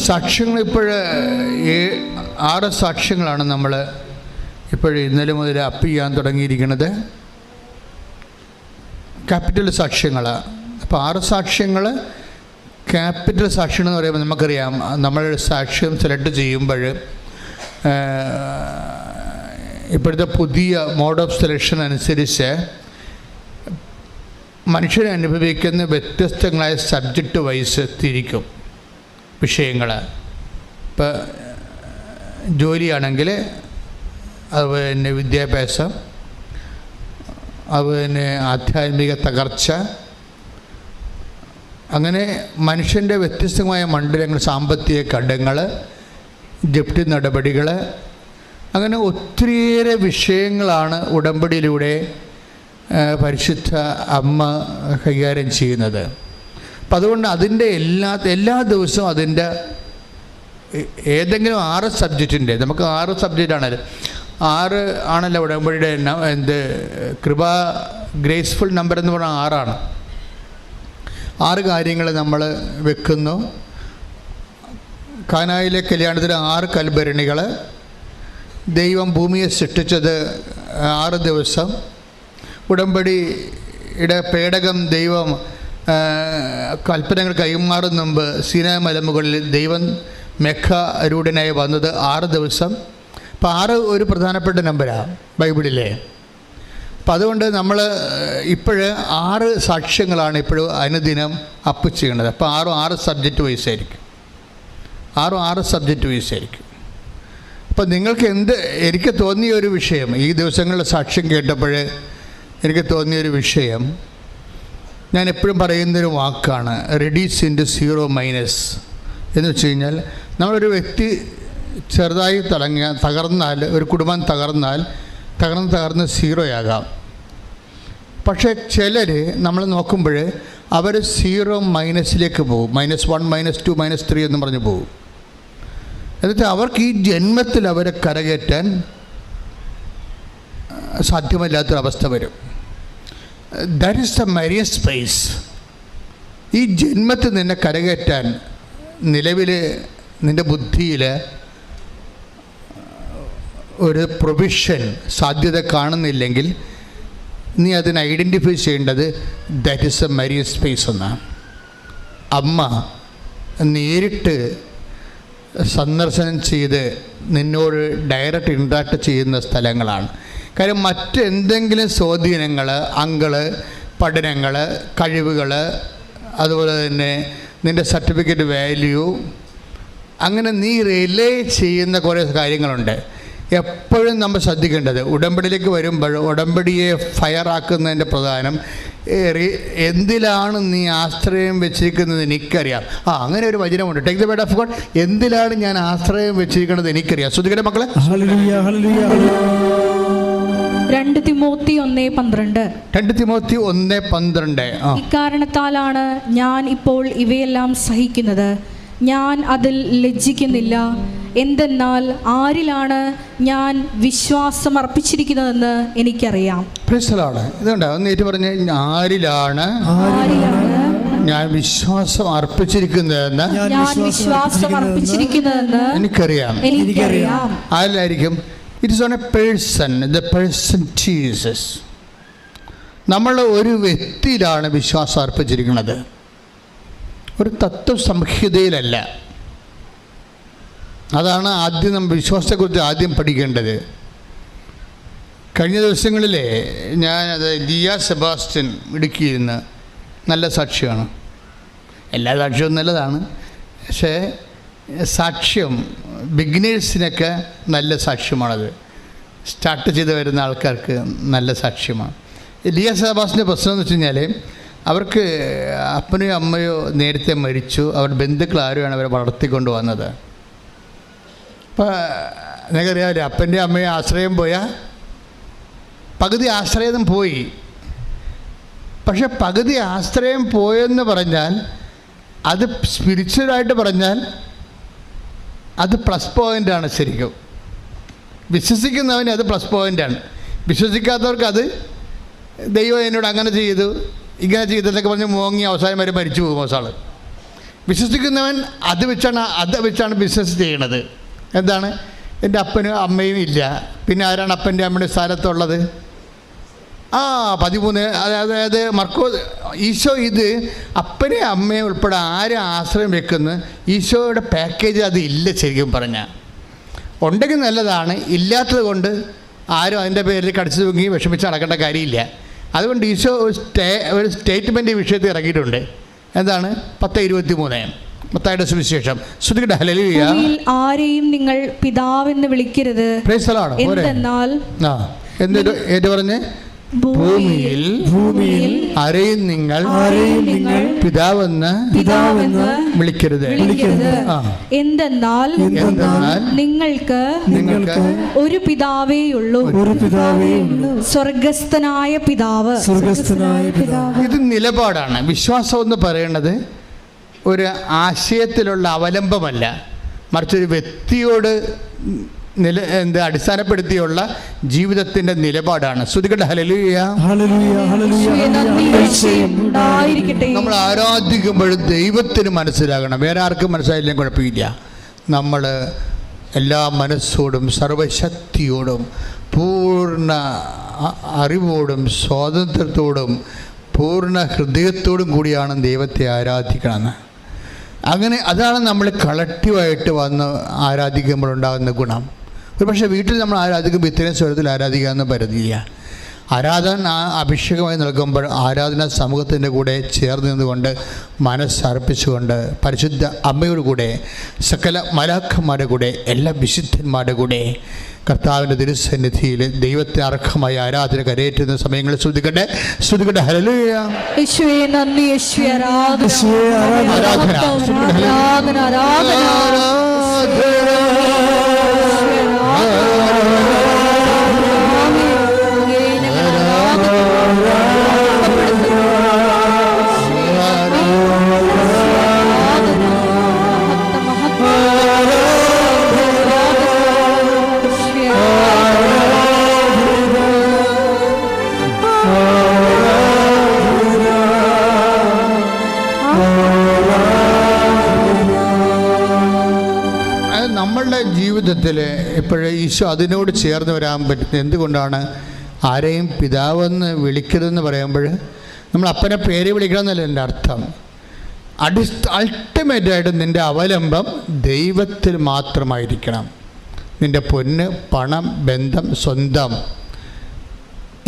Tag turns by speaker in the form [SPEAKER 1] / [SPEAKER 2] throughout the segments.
[SPEAKER 1] സാക്ഷ്യങ്ങൾ ഇപ്പോഴ് 6 സാക്ഷ്യങ്ങളാണ് നമ്മൾ ഇപ്പോഴും ഇന്നലെ മുതൽ അപ്പ് ചെയ്യാൻ തുടങ്ങിയിരിക്കുന്നത്. ക്യാപിറ്റൽ സാക്ഷ്യങ്ങൾ. അപ്പോൾ 6 സാക്ഷ്യങ്ങൾ ക്യാപിറ്റൽ സാക്ഷ്യം എന്ന് പറയുമ്പോൾ നമുക്കറിയാം, നമ്മൾ സാക്ഷ്യം സെലക്ട് ചെയ്യുമ്പോൾ ഇപ്പോഴത്തെ പുതിയ മോഡ് ഓഫ് സെലക്ഷൻ അനുസരിച്ച് മനുഷ്യനെ അനുഭവിക്കുന്ന വ്യത്യസ്തങ്ങളായ സബ്ജക്റ്റ് വൈസ് തിരിക്കും വിഷയങ്ങൾ. ഇപ്പോൾ ജോലിയാണെങ്കിൽ അതുപോലെ തന്നെ വിദ്യാഭ്യാസം, അതുപോലെ തന്നെ ആധ്യാത്മിക തകർച്ച, അങ്ങനെ മനുഷ്യൻ്റെ വ്യത്യസ്തമായ മണ്ഡലങ്ങൾ, സാമ്പത്തിക ഘടകങ്ങൾ, ജപ്തി നടപടികൾ, അങ്ങനെ ഒത്തിരിയേറെ വിഷയങ്ങളാണ് ഉടമ്പടിയിലൂടെ പരിശുദ്ധ അമ്മ കൈകാര്യം ചെയ്യുന്നത്. അപ്പം അതുകൊണ്ട് അതിൻ്റെ എല്ലാ ദിവസവും അതിൻ്റെ ഏതെങ്കിലും 6 സബ്ജക്റ്റിൻ്റെ, നമുക്ക് 6 സബ്ജക്റ്റാണല്ലോ, 6 ആണല്ലോ ഉടമ്പടിയുടെ കൃപ ഗ്രേസ്ഫുൾ നമ്പർ എന്ന് പറഞ്ഞാൽ 6 6 കാര്യങ്ങൾ നമ്മൾ വെക്കുന്നു. കാനായിലെ കല്യാണത്തിന് 6 കൽഭരണികൾ, ദൈവം ഭൂമിയെ സൃഷ്ടിച്ചത് 6 ദിവസം, ഉടമ്പടിയുടെ പേടകം ദൈവം കൽപ്പനകൾ കൈമാറും മുമ്പ് സീനായ് മലമുകളിൽ ദൈവം മേഘാരൂഢനായി വന്നത് 6 ദിവസം. അപ്പോൾ 6 ഒരു പ്രധാനപ്പെട്ട നമ്പരാണ് ബൈബിളിലെ. അപ്പം അതുകൊണ്ട് നമ്മൾ 6 സാക്ഷ്യങ്ങളാണ് ഇപ്പോഴും അനുദിനം അപ്പ് ചെയ്യേണ്ടത്. അപ്പോൾ 6 സബ്ജക്റ്റ് വൈസ് ആയിരിക്കും. 6 സബ്ജക്റ്റ് വൈസ് ആയിരിക്കും. അപ്പം നിങ്ങൾക്ക് എനിക്ക് തോന്നിയൊരു വിഷയം, ഈ ദിവസങ്ങളിലെ സാക്ഷ്യം കേട്ടപ്പോൾ എനിക്ക് തോന്നിയൊരു വിഷയം, ഞാൻ എപ്പോഴും പറയുന്നൊരു വാക്കാണ് റെഡ്യൂസ് ഇൻറ്റു 0- എന്ന് വെച്ച് കഴിഞ്ഞാൽ, നമ്മളൊരു വ്യക്തി ചെറുതായി തകർന്നാൽ, ഒരു കുടുംബം തകർന്ന് 0 ആകാം. പക്ഷേ ചിലർ നമ്മൾ നോക്കുമ്പോൾ അവർ 0- പോകും, -1, -2, -3 എന്ന് പറഞ്ഞ് പോകും. എന്നിട്ട് അവർക്ക് ഈ ജന്മത്തിൽ അവരെ കരകയറ്റാൻ സാധ്യമല്ലാത്തൊരവസ്ഥ വരും. That is the Marian space. ഈ ജന്മത്തിൽ നിന്നെ കരകയറ്റാൻ നിലവിൽ നിൻ്റെ ബുദ്ധിയിൽ ഒരു പ്രൊവിഷൻ സാധ്യത കാണുന്നില്ലെങ്കിൽ നീ അതിനെ ഐഡൻറ്റിഫൈ ചെയ്യേണ്ടത് that is A Marian space എന്നാണ്. അമ്മ നേരിട്ട് സന്ദർശനം ചെയ്ത് നിന്നോട് ഡയറക്റ്റ് ഇൻട്രാക്ട് ചെയ്യുന്ന സ്ഥലങ്ങളാണ്. കാര്യം മറ്റെന്തെങ്കിലും സ്വാധീനങ്ങൾ, പഠനങ്ങൾ, കഴിവുകൾ, അതുപോലെ തന്നെ നിൻ്റെ സർട്ടിഫിക്കറ്റ് വാല്യൂ, അങ്ങനെ നീ റിലേ ചെയ്യുന്ന കുറേ കാര്യങ്ങളുണ്ട്. എപ്പോഴും നമ്മൾ ശ്രദ്ധിക്കേണ്ടത്, ഉടമ്പടിയിലേക്ക് വരുമ്പോൾ ഉടമ്പടിയെ ഫയറാക്കുന്നതിൻ്റെ പ്രധാനം എന്തിലാണ് നീ ആശ്രയം വെച്ചിരിക്കുന്നത് എനിക്കറിയാം. അങ്ങനെ ഒരു വചനമുണ്ട്, take the word of God. എന്തിലാണ് ഞാൻ ആശ്രയം വെച്ചിരിക്കുന്നത് എനിക്കറിയാം. ശ്രദ്ധിക്കട്ടെ മക്കളെ.
[SPEAKER 2] 2 തിമോത്തി 1:12. ഇക്കാരണത്താലാണ് ഞാൻ ഇപ്പോൾ ഇവയെല്ലാം സഹിക്കുന്നത്, ഞാൻ അതിൽ ലജ്ജിക്കുന്നില്ല. എന്തെന്നാൽ ആരിലാണ് ഞാൻ വിശ്വാസം അർപ്പിച്ചിരിക്കുന്നതെന്ന് എനിക്കറിയാം.
[SPEAKER 1] ഇതുണ്ട്, ഒന്ന് ഏറ്റു പറഞ്ഞ്, ആരിലാണ് ഞാൻ വിശ്വാസം അർപ്പിച്ചിരിക്കുന്നതെന്ന് എനിക്കറിയാം. ആരിലായിരിക്കും? It is on a person, the person Jesus. നമ്മൾ ഒരു വ്യക്തിയിലാണ് വിശ്വാസം അർപ്പിച്ചിരിക്കുന്നത്, ഒരു തത്വസംഹിതയിലല്ല. അതാണ് ആദ്യം നമ്മൾ വിശ്വാസത്തെക്കുറിച്ച് ആദ്യം പഠിക്കേണ്ടത്. കഴിഞ്ഞ ദിവസങ്ങളിലെ ഞാനത് ലിയ സെബാസ്റ്റ്യൻ ഇടുക്കിയിരുന്ന്, നല്ല സാക്ഷ്യമാണ്. എല്ലാ സാക്ഷ്യവും നല്ലതാണ്, പക്ഷേ സാക്ഷ്യം ബിഗിനേഴ്സിനൊക്കെ നല്ല സാക്ഷ്യമാണത്. സ്റ്റാർട്ട് ചെയ്ത് വരുന്ന ആൾക്കാർക്ക് നല്ല സാക്ഷ്യമാണ്. ലിയ സെബാസ്റ്റ്യൻ്റെ പ്രശ്നം എന്ന് വെച്ച് കഴിഞ്ഞാൽ, അവർക്ക് അപ്പനോ അമ്മയോ നേരത്തെ മരിച്ചു, അവരുടെ ബന്ധുക്കൾ ആരുമാണ് അവരെ വളർത്തിക്കൊണ്ട് വന്നത്. അപ്പോൾ നിങ്ങൾക്കറിയാമല്ലോ, അപ്പൻ്റെ അമ്മയെ ആശ്രയം പോയാൽ പകുതി ആശ്രയം പോയി. പക്ഷെ പകുതി ആശ്രയം പോയെന്ന് പറഞ്ഞാൽ അത് സ്പിരിച്വലായിട്ട് പറഞ്ഞാൽ അത് പ്ലസ് പോയിൻ്റാണ്. ശരിക്കും വിശ്വസിക്കുന്നവന് അത് പ്ലസ് പോയിൻ്റാണ്. വിശ്വസിക്കാത്തവർക്ക് അത് ദൈവം എന്നോട് അങ്ങനെ ചെയ്തു, ഇങ്ങനെ ചെയ്തെന്നൊക്കെ പറഞ്ഞ് മോങ്ങി അവസാനം വരെ മരിച്ചു പോകും അവസാൾ. വിശ്വസിക്കുന്നവൻ അത് വെച്ചാണ് ബിസിനസ് ചെയ്യണത്. എന്താണ്? എൻ്റെ അപ്പനും അമ്മയും ഇല്ല, പിന്നെ ആരാണ് അപ്പൻ്റെ അമ്മയുടെ സ്ഥാനത്തുള്ളത്? 13. അതായത് ഈശോ ഇത് അപ്പനെ അമ്മയെ ഉൾപ്പെടെ ആരും ആശ്രയം വെക്കുന്ന ഈശോയുടെ പാക്കേജ് അത് ഇല്ല. ശരിക്കും പറഞ്ഞാൽ ഉണ്ടെങ്കിൽ നല്ലതാണ്, ഇല്ലാത്തത് കൊണ്ട് ആരും അതിൻ്റെ പേരിൽ കടിച്ചു തൂങ്ങി വിഷമിച്ച് നടക്കേണ്ട കാര്യമില്ല. അതുകൊണ്ട് ഈശോ ഒരു സ്റ്റേറ്റ്മെൻ്റ് ഈ വിഷയത്തിൽ ഇറങ്ങിയിട്ടുണ്ട്. എന്താണ്? 10:23 മത്തായിയുടെ സുവിശേഷം. ശ്രുതികട്ടെ ഹല്ലേലൂയ.
[SPEAKER 2] ആരെയും നിങ്ങൾ പിതാവെന്ന് വിളിക്കരുത്.
[SPEAKER 1] Price the Lord.
[SPEAKER 2] എന്തെന്നാൽ
[SPEAKER 1] എന്നിട്ട് പറഞ്ഞ് ഭൂമിയിൽ ആരെയും നിങ്ങൾ പിതാവെന്ന് വിളിക്കരുത്.
[SPEAKER 2] എന്തെന്നാൽ നിങ്ങൾക്ക് ഒരു പിതാവേയുള്ളൂ, സ്വർഗസ്ഥനായ പിതാവ്.
[SPEAKER 1] ഇത് നിലപാടാണ്. വിശ്വാസം എന്ന് പറയുന്നത് ഒരു ആശയത്തിലുള്ള അവലംബമല്ല, മറിച്ചൊരു വ്യക്തിയോട് അടിസ്ഥാനപ്പെടുത്തിയുള്ള ജീവിതത്തിൻ്റെ നിലപാടാണ്. ശ്രുതികട്ടെ ഹല്ലേലൂയ. നമ്മൾ ആരാധിക്കുമ്പോഴും ദൈവത്തിന് മനസ്സിലാകണം. വേറെ ആർക്കും മനസ്സിലായില്ലെങ്കിൽ കുഴപ്പമില്ല. നമ്മൾ എല്ലാ മനസ്സോടും സർവശക്തിയോടും പൂർണ്ണ അറിവോടും സ്വാതന്ത്ര്യത്തോടും പൂർണ്ണ ഹൃദയത്തോടും കൂടിയാണ് ദൈവത്തെ ആരാധിക്കണമെന്ന്. അങ്ങനെ അതാണ് നമ്മൾ കളക്റ്റീവായിട്ട് വന്ന് ആരാധിക്കുമ്പോൾ ഉണ്ടാകുന്ന ഗുണം. ഒരു പക്ഷേ വീട്ടിൽ നമ്മൾ ആരാധിക്കുമ്പോൾ ഇത്രയും സ്വരത്തിൽ ആരാധിക്കാമെന്ന് പരിധിയില്ല. ആരാധന അഭിഷേകമായി നൽകുമ്പോൾ ആരാധന സമൂഹത്തിൻ്റെ കൂടെ ചേർന്ന് നിന്നുകൊണ്ട് മനസ്സർപ്പിച്ചുകൊണ്ട് പരിശുദ്ധ അമ്മയോട് കൂടെ സകല മലാഖന്മാരുടെ കൂടെ എല്ലാ വിശുദ്ധന്മാരുടെ കൂടെ കർത്താവിൻ്റെ തിരുസന്നിധിയിൽ ദൈവത്തെ അർഹമായ ആരാധന കരയേറ്റുന്ന സമയങ്ങളിൽ ശ്രുതികട്ടെ ഹല്ലേലൂയ.
[SPEAKER 2] യേശുവേ നന്ദി, യേശുവേ ആരാധന.
[SPEAKER 1] നമ്മളുടെ ജീവിതത്തിൽ എപ്പോഴും ഈശോ അതിനോട് ചേർന്ന് വരാൻ പറ്റുന്നത് എന്തുകൊണ്ടാണ്? ആരെയും പിതാവെന്ന് വിളിക്കരുതെന്ന് പറയുമ്പോൾ നമ്മൾ അപ്പനെ പേര് വിളിക്കണമെന്നല്ല എൻ്റെ അർത്ഥം. അൾട്ടിമേറ്റായിട്ട് നിൻ്റെ അവലംബം ദൈവത്തിൽ മാത്രമായിരിക്കണം. നിൻ്റെ പൊന്ന്, പണം, ബന്ധം, സ്വന്തം,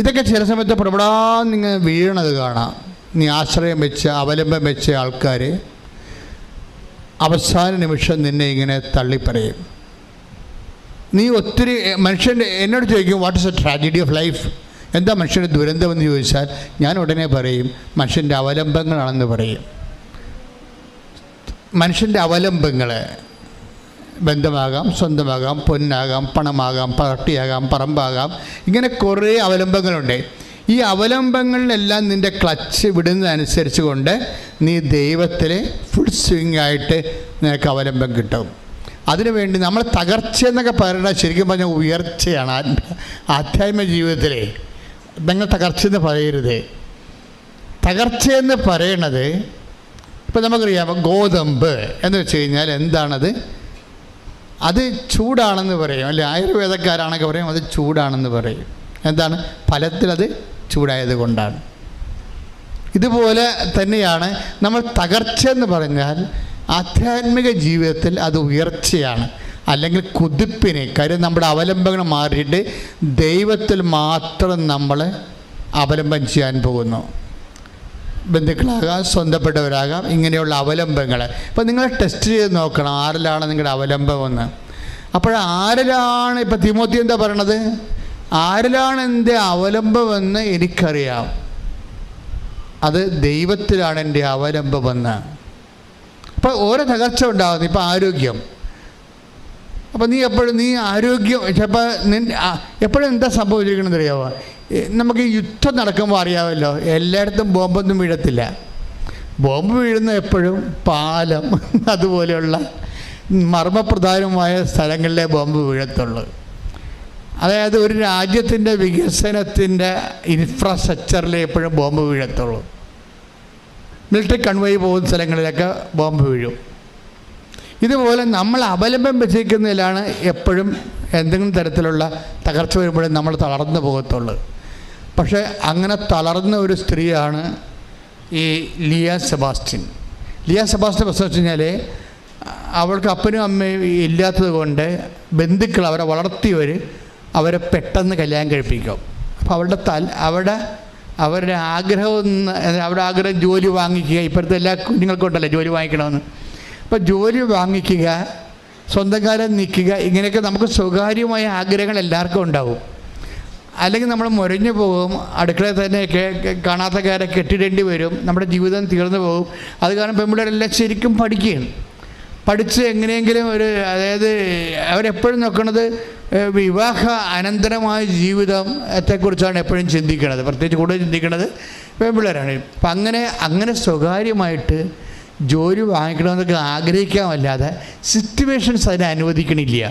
[SPEAKER 1] ഇതൊക്കെ ചില സമയത്ത് പ്രബടാന്നിങ്ങനെ വീഴണത് കാണാം. നീ ആശ്രയം വെച്ച് അവലംബം വെച്ച ആൾക്കാർ അവസാന നിമിഷം നിന്നെ ഇങ്ങനെ തള്ളിപ്പറയും. നീ ഒത്തിരി മനുഷ്യൻ്റെ എന്നോട് ചോദിക്കും what is A tragedy of life, എന്താ മനുഷ്യൻ്റെ ദുരന്തമെന്ന് ചോദിച്ചാൽ ഞാൻ ഉടനെ പറയും മനുഷ്യൻ്റെ അവലംബങ്ങളാണെന്ന് പറയും. മനുഷ്യൻ്റെ അവലംബങ്ങൾ ബന്ധമാകാം, സ്വന്തമാകാം, പൊന്നാകാം, പണമാകാം, പാർട്ടിയാകാം, പറമ്പാകാം, ഇങ്ങനെ കുറേ അവലംബങ്ങളുണ്ട്. ഈ അവലംബങ്ങളിലെല്ലാം നിൻ്റെ ക്ലച്ച് വിടുന്നതനുസരിച്ച് കൊണ്ട് നീ ദൈവത്തിലെ ഫുൾ സ്വിങ് ആയിട്ട് നിനക്ക് അവലംബം കിട്ടും. അതിനുവേണ്ടി നമ്മൾ തകർച്ച എന്നൊക്കെ പറയുന്നത് ശരിക്കും പറഞ്ഞാൽ ഉയർച്ചയാണ്. ആധ്യാത്മിക ജീവിതത്തിലെ നിങ്ങൾ തകർച്ചയെന്ന് പറയരുത്. തകർച്ചയെന്ന് പറയണത് ഇപ്പം നമുക്കറിയാം, ഗോതമ്പ് എന്ന് വെച്ച് കഴിഞ്ഞാൽ എന്താണത്? അത് ചൂടാണെന്ന് പറയും അല്ലേ? ആയുർവേദക്കാരാണൊക്കെ പറയും അത് ചൂടാണെന്ന് പറയും. എന്താണ്? ഫലത്തിലത് ചൂടായത് കൊണ്ടാണ്. ഇതുപോലെ തന്നെയാണ് നമ്മൾ തകർച്ച എന്ന് പറഞ്ഞാൽ ആധ്യാത്മിക ജീവിതത്തിൽ അത് ഉയർച്ചയാണ്, അല്ലെങ്കിൽ കുതിപ്പിന്. കാര്യം നമ്മുടെ അവലംബങ്ങൾ മാറിയിട്ട് ദൈവത്തിൽ മാത്രം നമ്മൾ അവലംബം ചെയ്യാൻ പോകുന്നു. ബന്ധുക്കളാകാം, സ്വന്തപ്പെട്ടവരാകാം, ഇങ്ങനെയുള്ള അവലംബങ്ങൾ. ഇപ്പം നിങ്ങൾ ടെസ്റ്റ് ചെയ്ത് നോക്കണം ആരിലാണ് നിങ്ങളുടെ അവലംബമെന്ന്. ആരിലാണ് ഇപ്പം തിമോത്തി എന്താ പറയണത്? ആരിലാണ് എൻ്റെ അവലംബമെന്ന് എനിക്കറിയാം, അത് ദൈവത്തിലാണ് എൻ്റെ അവലംബമെന്ന്. അപ്പോൾ ഓരോ തകർച്ച ഉണ്ടാകുന്നു. ഇപ്പം ആരോഗ്യം, അപ്പോൾ നീ ആരോഗ്യം ചിലപ്പോൾ എപ്പോഴും എന്താ സംഭവിച്ചിരിക്കണമെന്ന് അറിയാമോ? നമുക്ക് യുദ്ധം നടക്കുമ്പോൾ അറിയാമല്ലോ, എല്ലായിടത്തും ബോംബൊന്നും വീഴത്തില്ല. ബോംബ് വീഴുന്ന എപ്പോഴും പാലം അതുപോലെയുള്ള മർമ്മപ്രധാനമായ സ്ഥലങ്ങളിലെ ബോംബ് വീഴത്തുള്ളൂ. അതായത് ഒരു രാജ്യത്തിൻ്റെ വികസനത്തിൻ്റെ ഇൻഫ്രാസ്ട്രക്ചറിൽ എപ്പോഴും ബോംബ് വീഴത്തുള്ളൂ. മിലിറ്ററി കൺവോയ് പോകുന്ന സ്ഥലങ്ങളിലൊക്കെ ബോംബ് വീഴും. ഇതുപോലെ നമ്മൾ അവലംബം വെച്ചിരിക്കുന്നതിലാണ് എപ്പോഴും എന്തെങ്കിലും തരത്തിലുള്ള തകർച്ച വരുമ്പോഴും നമ്മൾ തളർന്നു പോകത്തുള്ളൂ. പക്ഷേ അങ്ങനെ തളർന്ന ഒരു സ്ത്രീയാണ് ഈ ലിയ സെബാസ്റ്റ്യൻ. ലിയ സെബാസ്റ്റ്യൻ പ്രശ്നം വെച്ച് കഴിഞ്ഞാൽ അവൾക്ക് അപ്പനും അമ്മയും ഇല്ലാത്തത് കൊണ്ട് ബന്ധുക്കൾ അവരെ വളർത്തിയവർ അവരെ പെട്ടെന്ന് കല്യാണം കഴിപ്പിക്കും. അപ്പോൾ അവരുടെ ആഗ്രഹം അവരുടെ ആഗ്രഹം ജോലി വാങ്ങിക്കുക. ഇപ്പോഴത്തെ എല്ലാ കുഞ്ഞുങ്ങൾക്കും ഉണ്ടല്ലോ ജോലി വാങ്ങിക്കണമെന്ന്. അപ്പോൾ ജോലി വാങ്ങിക്കുക, സ്വന്തം കാലം നിൽക്കുക, ഇങ്ങനെയൊക്കെ നമുക്ക് സ്വകാര്യമായ ആഗ്രഹങ്ങൾ എല്ലാവർക്കും ഉണ്ടാവും. അല്ലെങ്കിൽ നമ്മൾ മുരഞ്ഞു പോകും, അടുക്കളയിൽ തന്നെ കാണാത്ത കാരെ കെട്ടിടേണ്ടി വരും, നമ്മുടെ ജീവിതം തീർന്നു പോകും. അത് കാരണം പെൺപിള്ളേരെല്ലാം ശരിക്കും പഠിക്കുകയാണ്. പഠിച്ച് എങ്ങനെയെങ്കിലും അതായത് അവരെപ്പോഴും നോക്കുന്നത് വിവാഹ അനന്തരമായ ജീവിതത്തെക്കുറിച്ചാണ് എപ്പോഴും ചിന്തിക്കുന്നത്. പ്രത്യേകിച്ച് കൂടുതൽ ചിന്തിക്കുന്നത് പെൺപിള്ളേരാണ്. അപ്പം അങ്ങനെ സ്വകാര്യമായിട്ട് ജോലി വാങ്ങിക്കണമെന്നൊക്കെ ആഗ്രഹിക്കാമല്ലാതെ സിറ്റുവേഷൻസ് അതിനെ അനുവദിക്കണില്ല.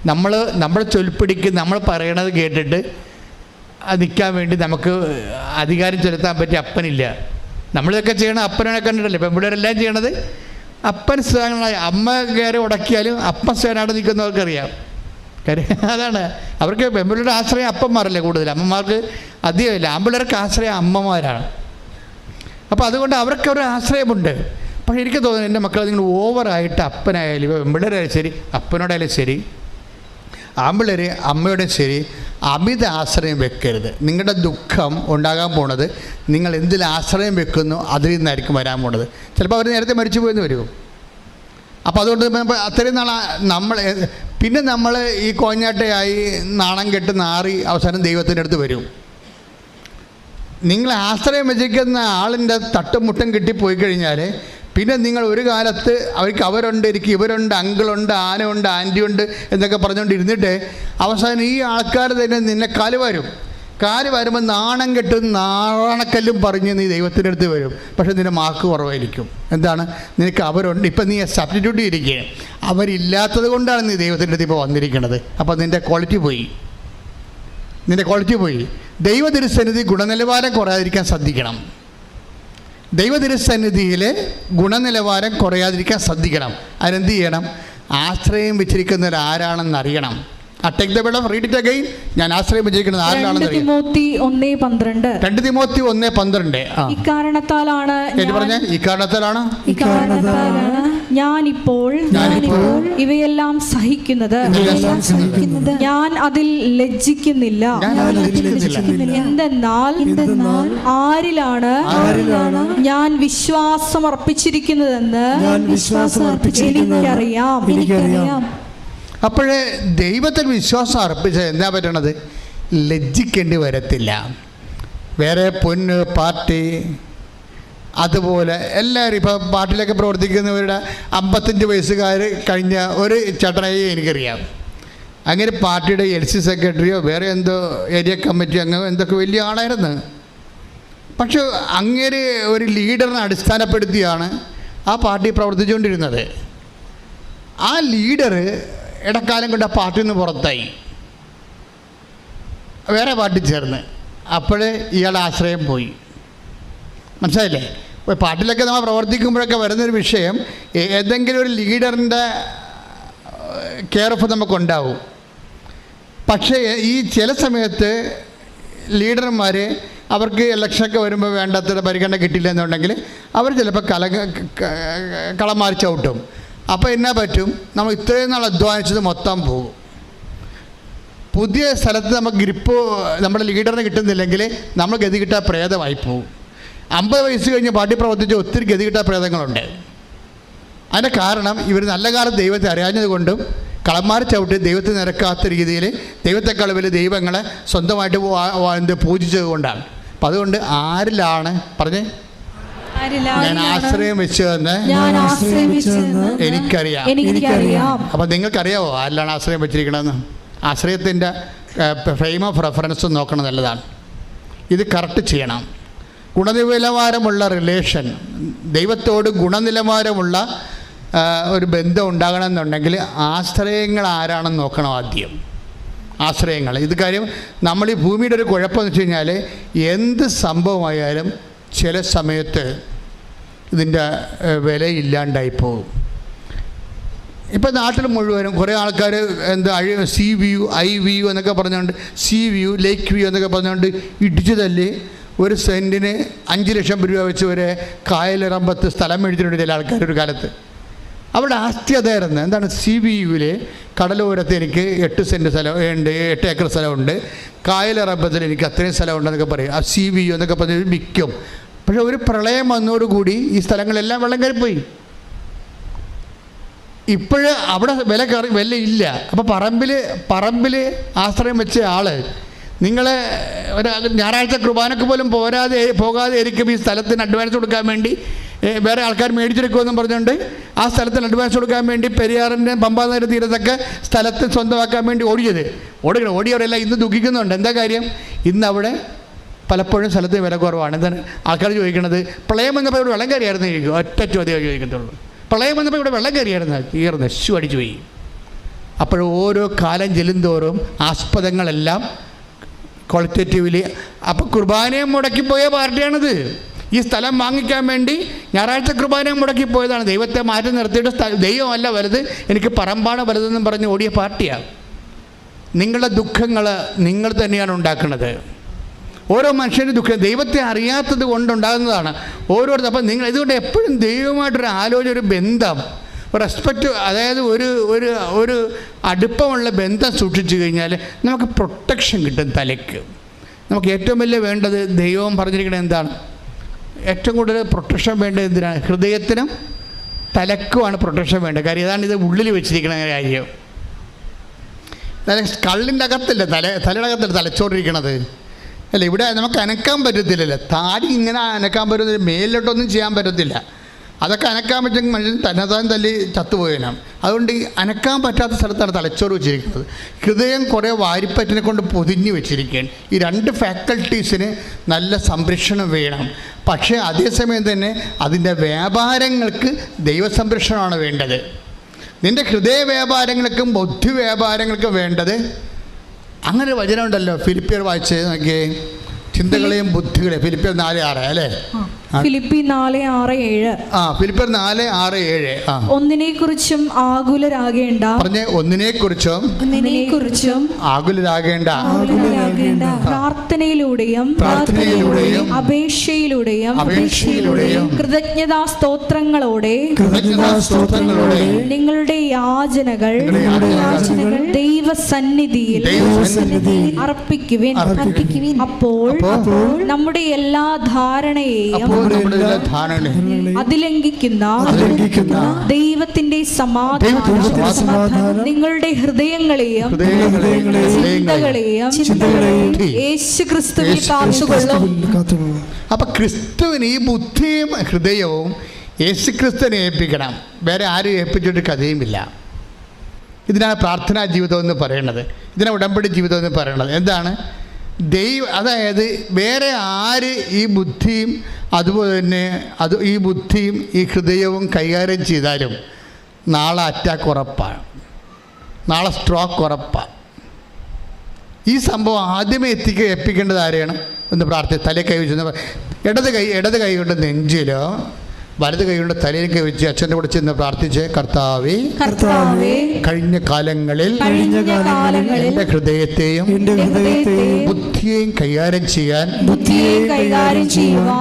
[SPEAKER 1] നമ്മളെ ചൊൽപ്പിടിക്ക് നമ്മൾ പറയണത് കേട്ടിട്ട് നിൽക്കാൻ വേണ്ടി നമുക്ക് അധികാരം ചെലുത്താൻ പറ്റിയ അപ്പനില്ല. നമ്മളിതൊക്കെ ചെയ്യണം അപ്പനെ കണ്ടിട്ടല്ലേ പെൺപിള്ളേരെല്ലാം ചെയ്യണത്. അപ്പൻ സ്ഥാനങ്ങളായ അമ്മ കയറി ഉടക്കിയാലും അപ്പൻ സ്ഥാനായിട്ട് നിൽക്കുന്നവർക്കറിയാം. കാര്യം അതാണ്, അവർക്ക് പെൺപിള്ളേരുടെ ആശ്രയം അപ്പന്മാരല്ലേ കൂടുതൽ. അമ്മമാർക്ക് അധികമില്ല, ആൺപിള്ളേർക്ക് ആശ്രയം അമ്മമാരാണ്. അപ്പോൾ അതുകൊണ്ട് അവർക്ക് ഒരു ആശ്രയമുണ്ട്. പക്ഷേ എനിക്ക് തോന്നുന്നു എൻ്റെ മക്കൾ നിങ്ങൾ ഓവറായിട്ട് അപ്പനായാലും പെൺപിള്ളേരായാലും ശരി, അപ്പനോടായാലും ശരി, ആൺപിള്ളേർ അമ്മയോടും ശരി അമിത ആശ്രയം വെക്കരുത്. നിങ്ങളുടെ ദുഃഖം ഉണ്ടാകാൻ പോണത് നിങ്ങൾ എന്തിൽ ആശ്രയം വെക്കുന്നു അതിൽ നിന്നായിരിക്കും വരാൻ പോണത്. ചിലപ്പോൾ അവർ നേരത്തെ മരിച്ചു പോയെന്ന് വരും. അപ്പോൾ അതുകൊണ്ട് അത്രയും പിന്നെ നമ്മൾ ഈ കോഞ്ഞാട്ടയായി നാണം കെട്ട് നാറി അവസാനം ദൈവത്തിൻ്റെ അടുത്ത് വരും. നിങ്ങൾ ആശ്രയം വെച്ചിരിക്കുന്ന ആളിൻ്റെ തട്ടും മുട്ടും കിട്ടിപ്പോയി കഴിഞ്ഞാൽ പിന്നെ നിങ്ങൾ ഒരു കാലത്ത് അവരുണ്ട്, എനിക്ക് ഇവരുണ്ട്, അങ്കിളുണ്ട്, ആനയുണ്ട്, ആൻറ്റിയുണ്ട് എന്നൊക്കെ പറഞ്ഞുകൊണ്ടിരുന്നിട്ട് അവസാനം ഈ ആൾക്കാർ തന്നെ നിന്നെ കാല് വരുമ്പോൾ നാണം കെട്ടും നാണക്കല്ലും പറഞ്ഞ് നീ ദൈവത്തിൻ്റെ അടുത്ത് വരും. പക്ഷേ നിൻ്റെ മാർക്ക് കുറവായിരിക്കും. എന്താണ്? നിനക്ക് അവരുണ്ട്, ഇപ്പം നീ സബ്സ്റ്റിറ്റ്യൂട്ട് ചെയ്തിരിക്കുകയാണ്. അവരില്ലാത്തത് കൊണ്ടാണ് നീ ദൈവത്തിൻ്റെ അടുത്ത് ഇപ്പോൾ വന്നിരിക്കുന്നത്. അപ്പോൾ നിൻ്റെ ക്വാളിറ്റി പോയി. ദൈവതിരുസന്നിധി ഗുണനിലവാരം കുറയാതിരിക്കാൻ ശ്രദ്ധിക്കണം. ദൈവതിരുസന്നിധിയിൽ ഗുണനിലവാരം കുറയാതിരിക്കാൻ ശ്രദ്ധിക്കണം. അതിനെന്ത് ചെയ്യണം? ആശ്രയം വെച്ചിരിക്കുന്നവരാരാണെന്ന് അറിയണം. Take the Bible, read it again. ഞാൻ ആശ്രയം വെച്ചിരിക്കുന്നത് ആരാണെന്ന് അറിയാം.
[SPEAKER 2] 2 തിമോത്തി 1:12 ഇക്കാരണത്താലാണ് ഞാനിപ്പോൾ ഇവയെല്ലാം സഹിക്കുന്നത്, ഞാൻ അതിൽ ലജ്ജിക്കുന്നില്ല. എന്തെന്നാൽ ആരിലാണ് ഞാൻ വിശ്വാസം അർപ്പിച്ചിരിക്കുന്നതെന്ന് എനിക്കറിയാം.
[SPEAKER 1] അപ്പോഴേ ദൈവത്തിൽ വിശ്വാസം അർപ്പിച്ചാൽ എന്താ പറ്റണത്? ലജ്ജിക്കേണ്ടി വരത്തില്ല. വേറെ പൊന്ന് പാർട്ടി അതുപോലെ എല്ലാവരും ഇപ്പോൾ പാർട്ടിയിലൊക്കെ പ്രവർത്തിക്കുന്നവരുടെ 55 വയസ്സുകാർ കഴിഞ്ഞ ഒരു ചേട്ടനായി എനിക്കറിയാം. അങ്ങനെ പാർട്ടിയുടെ LC സെക്രട്ടറിയോ വേറെ എന്തോ ഏരിയ കമ്മിറ്റി അംഗമോ എന്തൊക്കെ വലിയ ആളായിരുന്നു. പക്ഷെ അങ്ങനെ ഒരു ലീഡറിനെ അടിസ്ഥാനപ്പെടുത്തിയാണ് ആ പാർട്ടി പ്രവർത്തിച്ചുകൊണ്ടിരുന്നത്. ആ ലീഡർ ഇടക്കാലം കൊണ്ട് ആ പാർട്ടിയിൽ നിന്ന് പുറത്തായി, വേറെ പാർട്ടി ചേർന്ന്. അപ്പോഴേ ഇയാളുടെ ആശ്രയം പോയി. മനസ്സിലായില്ലേ? പാർട്ടിയിലൊക്കെ നമ്മൾ പ്രവർത്തിക്കുമ്പോഴൊക്കെ വരുന്നൊരു വിഷയം, ഏതെങ്കിലും ഒരു ലീഡറിൻ്റെ കെയർ ഓഫ് നമുക്കുണ്ടാവും. പക്ഷേ ഈ ചില സമയത്ത് ലീഡർമാർ അവർക്ക് ഇലക്ഷനൊക്കെ വരുമ്പോൾ വേണ്ടത്ര പരിഗണന കിട്ടില്ല എന്നുണ്ടെങ്കിൽ അവർ ചിലപ്പോൾ കളം മാറി ചവിട്ടും. അപ്പോൾ എന്നാ പറ്റും? നമ്മൾ ഇത്രയും നാൾ അധ്വാനിച്ചത് മൊത്തം പോകും. പുതിയ സ്ഥലത്ത് നമുക്ക് ഗ്രിപ്പ് നമ്മുടെ ലീഡറിന് കിട്ടുന്നില്ലെങ്കിൽ നമ്മൾ ഗതി കിട്ടാൻ പ്രേതമായി പോകും. 50 വയസ്സ് കഴിഞ്ഞ് പാർട്ടി പ്രവർത്തിച്ച് ഒത്തിരി ഗതി കിട്ടാൻ പ്രേതങ്ങളുണ്ട്. അതിൻ്റെ കാരണം ഇവർ നല്ല കാലത്ത് ദൈവത്തെ അറിയാഞ്ഞത് കൊണ്ടും കളമാറി ചവിട്ടി ദൈവത്തെ നിരക്കാത്ത രീതിയിൽ ദൈവത്തെക്കാൾ വലിയ ദൈവങ്ങളെ സ്വന്തമായിട്ട് പൂജിച്ചത് കൊണ്ടാണ്. അപ്പം അതുകൊണ്ട് ആരിലാണ് പറഞ്ഞേ? ഞാൻ ആശ്രയം വെച്ചതെന്ന് എനിക്കറിയാം. അപ്പം നിങ്ങൾക്കറിയാവോ ആരിലാണ് ആശ്രയം വെച്ചിരിക്കണമെന്ന്? ആശ്രയത്തിൻ്റെ ഫ്രെയിം ഓഫ് റെഫറൻസ് നോക്കണം, നല്ലതാണ്. ഇത് കറക്റ്റ് ചെയ്യണം. ഗുണനിലവാരമുള്ള റിലേഷൻ, ദൈവത്തോട് ഗുണനിലവാരമുള്ള ഒരു ബന്ധം ഉണ്ടാകണമെന്നുണ്ടെങ്കിൽ ആശ്രയങ്ങൾ ആരാണെന്ന് നോക്കണം ആദ്യം. ആശ്രയങ്ങൾ ഇത് കാര്യം നമ്മൾ ഈ ഭൂമിയുടെ ഒരു കുഴപ്പമെന്ന് വെച്ച് കഴിഞ്ഞാൽ എന്ത് സംഭവമായാലും ചില സമയത്ത് ഇതിൻ്റെ വിലയില്ലാണ്ടായിപ്പോവും. ഇപ്പം നാട്ടിൽ മുഴുവനും കുറേ ആൾക്കാർ സീ വ്യൂ, ഐ വ്യൂ എന്നൊക്കെ പറഞ്ഞുകൊണ്ട്, സീ വ്യൂ, ലേക്ക് വ്യൂ എന്നൊക്കെ പറഞ്ഞുകൊണ്ട് ഇടിച്ചു തല്ലി ഒരു സെൻറ്റിന് 5 ലക്ഷം രൂപ വെച്ച് ഒരു കായലിറമ്പത്ത് സ്ഥലം മേടിച്ചിട്ടുണ്ട് ചില ആൾക്കാർ ഒരു കാലത്ത്. അവിടെ ആസ്തി അതായിരുന്നു. എന്താണ്, സീ വ്യൂവിൽ കടലോരത്ത് എനിക്ക് 8 സെൻറ്റ് സ്ഥലം ഉണ്ട്, 8 ഏക്കർ സ്ഥലമുണ്ട്, കായലിറമ്പത്തിൽ എനിക്ക് അത്രയും സ്ഥലമുണ്ടെന്നൊക്കെ പറയും. ആ സീ വ്യൂ എന്നൊക്കെ പറഞ്ഞ് വിൽക്കും. പക്ഷേ ഒരു പ്രളയം വന്നതോടുകൂടി ഈ സ്ഥലങ്ങളെല്ലാം വെള്ളം കയറിപ്പോയി. ഇപ്പോഴ് അവിടെ വിലയില്ല. അപ്പോൾ പറമ്പിൽ ആശ്രയം വെച്ച ആൾ നിങ്ങളെ ഒരു ഞായറാഴ്ച കുർബാനക്ക് പോലും പോകാതെ ആയിരിക്കും ഈ സ്ഥലത്തിന് അഡ്വാൻസ് കൊടുക്കാൻ വേണ്ടി വേറെ ആൾക്കാർ മേടിച്ചെടുക്കുമെന്നും പറഞ്ഞുകൊണ്ട് ആ സ്ഥലത്തിന് അഡ്വാൻസ് കൊടുക്കാൻ വേണ്ടി പെരിയാറിൻ്റെ പമ്പാനദി തീരത്തൊക്കെ സ്ഥലത്ത് സ്വന്തമാക്കാൻ വേണ്ടി ഓടിയവരെല്ലാം ഇന്ന് ദുഃഖിക്കുന്നുണ്ട്. എന്താ കാര്യം? ഇന്ന് അവിടെ പലപ്പോഴും സ്ഥലത്തിന് വില കുറവാണ്. എന്താണ് ആൾക്കാർ ചോദിക്കുന്നത്? പ്രളയം വന്നപ്പോൾ ഇവിടെ വെള്ളം കയറിയായിരുന്നു ചോദിക്കും. ഒറ്റ ചോദ്യമേ ചോദിക്കത്തുള്ളൂ. പ്രളയം വന്നപ്പോൾ ഇവിടെ വെള്ളം കയറിയായിരുന്നു, നശു അടിച്ചു പോയി. അപ്പോൾ ഓരോ കാലം ചെല്ലുന്തോറും ആസ്പദങ്ങളെല്ലാം ക്വാളിറ്റേറ്റീവ്ലി. അപ്പോൾ കുർബാനയെ മുടക്കിപ്പോയ പാർട്ടിയാണിത്. ഈ സ്ഥലം വാങ്ങിക്കാൻ വേണ്ടി ഞായറാഴ്ച കുർബാനയെ മുടക്കിപ്പോയതാണ്. ദൈവത്തെ മാറ്റി നിർത്തിയിട്ട് ദൈവമല്ല വലുത്, എനിക്ക് പറമ്പാണ് വലുതെന്നും പറഞ്ഞ് ഓടിയ പാർട്ടിയാണ്. നിങ്ങളുടെ ദുഃഖങ്ങൾ നിങ്ങൾ തന്നെയാണ് ഉണ്ടാക്കുന്നത്. ഓരോ മനുഷ്യൻ്റെ ദുഃഖം ദൈവത്തെ അറിയാത്തത് കൊണ്ടുണ്ടാകുന്നതാണ് ഓരോരുത്തർ. അപ്പം നിങ്ങൾ ഇതുകൊണ്ട് എപ്പോഴും ദൈവമായിട്ടൊരു ആലോചന, ഒരു ബന്ധം, റെസ്പെക്റ്റ്, അതായത് ഒരു അടുപ്പമുള്ള ബന്ധം സൂക്ഷിച്ചു കഴിഞ്ഞാൽ നമുക്ക് പ്രൊട്ടക്ഷൻ കിട്ടും തലയ്ക്ക്. നമുക്ക് ഏറ്റവും വലിയ വേണ്ടത്, ദൈവം പറഞ്ഞിരിക്കുന്നത് എന്താണ്? ഏറ്റവും കൂടുതൽ പ്രൊട്ടക്ഷൻ വേണ്ടത് എന്തിനാണ്? ഹൃദയത്തിനും തലക്കുമാണ് പ്രൊട്ടക്ഷൻ വേണ്ടത്. കാര്യം ഇതാണ് ഇത് ഉള്ളിൽ വെച്ചിരിക്കുന്ന കാര്യം. കള്ളിൻ്റെ അകത്തല്ല, തലയുടെ അകത്തല്ല തലച്ചോറിരിക്കണത് അല്ല. ഇവിടെ നമുക്ക് അനക്കാൻ പറ്റത്തില്ലല്ലോ. താടി ഇങ്ങനെ അനക്കാൻ പറ്റുന്നില്ല, മേലിലോട്ടൊന്നും ചെയ്യാൻ പറ്റത്തില്ല. അതൊക്കെ അനക്കാൻ പറ്റുമെങ്കിൽ മനുഷ്യൻ തന്നെത്താൻ തല്ലി ചത്തുപോയണം. അതുകൊണ്ട് ഈ അനക്കാൻ പറ്റാത്ത സ്ഥലത്താണ് തലച്ചോറ് വെച്ചിരിക്കുന്നത്. ഹൃദയം കുറേ വാരിപ്പറ്റിനെ കൊണ്ട് പൊതിഞ്ഞ് വെച്ചിരിക്കുകയാണ്. ഈ 2 ഫാക്കൽറ്റീസിന് നല്ല സംരക്ഷണം വേണം. പക്ഷേ അതേസമയം തന്നെ അതിൻ്റെ വ്യാപാരങ്ങൾക്ക് ദൈവസംരക്ഷണമാണ് വേണ്ടത്. നിൻ്റെ ഹൃദയ വ്യാപാരങ്ങൾക്കും ബുദ്ധി വ്യാപാരങ്ങൾക്കും വേണ്ടത്. അങ്ങനെ വചനം ഉണ്ടല്ലോ, ഫിലിപ്പിയർ വായിച്ച് നോക്കിയേ, ചിന്തകളെയും ബുദ്ധികളെയും. ഫിലിപ്പിയർ 4:6 അല്ലേ?
[SPEAKER 2] ഫിലിപ്പി 4:6-7.
[SPEAKER 1] ഫിലിപ്പിയർ 4:6-7.
[SPEAKER 2] ഒന്നിനെക്കുറിച്ചും ആകുലരാകേണ്ട.
[SPEAKER 1] പറഞ്ഞേ, ഒന്നിനെക്കുറിച്ചും ആകുലരാകേണ്ട.
[SPEAKER 2] പ്രാർത്ഥനയിലൂടെയും അപേക്ഷയിലൂടെയും കൃതജ്ഞതാ സ്തോത്രങ്ങളോടെ നിങ്ങളുടെ യാചനകൾ ദൈവസന്നിധിയിൽ അർപ്പിക്കുവിൻ. അപ്പോൾ നമ്മുടെ എല്ലാ ധാരണയെയും അതിലംഘിക്കുന്ന ദൈവത്തിന്റെ സമാധാനം നിങ്ങളുടെ ഹൃദയങ്ങളെയും ചിന്തകളെയും യേശുക്രിസ്തുവിൽ കാത്തുകൊള്ളും.
[SPEAKER 1] അപ്പൊ ക്രിസ്തുവിന് ഈ ബുദ്ധിയും ഹൃദയവും യേശുക്രിസ്തുവിനെ ഏൽപ്പിക്കണം. വേറെ ആരും ഏൽപ്പിച്ചിട്ട് കഥയുമില്ല. ഇതിനാണ് പ്രാർത്ഥനാ ജീവിതം എന്ന് പറയുന്നത്. ഇതിനാണ് ഉടമ്പടി ജീവിതം എന്ന് പറയുന്നത്. എന്താണ്? അതായത് വേറെ ആര് ഈ ബുദ്ധിയും അതുപോലെ തന്നെ ഈ ബുദ്ധിയും ഈ ഹൃദയവും കൈകാര്യം ചെയ്താലും നാളെ അറ്റാക്ക് ഉറപ്പാണ്, നാളെ സ്ട്രോക്ക് ഉറപ്പാണ്. ഈ സംഭവം ആദ്യമേ ഏൽപ്പിക്കേണ്ടത് ആരെയാണ്? ഒന്ന് തലേ കൈ വെച്ച്, ഇടത് കൈ കൊണ്ട് നെഞ്ചിലോ വലത് കൈ കൊണ്ട് തലയിൽ കൈ വെച്ച് അച്ഛൻ്റെ കൂടെ ചെന്ന് പ്രാർത്ഥിച്ച്, കർത്താവേ, കഴിഞ്ഞ കാലങ്ങളിൽ എൻ്റെ ഹൃദയത്തെയും ബുദ്ധിയെയും കൈകാര്യം ചെയ്യാൻ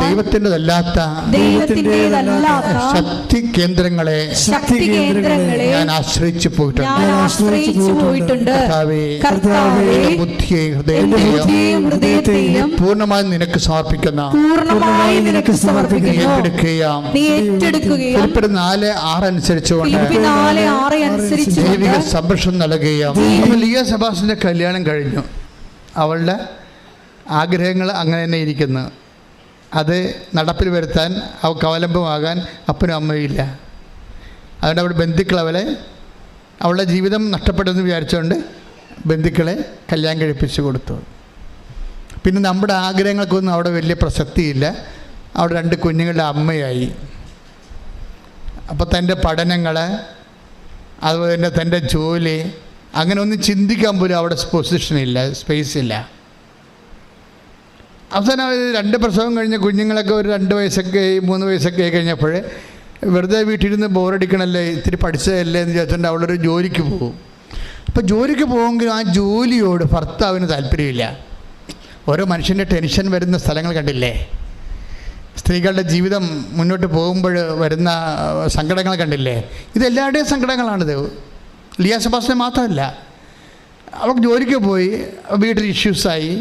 [SPEAKER 1] ദൈവത്തിൻ്റെതല്ലാത്ത ശക്തി കേന്ദ്രങ്ങളെ ഞാൻ ആശ്രയിച്ചു പോയിട്ടുണ്ട്. കർത്താവേ, ബുദ്ധിയെയും ഹൃദയത്തെയും പൂർണ്ണമായി നിനക്ക് സമർപ്പിക്കുന്ന ഏറ്റെടുക്കുകയാം. ഫിലിപ്പിയർ 4:6 അനുസരിച്ചുകൊണ്ട് ദൈവിക സംരക്ഷണം നൽകുകയും. ലിയ സെബാസ്റ്റിൻ്റെ കല്യാണം കഴിഞ്ഞു. അവളുടെ ആഗ്രഹങ്ങൾ അങ്ങനെ തന്നെ ഇരിക്കുന്നു. അത് നടപ്പിൽ വരുത്താൻ അവൾക്ക് അവലംബമാകാൻ അപ്പനും അമ്മയില്ല. അതുകൊണ്ട് അവിടെ ബന്ധുക്കൾ അവളുടെ ജീവിതം നഷ്ടപ്പെട്ടെന്ന് വിചാരിച്ചുകൊണ്ട് ബന്ധുക്കളെ കല്യാണം കഴിപ്പിച്ച് കൊടുത്തു. പിന്നെ നമ്മുടെ ആഗ്രഹങ്ങൾക്കൊന്നും അവിടെ വലിയ പ്രസക്തിയില്ല. അവിടെ 2 കുഞ്ഞുങ്ങളുടെ അമ്മയായി. അപ്പോൾ തൻ്റെ പഠനങ്ങൾ, അതുപോലെ തന്നെ തൻ്റെ ജോലി, അങ്ങനെ ഒന്നും ചിന്തിക്കാൻ പോലും അവിടെ പൊസിഷനില്ല, സ്പേസ് ഇല്ല. അവസാനം 2 പ്രസവം കഴിഞ്ഞ കുഞ്ഞുങ്ങളൊക്കെ ഒരു 2 വയസ്സൊക്കെ 3 വയസ്സൊക്കെ ആയി കഴിഞ്ഞപ്പോൾ വെറുതെ വീട്ടിലിരുന്ന് ബോറടിക്കണമല്ലേ, ഇത്തിരി പഠിച്ചതല്ലേ എന്ന് ചോദിച്ചുകൊണ്ട് അവളൊരു ജോലിക്ക് പോകും. അപ്പോൾ ജോലിക്ക് പോകുമെങ്കിലും ആ ജോലിയോട് ഭർത്താവിന് താല്പര്യമില്ല. ഓരോ മനുഷ്യൻ്റെ ടെൻഷൻ വരുന്ന സ്ഥലങ്ങൾ കണ്ടില്ലേ? സ്ത്രീകളുടെ ജീവിതം മുന്നോട്ട് പോകുമ്പോൾ വരുന്ന സങ്കടങ്ങൾ കണ്ടില്ലേ? ഇതെല്ലാവരുടെയും സങ്കടങ്ങളാണിത്. ലിയ സെബാസ്റ്റ്യൻ മാത്രമല്ല. അവൾക്ക് ജോലിക്ക് പോയി, വീട്ടിൽ ഇഷ്യൂസായി.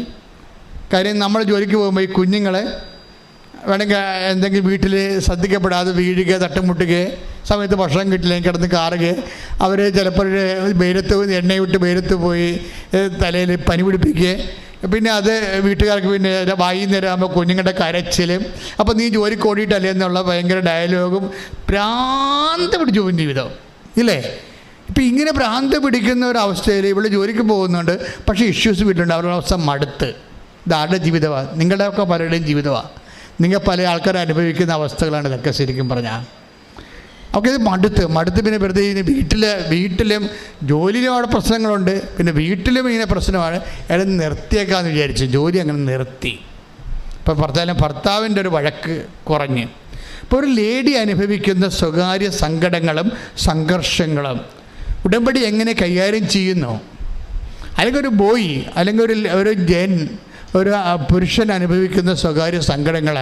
[SPEAKER 1] കാര്യം നമ്മൾ ജോലിക്ക് പോകുമ്പോൾ ഈ കുഞ്ഞുങ്ങളെ വേണമെങ്കിൽ എന്തെങ്കിലും വീട്ടിൽ ശ്രദ്ധിക്കപ്പെടാതെ വീഴുക, തട്ടുമുട്ടുക, സമയത്ത് ഭക്ഷണം കിട്ടില്ലെങ്കിൽ കിടന്ന് കാറുക, അവർ ചിലപ്പോൾ വെയിലത്ത് എണ്ണയിട്ട് വെയിലത്ത് പോയി തലയിൽ പനി പിടിപ്പിക്കുക. പിന്നെ അത് വീട്ടുകാർക്ക് പിന്നെ വൈകുന്നേരം ആകുമ്പോൾ കുഞ്ഞുങ്ങളുടെ കരച്ചിലും, അപ്പോൾ നീ ജോലിക്ക് ഓടിയിട്ടല്ലേ എന്നുള്ള ഭയങ്കര ഡയലോഗും, ഭ്രാന്ത് പിടിച്ചു പോകും ജീവിതം ഇല്ലേ? ഇപ്പം ഇങ്ങനെ ഭ്രാന്ത് പിടിക്കുന്ന ഒരവസ്ഥയിൽ ഇവിടെ ജോലിക്ക് പോകുന്നുണ്ട്, പക്ഷേ ഇഷ്യൂസ് വീട്ടിലുണ്ട്. അവരുടെ അവസ്ഥ മടുത്ത്. ഇതാരുടെ ജീവിതമാണ്? നിങ്ങളുടെയൊക്കെ പലരുടെയും ജീവിതമാണ്. നിങ്ങൾ പല ആൾക്കാർ അനുഭവിക്കുന്ന അവസ്ഥകളാണ് ഇതൊക്കെ ശരിക്കും പറഞ്ഞാൽ. അവർക്ക് ഇത് മടുത്ത് പിന്നെ വെറുതെ വീട്ടിലും ജോലിയിലും അവിടെ പ്രശ്നങ്ങളുണ്ട്, പിന്നെ വീട്ടിലും ഇങ്ങനെ പ്രശ്നമാണ്. അയാൾ നിർത്തിയേക്കാമെന്ന് വിചാരിച്ചു, ജോലി അങ്ങനെ നിർത്തി. ഇപ്പോൾ ഭർത്താവിൻ്റെ ഒരു വഴക്ക് കുറഞ്ഞ്. ഇപ്പോൾ ഒരു ലേഡി അനുഭവിക്കുന്ന സ്വകാര്യ സങ്കടങ്ങളും സംഘർഷങ്ങളും ഉടമ്പടി എങ്ങനെ കൈകാര്യം ചെയ്യുന്നു? അല്ലെങ്കിൽ ഒരു ബോയ്, അല്ലെങ്കിൽ ഒരു പുരുഷൻ അനുഭവിക്കുന്ന സ്വകാര്യ സങ്കടങ്ങൾ,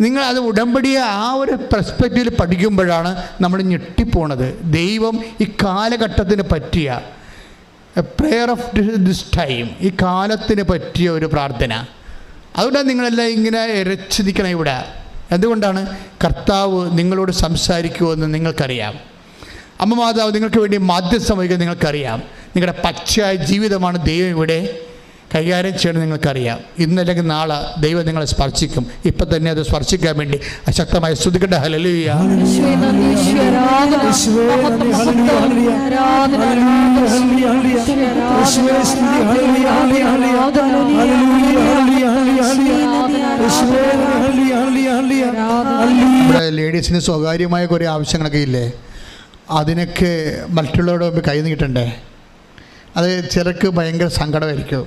[SPEAKER 1] നിങ്ങൾ അത് ഉടമ്പടിയെ ആ ഒരു പെർസ്പെക്റ്റീവിൽ പഠിക്കുമ്പോഴാണ് നമ്മൾ ഞെട്ടിപ്പോണത്. ദൈവം ഈ കാലഘട്ടത്തിന് പറ്റിയ പ്രെയർ ഓഫ് ദിസ് ടൈം, ഈ കാലത്തിന് പറ്റിയ ഒരു പ്രാർത്ഥന. അതുകൊണ്ടാണ് നിങ്ങളെല്ലാം ഇങ്ങനെ ഇരച്ചു നിൽക്കണം ഇവിടെ. എന്തുകൊണ്ടാണ്? കർത്താവ് നിങ്ങളോട് സംസാരിക്കുമെന്ന് നിങ്ങൾക്കറിയാം. അമ്മ മാതാവ് നിങ്ങൾക്ക് വേണ്ടി മാധ്യസ്ഥം വഹിക്കാൻ നിങ്ങൾക്കറിയാം. നിങ്ങളുടെ പച്ചയായ ജീവിതമാണ് ദൈവം ഇവിടെ കൈകാര്യം ചെയ്യണം നിങ്ങൾക്കറിയാം. ഇന്നല്ലെങ്കിൽ നാളെ ദൈവം നിങ്ങളെ സ്പർശിക്കും. ഇപ്പം തന്നെ അത് സ്പർശിക്കാൻ വേണ്ടി അശക്തമായി സ്തുതിക്കട്ടെ. ഹല്ലേലൂയ. നമ്മുടെ ലേഡീസിന് സ്വകാര്യമായ കുറേ ആവശ്യങ്ങളൊക്കെ ഇല്ലേ? അതിനൊക്കെ മറ്റുള്ളവരുടെ മുമ്പ് കൈ നീട്ടണ്ടേ? അത് ചിലർക്ക് ഭയങ്കര സങ്കടമായിരിക്കും.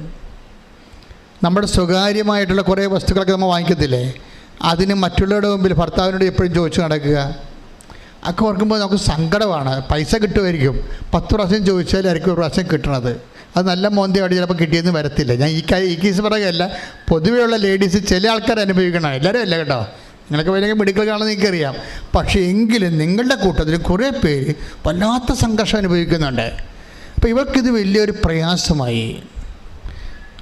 [SPEAKER 1] നമ്മുടെ സ്വകാര്യമായിട്ടുള്ള കുറേ വസ്തുക്കളൊക്കെ നമ്മൾ വാങ്ങിക്കത്തില്ലേ? അതിന് മറ്റുള്ളവരുടെ മുമ്പിൽ ഭർത്താവിനോട് എപ്പോഴും ചോദിച്ചു നടക്കുക, ഒക്കെ ഓർക്കുമ്പോൾ നമുക്ക് സങ്കടമാണ്. പൈസ കിട്ടുമായിരിക്കും, 10 പ്രാവശ്യം ചോദിച്ചാലായിരിക്കും 1 പ്രാവശ്യം കിട്ടണത്. അത് നല്ല മോന്തയോടെ ചിലപ്പോൾ കിട്ടിയെന്ന് വരത്തില്ല. ഞാൻ ഈ കേസ് പറയുകയല്ല, പൊതുവെയുള്ള ലേഡീസ് ചില ആൾക്കാർ അനുഭവിക്കണം, എല്ലാവരും അല്ല കേട്ടോ. നിങ്ങൾക്ക് വലിയ മെഡിക്കൽ കാണുന്നത് എനിക്കറിയാം. പക്ഷേ എങ്കിലും നിങ്ങളുടെ കൂട്ടത്തിൽ കുറേ പേര് വല്ലാത്ത സംഘർഷം അനുഭവിക്കുന്നുണ്ട്. അപ്പോൾ ഇവർക്കിത് വലിയൊരു പ്രയാസമായി.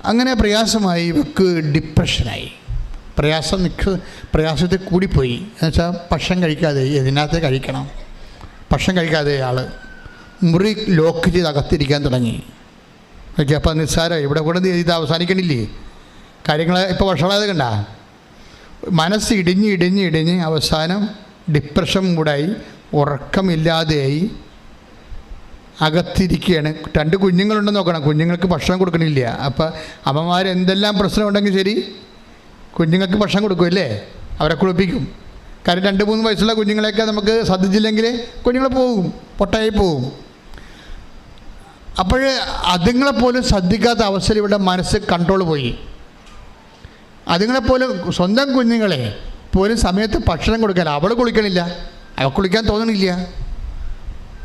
[SPEAKER 1] അങ്ങനെ പ്രയാസമായി ഇവർക്ക് ഡിപ്രഷനായി. പ്രയാസത്തിൽ കൂടിപ്പോയി. എന്നുവെച്ചാൽ ഭക്ഷണം കഴിക്കാതെ, ഇതിനകത്ത് കഴിക്കണം, ഭക്ഷണം കഴിക്കാതെ ആൾ മുറി ലോക്ക് ചെയ്ത് അകത്തിരിക്കാൻ തുടങ്ങി. ഓക്കെ, അപ്പോൾ നിസ്സാരം ഇവിടെ കൂടെ ഇത് അവസാനിക്കണില്ലേ കാര്യങ്ങൾ? ഇപ്പോൾ ഭക്ഷണമായത് കണ്ട മനസ്സ് ഇടിഞ്ഞ് അവസാനം ഡിപ്രഷൻ കൂടായി, ഉറക്കമില്ലാതെയായി, അകത്തിരിക്കുകയാണ്. 2 കുഞ്ഞുങ്ങളുണ്ടെന്ന് നോക്കണം, കുഞ്ഞുങ്ങൾക്ക് ഭക്ഷണം കൊടുക്കണില്ല. അപ്പോൾ അമ്മമാർ എന്തെല്ലാം പ്രശ്നം ഉണ്ടെങ്കിൽ ശരി കുഞ്ഞുങ്ങൾക്ക് ഭക്ഷണം കൊടുക്കുമല്ലേ, അവരെ കുളിപ്പിക്കും. കാര്യം 2-3 വയസ്സുള്ള കുഞ്ഞുങ്ങളെയൊക്കെ നമുക്ക് ശ്രദ്ധിച്ചില്ലെങ്കിൽ കുഞ്ഞുങ്ങൾ പോകും, പൊട്ടായി പോകും. അപ്പോൾ അതുങ്ങളെപ്പോലും ശ്രദ്ധിക്കാത്ത അവസ്ഥയിൽ ഇവിടെ മനസ്സ് കൺട്രോൾ പോയി. അതുങ്ങളെപ്പോലും സ്വന്തം കുഞ്ഞുങ്ങളെ പോലും സമയത്ത് ഭക്ഷണം കൊടുക്കാനില്ല. അവൾ കുളിക്കണില്ല, അവൾ കുളിക്കാൻ തോന്നണില്ല,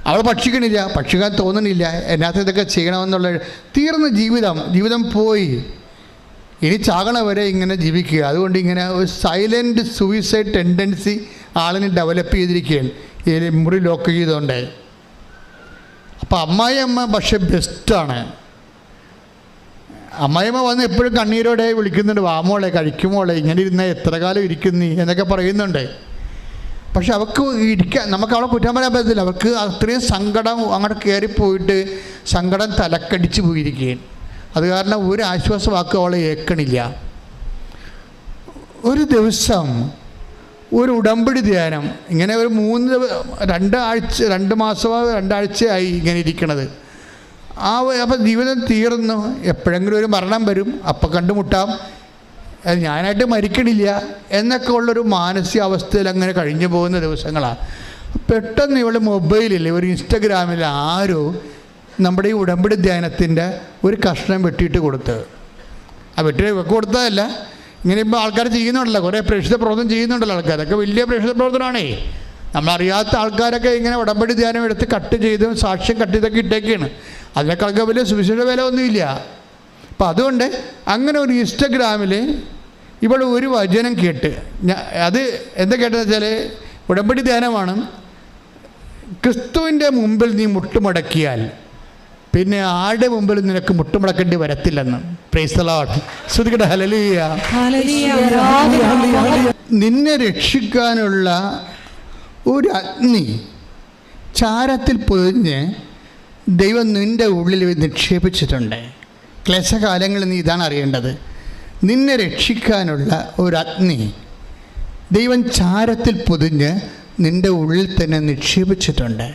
[SPEAKER 1] അവൾ ഭക്ഷിക്കാൻ തോന്നണില്ല. എന്നാത്ത ഇതൊക്കെ ചെയ്യണമെന്നുള്ള തീർന്ന ജീവിതം പോയി. ഇനി ചാകണ വരെ ഇങ്ങനെ ജീവിക്കുക. അതുകൊണ്ട് ഇങ്ങനെ ഒരു സൈലൻറ്റ് സൂയിസൈഡ് ടെൻഡൻസി ആളിന് ഡെവലപ്പ് ചെയ്തിരിക്കുകയാണ് ഈ മുറി ലോക്ക് ചെയ്തുകൊണ്ട്. അപ്പോൾ അമ്മായിയമ്മ പക്ഷേ ബെസ്റ്റാണ്. അമ്മായിയമ്മ വന്ന് എപ്പോഴും കണ്ണീരോടെ വിളിക്കുന്നുണ്ട്, വാമോളെ കഴിക്കുമോളെ, ഇങ്ങനെ ഇരുന്നാൽ എത്ര കാലം ഇരിക്കുന്നീ എന്നൊക്കെ പറയുന്നുണ്ട്. പക്ഷെ അവൾക്ക് നമുക്ക് അവളെ കുറ്റം പറയാൻ പറ്റത്തില്ല. അവർക്ക് അത്രയും സങ്കടം അങ്ങോട്ട് കയറിപ്പോയിട്ട് സങ്കടം തലക്കടിച്ച് പോയിരിക്കുകയാണ്. അത് കാരണം ഒരു ആശ്വാസവാക്കും അവളെ ഏൽക്കണില്ല. ഒരു ദിവസം ഒരു ഉടമ്പടി ധ്യാനം ഇങ്ങനെ ഒരു 2 മാസമോ 2 ആഴ്ചയായി ഇങ്ങനെ ഇരിക്കണത്. അപ്പം ജീവിതം തീർന്നു. എപ്പോഴെങ്കിലും ഒരു മരണം വരും, അപ്പം കണ്ടുമുട്ടാം, ഞാനായിട്ട് മരിക്കണില്ല എന്നൊക്കെ ഉള്ളൊരു മാനസികാവസ്ഥയിൽ അങ്ങനെ കഴിഞ്ഞു പോകുന്ന ദിവസങ്ങളാണ്. പെട്ടെന്ന് ഇവളുടെ മൊബൈലിൽ ഒരു ഇൻസ്റ്റഗ്രാമിൽ ആരോ നമ്മുടെ ഈ ഉടമ്പടി ധ്യാനത്തിൻ്റെ ഒരു കഷ്ണം വെട്ടിയിട്ട് കൊടുത്ത്, ആ വെട്ടി കൊടുത്തതല്ല, ഇങ്ങനെ ഇപ്പോൾ ആൾക്കാർ ചെയ്യുന്നുണ്ടല്ലോ, കുറേ പ്രേക്ഷിത പ്രവർത്തനം ചെയ്യുന്നുണ്ടല്ലോ ആൾക്കാർ. അതൊക്കെ വലിയ പ്രേക്ഷിത പ്രവർത്തനമാണേ. നമ്മളറിയാത്ത ആൾക്കാരൊക്കെ ഇങ്ങനെ ഉടമ്പടി ധ്യാനം എടുത്ത് കട്ട് ചെയ്തും സാക്ഷ്യം കട്ട് ചെയ്തൊക്കെ ഇട്ടേക്കാണ്. അതിനേക്കാളൊക്കെ വലിയ സുവിശേഷ വില ഒന്നുമില്ല. അപ്പം അതുകൊണ്ട് അങ്ങനെ ഒരു ഇൻസ്റ്റഗ്രാമിൽ ഇവിടെ ഒരു വചനം കേട്ട് അത് എന്താ കേട്ടതെന്ന് വെച്ചാൽ, ഉടമ്പടി ധ്യാനമാണ്. ക്രിസ്തുവിൻ്റെ മുമ്പിൽ നീ മുട്ടുമടക്കിയാൽ പിന്നെ ആരുടെ മുമ്പിൽ നിനക്ക് മുട്ടുമടക്കേണ്ടി വരത്തില്ലെന്ന്. Praise the Lord. സ്തുതിക്കട്ടെ. ഹല്ലേലൂയ. നിന്നെ രക്ഷിക്കാനുള്ള ഒരു അഗ്നി ചാരത്തിൽ പൊതിഞ്ഞ് ദൈവം നിൻ്റെ ഉള്ളിൽ നിക്ഷേപിച്ചിട്ടുണ്ട്. ക്ലേശകാലങ്ങളിൽ നീ ഇതാണ് അറിയേണ്ടത്. നിന്നെ രക്ഷിക്കാനുള്ള ഒരു അഗ്നി ദൈവം ചാരത്തിൽ പൊതിഞ്ഞ് നിൻ്റെ ഉള്ളിൽ തന്നെ നിക്ഷേപിച്ചിട്ടുണ്ട്.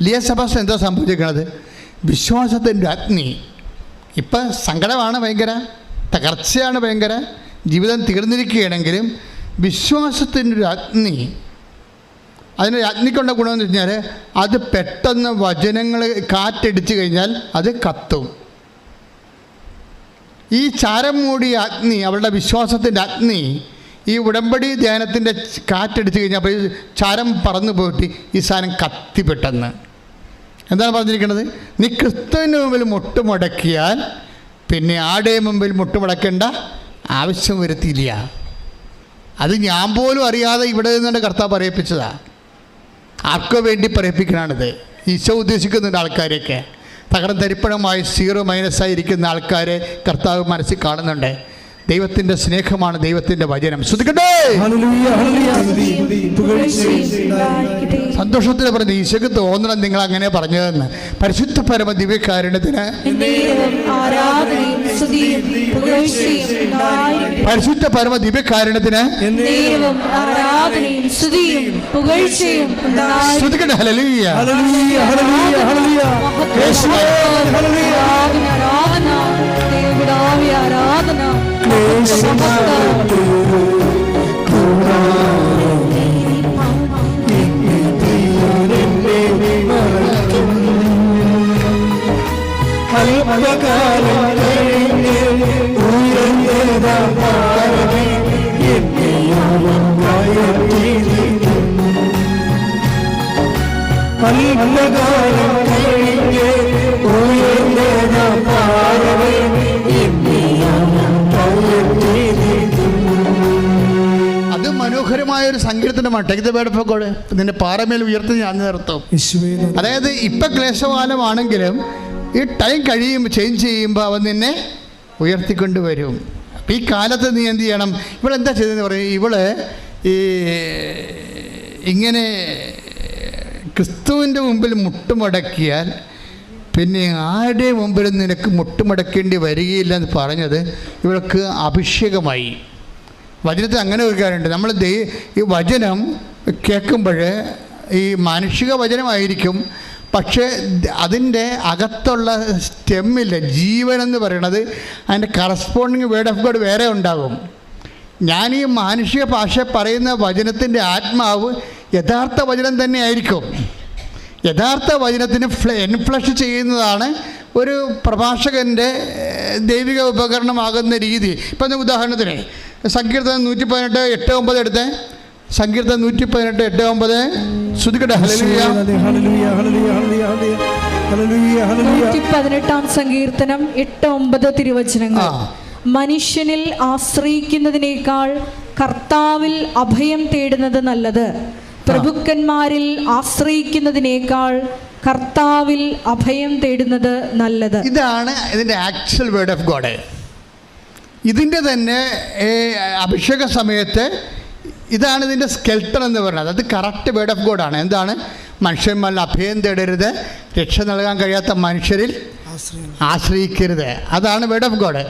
[SPEAKER 1] ലിയ സെബാസ്റ്റ്യൻ എന്താ സംഭവിച്ചിരിക്കുന്നത്? വിശ്വാസത്തിൻ്റെ അഗ്നി. ഇപ്പം സങ്കടമാണ്, ഭയങ്കര തകർച്ചയാണ്, ഭയങ്കര ജീവിതം തീർന്നിരിക്കുകയാണെങ്കിലും വിശ്വാസത്തിൻ്റെ ഒരു അഗ്നി. അതിന് അഗ്നിക്കൊണ്ട ഗുണമെന്ന് വെച്ചാൽ അത് പെട്ടെന്ന് വചനങ്ങൾ കാറ്റടിച്ച് കഴിഞ്ഞാൽ അത് കത്തും. ഈ ചാരം മൂടിയ അഗ്നി, അവളുടെ വിശ്വാസത്തിൻ്റെ അഗ്നി, ഈ ഉടമ്പടി ധ്യാനത്തിൻ്റെ കാറ്റടിച്ച് കഴിഞ്ഞാൽ അപ്പോൾ ഈ ചാരം പറന്നു പോയിട്ട് ഈ സാധനം കത്തി പെട്ടെന്ന്. എന്താണ് പറഞ്ഞിരിക്കുന്നത്? നീ ക്രിസ്തുവിൻ്റെ മുമ്പിൽ മുട്ടുമടക്കിയാൽ പിന്നെ ആരുടെയും മുമ്പിൽ മുട്ടുമടക്കേണ്ട ആവശ്യം വരുത്തിയില്ല. അത് ഞാൻ പോലും അറിയാതെ ഇവിടെ നിന്നുകൊണ്ട് കർത്താവ് പറയിപ്പിച്ചതാണ്. ആർക്കോ വേണ്ടി പറയിപ്പിക്കണാണിത്. ഈശോ ഉദ്ദേശിക്കുന്നുണ്ട് ആൾക്കാരെയൊക്കെ. തകർന്ന് തരിപ്പണമായി സീറോ മൈനസായിരിക്കുന്ന ആൾക്കാരെ കർത്താവ് മനസ്സിൽ കാണുന്നുണ്ട്. ദൈവത്തിൻ്റെ സ്നേഹമാണ് ദൈവത്തിൻ്റെ വചനം. ശ്രദ്ധിക്കട്ടെ. സന്തോഷത്തിൽ പറഞ്ഞ ഈശോയ്ക്ക് തോന്നണം നിങ്ങൾ അങ്ങനെ പറഞ്ഞതെന്ന്. പരിശുദ്ധ പരമ ദിവ്യകാരുണ്യത്തിന്, പരിശുദ്ധ പരമ ദിവ്യകാരുണ്യത്തിന് ശ്രദ്ധിക്കട്ടെ. ഹല്ലേലൂയ.
[SPEAKER 2] ആരാധന.
[SPEAKER 1] അത് മനോഹരമായൊരു സങ്കീർത്തനമാണ്. Take the word of God. നിന്റെ പാറമേൽ ഉയർത്തി ഞാൻ നിർത്തും. അതായത് ഇപ്പം ക്ലേശകാലമാണെങ്കിലും ഈ ടൈം കഴിയുമ്പോൾ, ചേഞ്ച് ചെയ്യുമ്പോൾ അവൻ നിന്നെ ഉയർത്തിക്കൊണ്ട് വരും. അപ്പം ഈ കാലത്ത് നീ എന്ത് ചെയ്യണം? ഇവളെന്താ ചെയ്തതെന്ന് പറയും, ഇവള് ഈ ഇങ്ങനെ ക്രിസ്തുവിൻ്റെ മുമ്പിൽ മുട്ടുമടക്കിയാൽ പിന്നെ ആരുടെ മുമ്പിൽ നിനക്ക് മുട്ടുമടക്കേണ്ടി വരികയില്ല എന്ന് പറഞ്ഞത് ഇവൾക്ക് അഭിഷേകമായി. വചനത്തിൽ അങ്ങനെ ഒരു കാര്യമുണ്ട്. നമ്മൾ ഈ വചനം കേൾക്കുമ്പോൾ ഈ മാനുഷിക വചനമായിരിക്കും, പക്ഷേ അതിൻ്റെ അകത്തുള്ള സ്റ്റെമ്മില്ല, ജീവനെന്ന് പറയണത് അതിൻ്റെ കറസ്പോണ്ടിങ് വേർഡ് ഓഫ് ഗോഡ് വേറെ ഉണ്ടാകും. ഞാൻ ഈ മാനുഷിക ഭാഷ പറയുന്ന വചനത്തിൻ്റെ ആത്മാവ് യഥാർത്ഥ വചനം തന്നെ ആയിരിക്കും. യഥാർത്ഥ വചനത്തിന് എൻഫ്ലഷ് ചെയ്യുന്നതാണ് ഒരു പ്രഭാഷകൻ്റെ ദൈവിക ഉപകരണമാകുന്ന രീതി. ഇപ്പം ഉദാഹരണത്തിന് സങ്കീർത്തനം 118:8-9 എടുത്തേ. സങ്കീർത്തനം 118:8-9. ശ്രുതിക്കട്ടെ. ഹല്ലേലൂയ.
[SPEAKER 2] 118-ാം സങ്കീർത്തനം 8-9 തിരുവചനങ്ങൾ. മനുഷ്യനിൽ ആശ്രയിക്കുന്നതിനേക്കാൾ കർത്താവിൽ അഭയം തേടുന്നത് നല്ലത്. പ്രഭുക്കന്മാരിൽ ആശ്രയിക്കുന്നതിനേക്കാൾ കർത്താവിൽ അഭയം തേടുന്നത് നല്ലത്.
[SPEAKER 1] ഇതാണ് ഇതിൻ്റെ ആക്ച്വൽ വേർഡ് ഓഫ് ഗോഡ്. ഇതിൻ്റെ തന്നെ അഭിഷേക സമയത്ത് ഇതാണ് ഇതിൻ്റെ സ്കെൽട്ടൺ എന്ന് പറയുന്നത്. അത് കറക്റ്റ് വേർഡ് ഓഫ് ഗോഡാണ്. എന്താണ്? മനുഷ്യന്മാരിൽ അഭയം തേടരുത്, രക്ഷ നൽകാൻ കഴിയാത്ത മനുഷ്യരിൽ ആശ്രയിക്കരുത്. അതാണ് വേർഡ് ഓഫ് ഗോഡ്.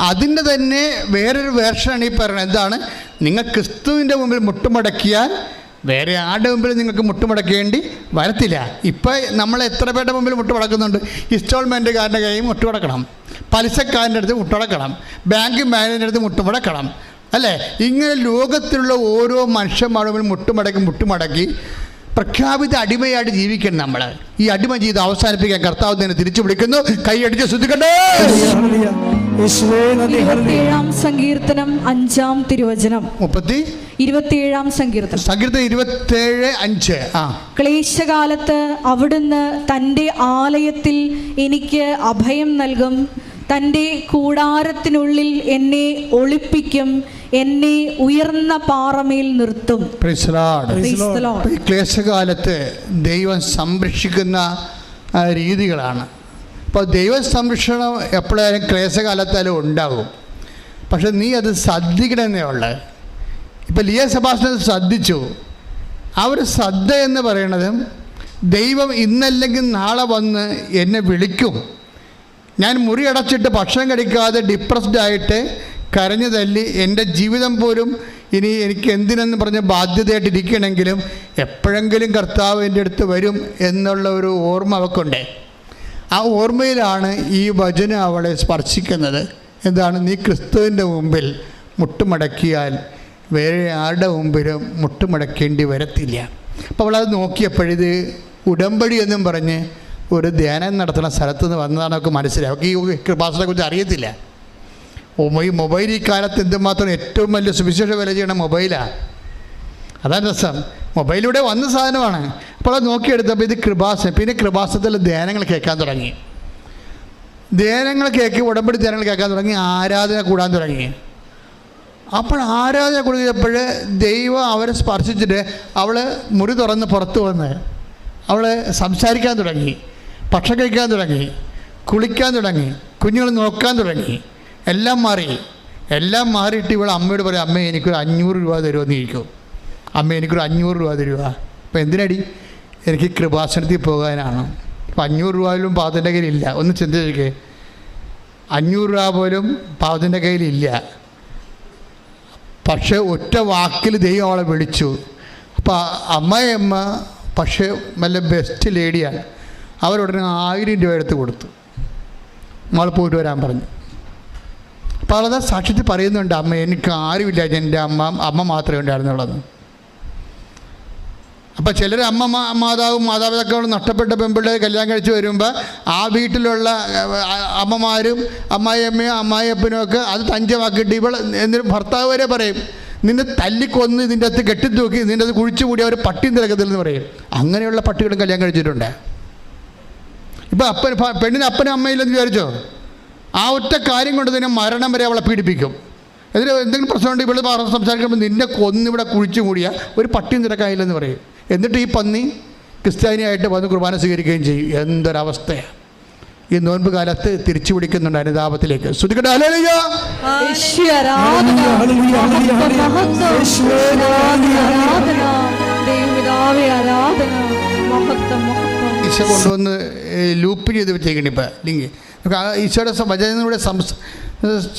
[SPEAKER 1] അതിൻ്റെ തന്നെ വേറൊരു വേർഷനാണ് ഈ പറയുന്നത്. എന്താണ്? നിങ്ങൾ ക്രിസ്തുവിൻ്റെ മുമ്പിൽ മുട്ടുമടക്കിയാൽ വേറെ ആരുടെ മുമ്പിൽ നിങ്ങൾക്ക് മുട്ടുമടക്കേണ്ടി വരത്തില്ല. ഇപ്പം നമ്മൾ എത്ര പേരുടെ മുമ്പിൽ മുട്ടുമടക്കുന്നുണ്ട്? ഇൻസ്റ്റാൾമെൻറ്റുകാരൻ്റെ കയ്യിൽ മുട്ടുമടക്കണം, പലിശക്കാരൻ്റെ അടുത്ത് മുട്ടുമടക്കണം, ബാങ്ക് മാനേജറിൻ്റെ അടുത്ത് മുട്ടുമടക്കണം, അല്ലേ? ഇങ്ങനെ ലോകത്തിലുള്ള ഓരോ മനുഷ്യന്മാരുടെ മുമ്പിൽ മുട്ടുമടക്കി പ്രഖ്യാപിത അടിമയായിട്ട് ജീവിക്കണം നമ്മൾ. ഈ അടിമ ജീവിതം അവസാനിപ്പിക്കാൻ കർത്താവ് തന്നെ തിരിച്ചു വിളിക്കുന്നു. കൈയടിച്ച് ശ്രദ്ധിക്കട്ടെ.
[SPEAKER 2] 27-ാം സങ്കീർത്തനം 5-ാം തിരുവചനം. 27-ാം സങ്കീർത്തനം
[SPEAKER 1] 27:5.
[SPEAKER 2] ക്ലേശകാലത്ത് അവിടുന്ന് തൻ്റെ ആലയത്തിൽ എനിക്ക് അഭയം നൽകും, തൻ്റെ കൂടാരത്തിനുള്ളിൽ എന്നെ ഒളിപ്പിക്കും, എന്നെ ഉയർന്ന പാറമേൽ നിർത്തും.
[SPEAKER 1] ഈ ക്ലേശകാലത്ത് ദൈവം സംരക്ഷിക്കുന്ന രീതികളാണ്. അപ്പോൾ ദൈവ സംരക്ഷണം എപ്പോഴായാലും ക്ലേശകാലത്തായാലും ഉണ്ടാകും. പക്ഷെ നീ അത് ശ്രദ്ധിക്കണമെന്നേ ഉള്ളത്. ഇപ്പം ലിയ സെബാസ്റ്റ്യൻ ശ്രദ്ധിച്ചു. ആ ഒരു ശ്രദ്ധ എന്ന് പറയുന്നത് ദൈവം ഇന്നല്ലെങ്കിൽ നാളെ വന്ന് എന്നെ വിളിക്കും. ഞാൻ മുറി അടച്ചിട്ട് ഭക്ഷണം കഴിക്കാതെ ഡിപ്രസ്ഡ് ആയിട്ട് കരഞ്ഞു തല്ലി എൻ്റെ ജീവിതം പോലും ഇനി എനിക്ക് എന്തിനെന്ന് പറഞ്ഞ് ബാധ്യതയായിട്ടിരിക്കണമെങ്കിലും എപ്പോഴെങ്കിലും കർത്താവ് എൻ്റെ അടുത്ത് വരും എന്നുള്ള ഒരു ഓർമ്മ അവൾക്കുണ്ട്. ആ ഓർമ്മയിലാണ് ഈ വചനം അവളെ സ്പർശിക്കുന്നത്. എന്താണ്? നീ ക്രിസ്തുവിൻ്റെ മുമ്പിൽ മുട്ടുമടക്കിയാൽ വേറെ ആരുടെ മുമ്പിലും മുട്ടുമടക്കേണ്ടി വരത്തില്ല. അപ്പോൾ അവളത് നോക്കിയപ്പോഴിത് ഉടമ്പടി എന്നും പറഞ്ഞ് ഒരു ധ്യാനം നടത്തുന്ന സ്ഥലത്ത് നിന്ന് വന്നതാണ് അവർക്ക് മനസ്സിലായി. അവർക്ക് ഈ കൃപാസനത്തെ കുറിച്ച് അറിയത്തില്ല. ഈ മൊബൈൽ ഈ കാലത്ത് എന്തുമാത്രം ഏറ്റവും വലിയ സുവിശേഷ വില ചെയ്യണ മൊബൈലാണ്. അതാണ് രസം. മൊബൈലിലൂടെ വന്ന സാധനമാണ്. അപ്പോൾ അത് നോക്കിയെടുത്തപ്പോൾ ഇത് കൃപാസനം. പിന്നെ കൃപാസനത്തിൽ ധ്യാനങ്ങൾ കേൾക്കാൻ തുടങ്ങി. ധ്യാനങ്ങൾ കേൾക്കി, ഉടമ്പടി ധ്യാനങ്ങൾ കേൾക്കാൻ തുടങ്ങി, ആരാധന കൂടാൻ തുടങ്ങി. അപ്പോൾ ആരാധന കൂടിയപ്പോൾ ദൈവം അവരെ സ്പർശിച്ചിട്ട് അവൾ മുറി തുറന്ന് പുറത്ത് വന്ന് അവൾ സംസാരിക്കാൻ തുടങ്ങി, ഭക്ഷണം കഴിക്കാൻ തുടങ്ങി, കുളിക്കാൻ തുടങ്ങി, കുഞ്ഞുങ്ങൾ നോക്കാൻ തുടങ്ങി. എല്ലാം മാറിയിട്ട് ഇവൾ അമ്മയോട് പറയും, അമ്മ എനിക്കൊരു 500 രൂപ തരുമെന്ന് ചോദിക്കും. അമ്മ എനിക്കൊരു 500 രൂപ തരുക. അപ്പോൾ എന്തിനടി? എനിക്ക് കൃപാസനത്തിൽ പോകാനാണ്. അപ്പോൾ 500 രൂപയിലും പാവത്തിൻ്റെ കയ്യിലില്ല. ഒന്ന് ചിന്തിച്ചേ, 500 രൂപ പോലും പാവത്തിൻ്റെ കയ്യിലില്ല. പക്ഷേ ഒറ്റ വാക്കിൽ ദൈവം അവളെ വിളിച്ചു. അപ്പോൾ അമ്മയമ്മ പക്ഷേ നല്ല ബെസ്റ്റ് ലേഡിയാണ്. അവരുടനെ 1000 രൂപ എടുത്ത് കൊടുത്തു. നമ്മൾ പോയിട്ട് വരാൻ പറഞ്ഞു. അപ്പോൾ അവളത് സാക്ഷ്യത്തിൽ പറയുന്നുണ്ട്, അമ്മ എനിക്ക് ആരുമില്ല, എൻ്റെ അമ്മ മാത്രമേ ഉണ്ടായിരുന്നുള്ളത്. അപ്പോൾ ചിലർ മാതാപിതാക്കളും നഷ്ടപ്പെട്ട പെൺപിള്ളേർ കല്യാണം കഴിച്ച് വരുമ്പോൾ ആ വീട്ടിലുള്ള അമ്മമാരും അമ്മായിയപ്പനും ഒക്കെ അത് തഞ്ചമാക്കിയിട്ട് ഇവൾ എന്നിട്ട് ഭർത്താവ് വരെ പറയും, നിന്നെ തല്ലിക്കൊന്ന് ഇതിൻ്റെ അകത്ത് കെട്ടിത്തൂക്കി നിൻ്റെ അത് കുഴിച്ചു കൂടി അവർ പട്ടി നിരക്കത്തില്ലെന്ന് പറയും. അങ്ങനെയുള്ള പട്ടികളും കല്യാണം കഴിച്ചിട്ടുണ്ട്. ഇപ്പോൾ പെണ്ണിന് അപ്പനും അമ്മയില്ലെന്ന് വിചാരിച്ചോ? ആ ഒറ്റ കാര്യം കൊണ്ട് തന്നെ മരണം വരെ അവളെ പീഡിപ്പിക്കും. എന്നിട്ട് എന്തെങ്കിലും പ്രശ്നമുണ്ട് ഇവൾ സംസാരിക്കുമ്പോൾ നിന്നെ കൊന്നിവിടെ കുഴിച്ചു കൂടിയ ഒരു പട്ടി നിരക്കായില്ലെന്ന് പറയും. എന്നിട്ട് ഈ പന്നി ക്രിസ്ത്യാനിയായിട്ട് വന്ന് കുർബാന സ്വീകരിക്കുകയും ചെയ്യും. എന്തൊരവസ്ഥയാണ്! ഈ നോൻപ് കാലത്ത് തിരിച്ചു പിടിക്കുന്നുണ്ട് അനുതാപത്തിലേക്ക്. ശ്രുതിക്കട്ടെ, ഹല്ലേലൂയ. ഈശോ കൊണ്ടുവന്ന് ലൂപ്പ് ചെയ്ത് വെച്ചേക്കണം. ഇപ്പം ലിങ്ക് ഈശോയുടെ വചനത്തിലൂടെ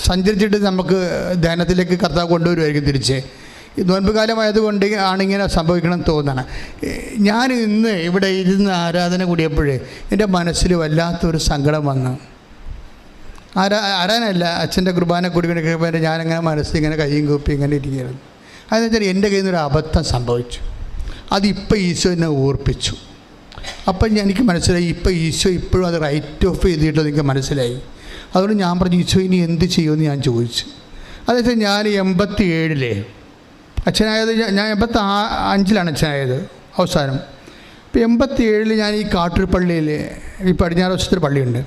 [SPEAKER 1] സഞ്ചരിച്ചിട്ട് നമുക്ക് ധ്യാനത്തിലേക്ക് കർത്താവ് കൊണ്ടുവരുമായിരിക്കും തിരിച്ച്. ഈ നോൻപ് കാലമായതുകൊണ്ട് ആണിങ്ങനെ സംഭവിക്കണം തോന്നണം. ഞാൻ ഇന്ന് ഇവിടെ ഇരുന്ന് ആരാധന കൂടിയപ്പോഴേ എൻ്റെ മനസ്സിൽ വല്ലാത്തൊരു സങ്കടം വന്നു. ആരാധനയല്ല, അച്ഛൻ്റെ കുർബാന കൂടിക്കൊണ്ടിരിക്കുമ്പോൾ ഞാനങ്ങനെ മനസ്സിങ്ങനെ കയ്യും കൂപ്പി ഇങ്ങനെ ഇരിക്കുകയായിരുന്നു. അതെന്ന് വെച്ചാൽ എൻ്റെ കയ്യിൽ നിന്നൊരു അബദ്ധം സംഭവിച്ചു. അതിപ്പോൾ ഈശോ എന്നെ ഓർപ്പിച്ചു. അപ്പം എനിക്ക് മനസ്സിലായി, ഇപ്പം ഈശോ ഇപ്പോഴും അത് റൈറ്റ് ഓഫ് ചെയ്തിട്ട് എനിക്ക് മനസ്സിലായി. അതുകൊണ്ട് ഞാൻ പറഞ്ഞു, ഈശോ ഇനി എന്ത് ചെയ്യുമെന്ന് ഞാൻ ചോദിച്ചു. അതെന്ന് വെച്ചാൽ ഞാൻ 87 അച്ഛനായത്, ഞാൻ 85 അച്ഛനായത് അവസാനം. ഇപ്പോൾ 87 ഞാൻ ഈ കാട്ടൂർ പള്ളിയിൽ, ഈ പടിഞ്ഞാറ് വശത്തൊരു പള്ളിയുണ്ട്,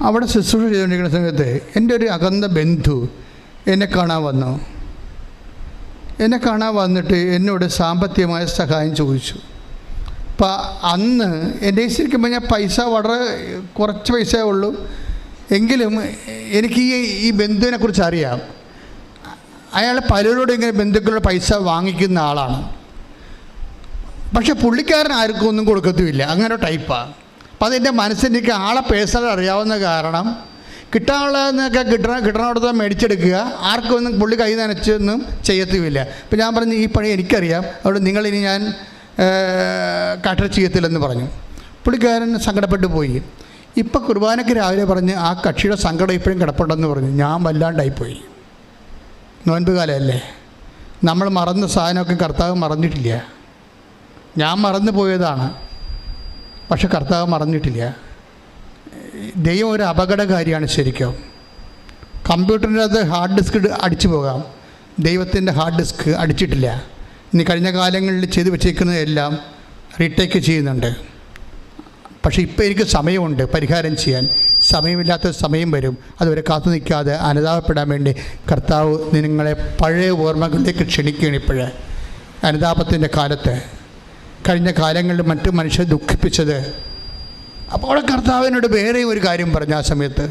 [SPEAKER 1] അവിടെ ശുശ്രൂഷ ചെയ്തുകൊണ്ടിരിക്കുന്ന സമയത്ത് എൻ്റെ ഒരു അകന്ന ബന്ധു എന്നെ കാണാൻ വന്നു. എന്നെ കാണാൻ വന്നിട്ട് എന്നോട് സാമ്പത്തികമായ സഹായം ചോദിച്ചു. അപ്പം അന്ന് എൻ്റെ ശരിക്കുമ്പോൾ ഞാൻ പൈസ വളരെ കുറച്ച് പൈസയേ ഉള്ളൂ. എങ്കിലും എനിക്ക് ഈ ബന്ധുവിനെക്കുറിച്ച് അറിയാം. അയാൾ പലരോടും ഇങ്ങനെ ബന്ധുക്കളുടെ പൈസ വാങ്ങിക്കുന്ന ആളാണ്. പക്ഷെ പുള്ളിക്കാരൻ ആർക്കും ഒന്നും കൊടുക്കത്തുമില്ല, അങ്ങനെ ടൈപ്പാണ്. അപ്പം അതെൻ്റെ മനസ്സിലേക്ക് ആളെ പേഴ്സണൽ അറിയാവുന്ന കാരണം കിട്ടാനുള്ളതെന്നൊക്കെ കിട്ടണോടത്ത് മേടിച്ചെടുക്കുക, ആർക്കും ഒന്നും പുള്ളി കൈ നനച്ചൊന്നും ചെയ്യത്തുമില്ല. അപ്പം ഞാൻ പറഞ്ഞു, ഈ പണി എനിക്കറിയാം, അതുകൊണ്ട് നിങ്ങളിനി ഞാൻ കാട്ടർ ചെയ്യത്തില്ലെന്ന് പറഞ്ഞു. പുള്ളിക്കാരൻ സങ്കടപ്പെട്ടു പോയി. ഇപ്പം കുർബാനയ്ക്ക് രാവിലെ പറഞ്ഞ് ആ കക്ഷിയുടെ സങ്കടം ഇപ്പോഴും കിടപ്പുണ്ടെന്ന് പറഞ്ഞു. ഞാൻ വല്ലാണ്ടായിപ്പോയി. നോൻപ് കാലമല്ലേ, നമ്മൾ മറന്ന സാധനമൊക്കെ കർത്താവ് മറന്നിട്ടില്ല. ഞാൻ മറന്നു പോയതാണ്, പക്ഷെ കർത്താവ് മറന്നിട്ടില്ല. ദൈവം ഒരു അപകടകാരിയാണ് ശരിക്കും. കമ്പ്യൂട്ടറിൻ്റെ അത് ഹാർഡ് ഡിസ്ക് അടിച്ചു പോകാം, ദൈവത്തിൻ്റെ ഹാർഡ് ഡിസ്ക് അടിച്ചിട്ടില്ല. ഇനി കഴിഞ്ഞ കാലങ്ങളിൽ ചെയ്തു വെച്ചേക്കുന്നതെല്ലാം റീടേക്ക് ചെയ്യുന്നുണ്ട്. പക്ഷേ ഇപ്പോൾ എനിക്ക് സമയമുണ്ട് പരിഹാരം ചെയ്യാൻ. സമയമില്ലാത്ത സമയം വരും. അതുവരെ കാത്തു നിൽക്കാതെ അനുതാപപ്പെടാൻ വേണ്ടി കർത്താവ് നിങ്ങളെ പഴയ ഓർമ്മകളിലേക്ക് ക്ഷണിക്കുകയാണ്. ഇപ്പോഴേ അനുതാപത്തിൻ്റെ കാലത്ത് കഴിഞ്ഞ കാലങ്ങളിൽ മറ്റു മനുഷ്യരെ ദുഃഖിപ്പിച്ചത്, അപ്പോൾ കർത്താവിനോട് വേറെയും ഒരു കാര്യം പറഞ്ഞു ആ സമയത്ത്.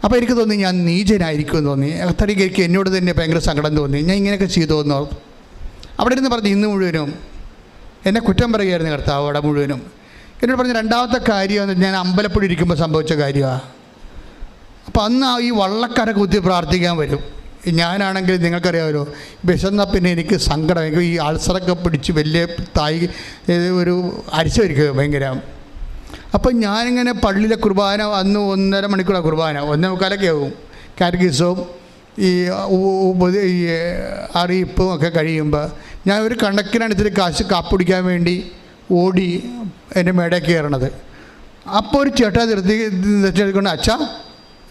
[SPEAKER 1] അപ്പോൾ എനിക്ക് തോന്നി ഞാൻ നീചനായിരിക്കുമെന്ന് തോന്നി. അത്രയ്ക്ക് എന്നോട് തന്നെ ഭയങ്കര സങ്കടം തോന്നി. ഞാൻ ഇങ്ങനെയൊക്കെ ചെയ്തോന്നോ. അവിടെ ഇരുന്ന് പറഞ്ഞു ഇന്ന് മുഴുവനും എന്നെ കുറ്റം പറയുകയായിരുന്നു കർത്താവ്. അവിടെ മുഴുവനും എന്നോട് പറഞ്ഞ രണ്ടാമത്തെ കാര്യം ഞാൻ അമ്പലപ്പുഴ ഇരിക്കുമ്പോൾ സംഭവിച്ച കാര്യമാണ്. അപ്പോൾ അന്ന് ഈ വള്ളക്കാരെ കുത്തി പ്രാർത്ഥിക്കാൻ വരും. ഞാനാണെങ്കിൽ നിങ്ങൾക്കറിയാമല്ലോ, വിശന്ന പിന്നെ എനിക്ക് സങ്കടം. എനിക്ക് ഈ അൾസറൊക്കെ പിടിച്ച് വലിയ ഒരു അരിശമായിരിക്കും ഭയങ്കര. അപ്പം ഞാനിങ്ങനെ പള്ളിയിലെ കുർബാന അന്ന് 1.5 മണിക്കൂറാണ് കുർബാന, 1:45 ആവും. കാറ്റഗിസവും ഈ അറിയിപ്പും ഒക്കെ കഴിയുമ്പോൾ ഞാൻ ഒരു കണക്കിനടുത്തിട്ട് കാപ്പ് കുടിക്കാൻ വേണ്ടി ഓടി എൻ്റെ മേടയിൽ കയറണത്. അപ്പോൾ ഒരു ചേട്ടാ നിർത്തിക്കൊണ്ട് അച്ഛാ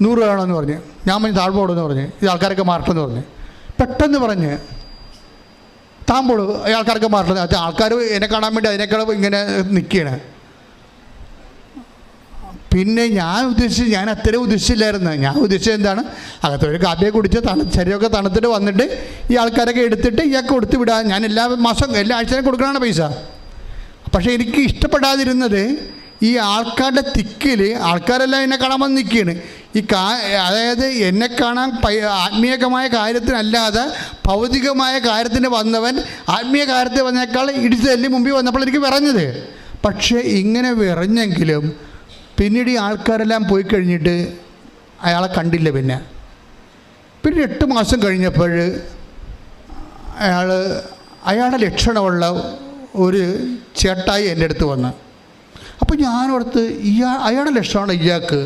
[SPEAKER 1] 100 രൂപ വേണമെന്ന് പറഞ്ഞ്. ഞാൻ പറഞ്ഞ് താഴ്പോടെന്ന് പറഞ്ഞ്, ഇത് ആൾക്കാരൊക്കെ മാറട്ടെന്ന് പറഞ്ഞ്. പെട്ടെന്ന് പറഞ്ഞ് താമ്പോളൂ ആൾക്കാരൊക്കെ മാറട്ടെ. അച്ഛാ ആൾക്കാർ എന്നെ കാണാൻ വേണ്ടി അതിനേക്കാൾ ഇങ്ങനെ നിൽക്കുകയാണ്. പിന്നെ ഞാൻ അത്രയും ഉദ്ദേശിച്ചില്ലായിരുന്നു. ഞാൻ ഉദ്ദേശിച്ചത് എന്താണ്, അകത്തൊരു കാപ്പിയെ കുടിച്ച് ശരീരമൊക്കെ തണുത്തിട്ട് വന്നിട്ട് ഈ ആൾക്കാരൊക്കെ എടുത്തിട്ട് ഇയാൾക്ക് കൊടുത്തു വിടാം. ഞാൻ എല്ലാ ആഴ്ചയും കൊടുക്കണമാണ് പൈസ. പക്ഷേ എനിക്ക് ഇഷ്ടപ്പെടാതിരുന്നത് ഈ ആൾക്കാരുടെ തിക്കിൽ ആൾക്കാരെല്ലാം എന്നെ കാണാൻ വന്ന് നിൽക്കുകയാണ്. അതായത് എന്നെ കാണാൻ ആത്മീയമായ കാര്യത്തിനല്ലാതെ ഭൗതികമായ കാര്യത്തിന് വന്നവൻ ആത്മീയ കാര്യത്തിൽ വന്നേക്കാൾ ഇടിച്ചു തല്ലി മുമ്പിൽ വന്നപ്പോൾ എനിക്ക് വിറഞ്ഞത്. പക്ഷേ ഇങ്ങനെ വിറഞ്ഞെങ്കിലും പിന്നീട് ഈ ആൾക്കാരെല്ലാം പോയി കഴിഞ്ഞിട്ട് അയാളെ കണ്ടില്ല. പിന്നെ 8 മാസം കഴിഞ്ഞപ്പോൾ അയാളുടെ ലക്ഷണമുള്ള ഒരു ചേട്ടായി എൻ്റെ അടുത്ത് വന്ന്. അപ്പോൾ ഞാനോർത്ത് അയാളുടെ ലക്ഷണമാണ് ഇയാൾക്ക്.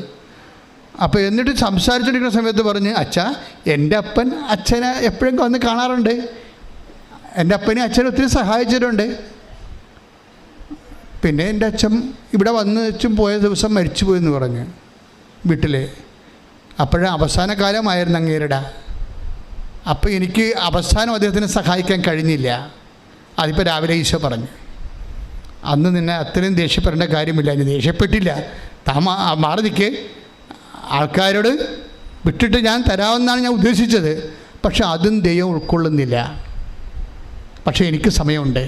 [SPEAKER 1] അപ്പോൾ എന്നിട്ട് സംസാരിച്ചിരിക്കുന്ന സമയത്ത് പറഞ്ഞ്, അച്ഛാ എൻ്റെ അപ്പൻ അച്ഛനെ എപ്പോഴും വന്ന് കാണാറുണ്ട്, എൻ്റെ അപ്പനെ അച്ഛനെ ഒത്തിരി സഹായിച്ചിട്ടുണ്ട്. പിന്നെ എൻ്റെ അച്ഛൻ ഇവിടെ വന്ന് വെച്ചും പോയ ദിവസം മരിച്ചു പോയെന്ന് പറഞ്ഞ് വീട്ടിൽ. അപ്പോഴും അവസാന കാലമായിരുന്നു അങ്ങേരുടെ. അപ്പോൾ എനിക്ക് അവസാനം അദ്ദേഹത്തിനെ സഹായിക്കാൻ കഴിഞ്ഞില്ല. അതിപ്പോൾ രാവിലെ ഈശോ പറഞ്ഞു, അന്ന് നിന്നെ അത്രയും ദേഷ്യപ്പെടേണ്ട കാര്യമില്ല. ഞാൻ ദേഷ്യപ്പെട്ടില്ല, മാറി നിൽക്ക്, ആൾക്കാരോട് വിട്ടിട്ട് ഞാൻ തരാമെന്നാണ് ഞാൻ ഉദ്ദേശിച്ചത്. പക്ഷെ അതും ദൈവം ഉൾക്കൊള്ളുന്നില്ല. പക്ഷേ എനിക്ക് സമയമുണ്ട്,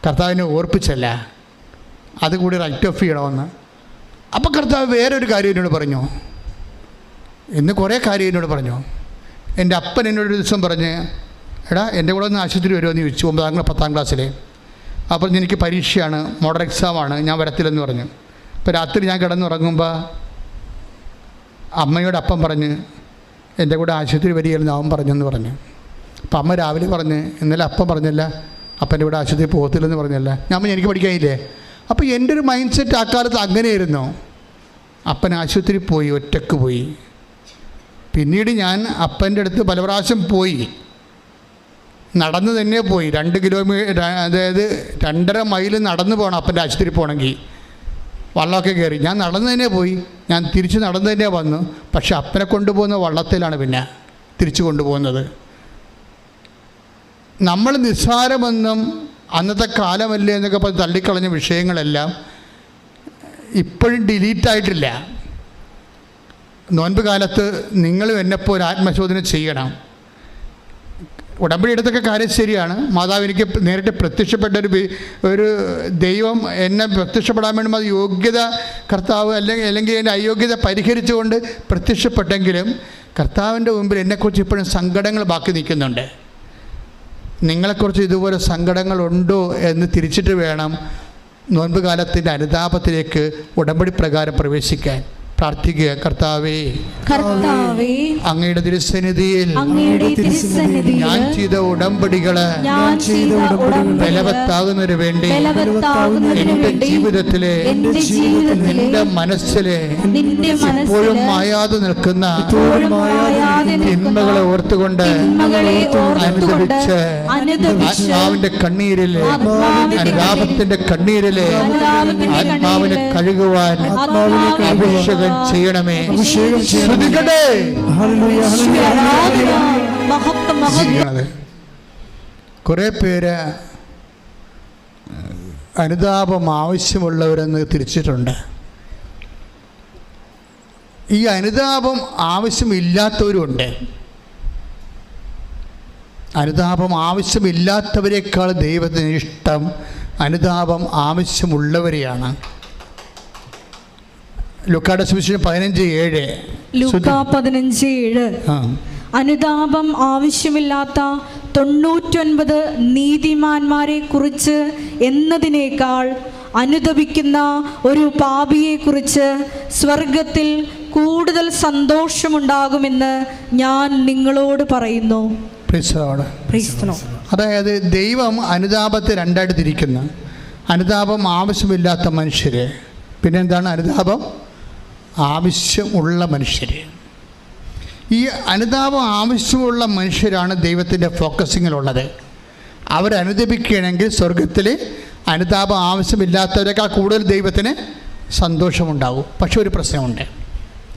[SPEAKER 1] കർത്താവിനെ ഓർപ്പിച്ചല്ല, അതുകൂടി റൈറ്റ് ഓഫ് ചെയ്യണമെന്ന്. അപ്പോൾ കർത്താവ് വേറൊരു കാര്യം എന്നോട് പറഞ്ഞു. ഇന്ന് കുറേ കാര്യം എന്നോട് പറഞ്ഞു. എൻ്റെ അപ്പൻ എന്നോടൊരു ദിവസം പറഞ്ഞ്, എടാ എൻ്റെ കൂടെ ഒന്ന് ആശുപത്രി വരുമോ എന്ന് ചോദിച്ചു. 10ാം ക്ലാസ്സിലെ. അപ്പോൾ എനിക്ക് പരീക്ഷയാണ്, മോഡൽ എക്സാമാണ്, ഞാൻ വരത്തില്ലെന്ന് പറഞ്ഞു. അപ്പോൾ രാത്രി ഞാൻ കിടന്നുറങ്ങുമ്പോൾ അമ്മയോട് അപ്പം പറഞ്ഞ് എൻ്റെ കൂടെ ആശുപത്രി വരികയായിരുന്നു അവൻ പറഞ്ഞെന്ന് പറഞ്ഞു. അപ്പം അമ്മ രാവിലെ പറഞ്ഞ്, ഇന്നലെ അപ്പം പറഞ്ഞല്ല, അപ്പൻ്റെ ഇവിടെ ആശുപത്രി പോകത്തില്ലെന്ന് പറഞ്ഞല്ല. ഞാൻ എനിക്ക് പഠിക്കാനില്ലേ. അപ്പോൾ എൻ്റെ ഒരു മൈൻഡ് സെറ്റ് ആ കാലത്ത് അങ്ങനെയായിരുന്നു. അപ്പൻ ആശുപത്രി പോയി, ഒറ്റക്ക് പോയി. പിന്നീട് ഞാൻ അപ്പൻ്റെ അടുത്ത് പല പ്രാവശ്യം പോയി, നടന്ന് തന്നെ പോയി. 2 കിലോമീറ്റർ, അതായത് 2.5 മൈൽ നടന്നു പോകണം അപ്പൻ്റെ ആശുപത്രി പോകണമെങ്കിൽ. വള്ളമൊക്കെ കയറി ഞാൻ നടന്നു തന്നെ പോയി, ഞാൻ തിരിച്ച് നടന്നു തന്നെ വന്നു. പക്ഷെ അപ്പനെ കൊണ്ടുപോകുന്ന വള്ളത്തിലാണ് പിന്നെ തിരിച്ചു കൊണ്ടുപോകുന്നത്. നമ്മൾ നിസ്സാരമെന്നും അന്നത്തെ കാലമല്ലേ എന്നൊക്കെ പറഞ്ഞ് തള്ളിക്കളഞ്ഞ വിഷയങ്ങളെല്ലാം ഇപ്പോഴും ഡിലീറ്റായിട്ടില്ല. നോൻപ് കാലത്ത് നിങ്ങളും എന്നെപ്പോൾ ഒരു ആത്മശോധന ചെയ്യണം. ഉടമ്പടി എടുത്തൊക്കെ കാര്യം ശരിയാണ്. മാതാവ് എനിക്ക് നേരിട്ട് പ്രത്യക്ഷപ്പെട്ട ഒരു ദൈവം എന്നെ പ്രത്യക്ഷപ്പെടാൻ വേണ്ടി അത് യോഗ്യത കർത്താവ് അല്ലെങ്കിൽ എൻ്റെ അയോഗ്യത പരിഹരിച്ചുകൊണ്ട് പ്രത്യക്ഷപ്പെട്ടെങ്കിലും കർത്താവിൻ്റെ മുമ്പിൽ എന്നെക്കുറിച്ച് ഇപ്പോഴും സങ്കടങ്ങൾ ബാക്കി നിൽക്കുന്നുണ്ട്. നിങ്ങളെക്കുറിച്ച് ഇതുപോലെ സങ്കടങ്ങളുണ്ടോ എന്ന് തിരിച്ചിട്ട് വേണം നോൻപ് കാലത്തിൻ്റെ അനുതാപത്തിലേക്ക് ഉടമ്പടി പ്രകാരം പ്രവേശിക്കാൻ. പ്രാർത്ഥിക്കുക. കർത്താവേ, അങ്ങയുടെ തിരുസന്നിധിയിൽ ഞാൻ ചെയ്ത ഉടമ്പടികള് ബലവത്താകുന്നതിന് വേണ്ടി എൻ്റെ ജീവിതത്തിലെ നിന്റെ മനസ്സിലെ ഇപ്പോഴും മായാതെ നിൽക്കുന്ന തിന്മകളെ ഓർത്തുകൊണ്ട് അനുദപിച്ച് ആത്മാവിന്റെ കണ്ണീരിലെ അനുതാപത്തിന്റെ കണ്ണീരിലെ ആത്മാവിനെ കഴുകുവാൻ അഭിഷേകം ചെയ്യണമേ.
[SPEAKER 3] അഭിഷേകം ചെയ്യണമേ.
[SPEAKER 1] ശ്രദ്ധിക്കട്ടെ.
[SPEAKER 3] ഹല്ലേലൂയ, ഹല്ലേലൂയ, ഹല്ലേലൂയ.
[SPEAKER 1] ജീവിക്കണത്. കുറേ പേര് അനുതാപം ആവശ്യമുള്ളവരെന്ന് തിരിച്ചിട്ടുണ്ട്. ഈ അനുതാപം ആവശ്യമില്ലാത്തവരുമുണ്ട്. അനുതാപം ആവശ്യമില്ലാത്തവരെക്കാൾ ദൈവത്തിന് ഇഷ്ടം അനുതാപം ആവശ്യമുള്ളവരെയാണ്. ലൂക്കായുടെ സുവിശേഷം 15:7.
[SPEAKER 2] ലൂക്കാ 15:7. അനുതാപം ആവശ്യമില്ലാത്ത 99 നീതിമാന്മാരെ കുറിച്ച് എന്നതിനേക്കാൾ അനുതപിക്കുന്ന ഒരു പാപിയെ കുറിച്ച് സ്വർഗത്തിൽ കൂടുതൽ സന്തോഷമുണ്ടാകുമെന്ന് ഞാൻ നിങ്ങളോട് പറയുന്നു.
[SPEAKER 1] അതായത് ദൈവം അനുതാപത്തെ രണ്ടായിട്ട് തിരിക്കുന്നു. അനുതാപം ആവശ്യമില്ലാത്ത മനുഷ്യര്, പിന്നെന്താണ് അനുതാപം ആവശ്യമുള്ള മനുഷ്യർ. ഈ അനുതാപം ആവശ്യമുള്ള മനുഷ്യരാണ് ദൈവത്തിൻ്റെ ഫോക്കസിങ്ങിലുള്ളത്. അവരനുദപിക്കുകയാണെങ്കിൽ സ്വർഗത്തിൽ അനുതാപം ആവശ്യമില്ലാത്തവരെക്കാൾ കൂടുതൽ ദൈവത്തിന് സന്തോഷമുണ്ടാകും. പക്ഷെ ഒരു പ്രശ്നമുണ്ട്.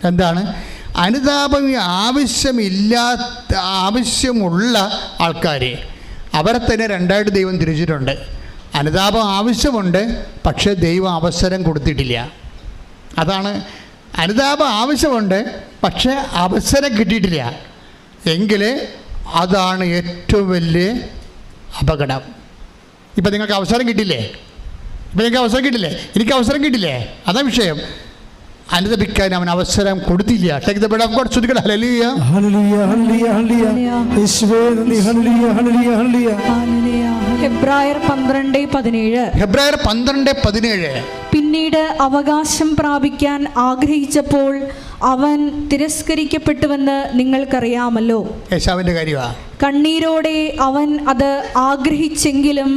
[SPEAKER 1] എന്താണ്? അനുതാപം ആവശ്യമുള്ള ആൾക്കാർ അവരെ തന്നെ രണ്ടായിട്ട് ദൈവം തിരിച്ചിട്ടുണ്ട്. അനുതാപം ആവശ്യമുണ്ട്, പക്ഷേ ദൈവം അവസരം കൊടുത്തിട്ടില്ല. അതാണ് അനുതാപം ആവശ്യമുണ്ട്, പക്ഷേ അവസരം കിട്ടിയിട്ടില്ല എങ്കിൽ അതാണ് ഏറ്റവും വലിയ അപകടം. ഇപ്പം നിങ്ങൾക്ക് അവസരം കിട്ടില്ലേ? എനിക്ക് അവസരം കിട്ടില്ലേ? അതാ വിഷയം. അനുദപിക്കാൻ അവൻ അവസരം കൊടുത്തില്ല. Take the bread of God. ശ്രദ്ധിക്കണം. ഹല്ലേലൂയ,
[SPEAKER 3] ഹല്ലേലൂയ, ഹല്ലേലൂയ, ഹല്ലേലൂയ. യേശുവേ നന്ദി. ഹല്ലേലൂയ, ഹല്ലേലൂയ, ഹല്ലേലൂയ.
[SPEAKER 2] ഹെബ്രായർ 12:17.
[SPEAKER 1] ഹെബ്രായർ 12:17.
[SPEAKER 2] പിന്നീട് അവകാശം പ്രാപിക്കാൻ ആഗ്രഹിച്ചപ്പോൾ അവൻ തിരസ്കരിക്കപ്പെട്ടുവെന്ന് നിങ്ങൾക്കറിയാമല്ലോ.
[SPEAKER 1] യേശാവിൻ്റെ കാര്യമാണ്.
[SPEAKER 2] കണ്ണീരോടെ അവൻ അത് ആഗ്രഹിച്ചെങ്കിലും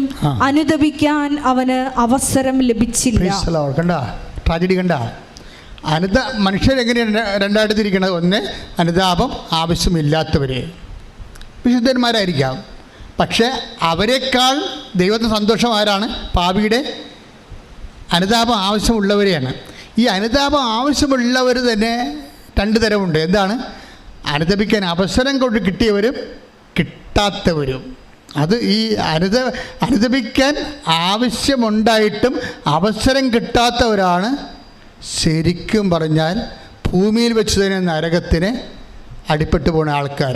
[SPEAKER 2] അനുദപിക്കാൻ അവന് അവസരം ലഭിച്ചില്ല.
[SPEAKER 1] കണ്ട ട്രാജഡി കണ്ട. മനുഷ്യരെങ്ങനെയാണ് രണ്ടായിട്ട് തിരിക്കണത്? ഒന്ന്, അനുതാപം ആവശ്യമില്ലാത്തവർ വിശുദ്ധന്മാരായിരിക്കാം, പക്ഷേ അവരെക്കാൾ ദൈവത്തിന് സന്തോഷം ആരാണ്? പാപിയുടെ അനുതാപം ആവശ്യമുള്ളവരെയാണ്. ഈ അനുതാപം ആവശ്യമുള്ളവർ തന്നെ രണ്ട് തരമുണ്ട്. എന്താണ്? അനുദപിക്കാൻ അവസരം കൊണ്ട് കിട്ടിയവരും കിട്ടാത്തവരും. അത് ഈ അനുദപിക്കാൻ ആവശ്യമുണ്ടായിട്ടും അവസരം കിട്ടാത്തവരാണ് ശരിക്കും പറഞ്ഞാൽ ഭൂമിയിൽ വെച്ച് തന്നെ നരകത്തിന് അടിപ്പെട്ടു പോകുന്ന ആൾക്കാർ.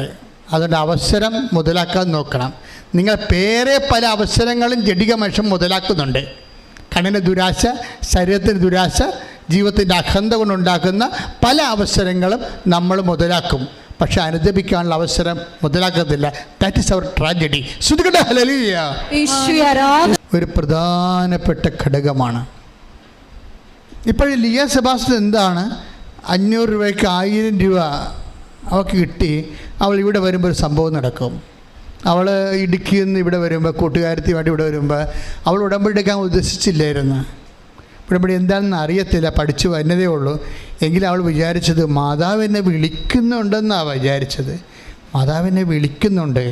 [SPEAKER 1] അതുകൊണ്ട് അവസരം മുതലാക്കാൻ നോക്കണം. നിങ്ങൾ പേരെ പല അവസരങ്ങളും ജഡിക മനുഷ്യൻ മുതലാക്കുന്നുണ്ട്. കണ്ണിന് ദുരാശ, ശരീരത്തിന് ദുരാശ, ജീവിതത്തിൻ്റെ അഹന്ത കൊണ്ടുണ്ടാക്കുന്ന പല അവസരങ്ങളും നമ്മൾ മുതലാക്കും. പക്ഷെ അനുദപിക്കാനുള്ള അവസരം മുതലാക്കത്തില്ല. That is our tragedy. ഒരു പ്രധാനപ്പെട്ട ഘടകമാണ്. ഇപ്പോഴും ലിയ സെബാസ്റ്റ്യൻ എന്താണ് 500 രൂപയ്ക്ക് 1000 രൂപ അവൾക്ക് കിട്ടി. അവൾ ഇവിടെ വരുമ്പോൾ ഒരു സംഭവം നടക്കും. അവൾ ഇടുക്കിയിൽ നിന്ന് ഇവിടെ വരുമ്പോൾ, കൂട്ടുകാരത്തിയുമായിട്ട് ഇവിടെ വരുമ്പോൾ അവൾ ഉടമ്പടി എടുക്കാൻ ഉദ്ദേശിച്ചില്ലായിരുന്നു. ഉടമ്പടി എന്താണെന്ന് അറിയത്തില്ല, പഠിച്ചു വരുന്നതേ ഉള്ളൂ. എങ്കിലും അവൾ വിചാരിച്ചത് മാതാവിനെ വിളിക്കുന്നുണ്ടെന്നാണ് വിചാരിച്ചത്. മാതാവിനെ വിളിക്കുന്നുണ്ട്.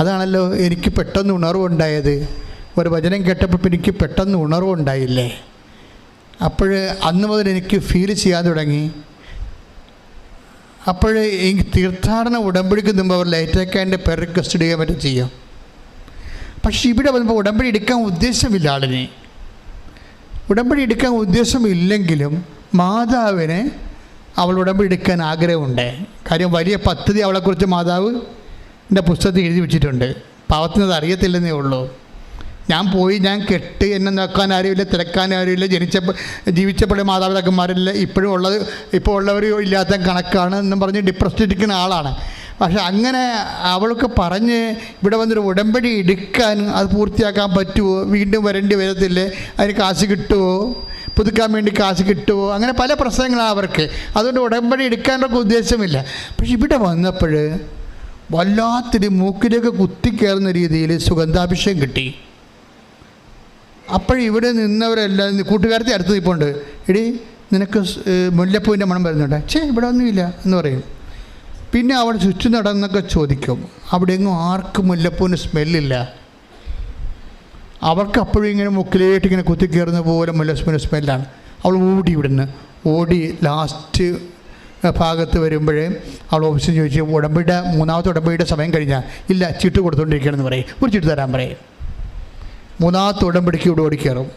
[SPEAKER 1] അതാണല്ലോ എനിക്ക് പെട്ടെന്ന് ഉണർവുണ്ടായത്. ഒരു വചനം കേട്ടപ്പോൾ എനിക്ക് പെട്ടെന്ന് ഉണർവുണ്ടായില്ലേ? അപ്പോൾ അന്ന് മുതൽ എനിക്ക് ഫീൽ ചെയ്യാൻ തുടങ്ങി. അപ്പോൾ എനിക്ക് തീർത്ഥാടന ഉടമ്പടിക്ക് മുമ്പ് അവർ ലൈറ്റേക്കാൻ്റെ പേർ റിക്വസ്റ്റ് ചെയ്യാൻ പറ്റും ചെയ്യും. പക്ഷേ ഇവിടെ വന്നപ്പോൾ ഉടമ്പടി എടുക്കാൻ ഉദ്ദേശമില്ല ആളിനെ. ഉടമ്പടി എടുക്കാൻ ഉദ്ദേശമില്ലെങ്കിലും മാതാവിന് അവൾ ഉടമ്പടി എടുക്കാൻ ആഗ്രഹമുണ്ട്. കാര്യം വലിയ പദ്ധതി അവളെക്കുറിച്ച് മാതാവ് എൻ്റെ പുസ്തകത്തിൽ എഴുതി വെച്ചിട്ടുണ്ട്. പാവത്തിനത് അറിയത്തില്ലെന്നേ ഉള്ളൂ. ഞാൻ കെട്ട്, എന്നെ നോക്കാൻ ആരുമില്ല, തിരക്കാൻ ആരുമില്ല, ജീവിച്ചപ്പോഴേ മാതാപിതാക്കന്മാരില്ല, ഇപ്പോൾ ഉള്ളവരും ഇല്ലാത്ത കണക്കാണ് എന്നും പറഞ്ഞ് ഡിപ്രസ്ഡ് ഇരിക്കുന്ന ആളാണ്. പക്ഷെ അങ്ങനെ അവൾക്ക് പറഞ്ഞ് ഇവിടെ വന്നൊരു ഉടമ്പടി എടുക്കാൻ, അത് പൂർത്തിയാക്കാൻ പറ്റുമോ? വീണ്ടും വരേണ്ടി വരത്തില്ലേ? അതിന് കാശ് കിട്ടുമോ? പുതുക്കാൻ വേണ്ടി കാശ് കിട്ടുമോ? അങ്ങനെ പല പ്രശ്നങ്ങളാണ് അവർക്ക്. അതുകൊണ്ട് ഉടമ്പടി എടുക്കാനൊക്കെ ഉദ്ദേശമില്ല. പക്ഷെ ഇവിടെ വന്നപ്പോൾ വല്ലാത്തൊരു മൂക്കിലേക്ക് കുത്തിക്കയറുന്ന രീതിയിൽ സുഗന്ധാഭിഷേകം കിട്ടി. അപ്പോഴിവിടെ നിന്നവരെല്ലാം കൂട്ടുകാരത്തെ അടുത്ത് നിൽപ്പുണ്ട്. എടി നിനക്ക് മുല്ലപ്പൂവിൻ്റെ മണം വരുന്നുണ്ട്. ഇവിടെ ഒന്നുമില്ല എന്ന് പറയും. പിന്നെ അവിടെ ചുറ്റും നടന്നൊക്കെ ചോദിക്കും. അവിടെ എങ്ങും ആർക്കും മുല്ലപ്പൂവിന് സ്മെല്ലില്ല. അവർക്ക് അപ്പോഴും ഇങ്ങനെ മുക്കിലേട്ട് ഇങ്ങനെ കുത്തിക്കയറുന്ന പോലെ മുല്ലപ്പൂവിന് സ്മെല്ലാണ്. അവൾ ഓടി ഇവിടുന്ന് ഓടി ലാസ്റ്റ് ഭാഗത്ത് വരുമ്പോഴേ അവൾ ഓഫീസിൽ ചോദിച്ചു, ഉടമ്പടിയുടെ മൂന്നാമത്തെ ഉടമ്പടിയുടെ സമയം കഴിഞ്ഞാൽ, ഇല്ല ചീട്ട് കൊടുത്തുകൊണ്ടിരിക്കുകയാണെന്ന് പറയും. ഒരു ചീട്ട് തരാൻ പറയും. മൂന്നാമത്തെ ഉടമ്പടിക്ക് ഇവിടെ ഓടിക്കയറും.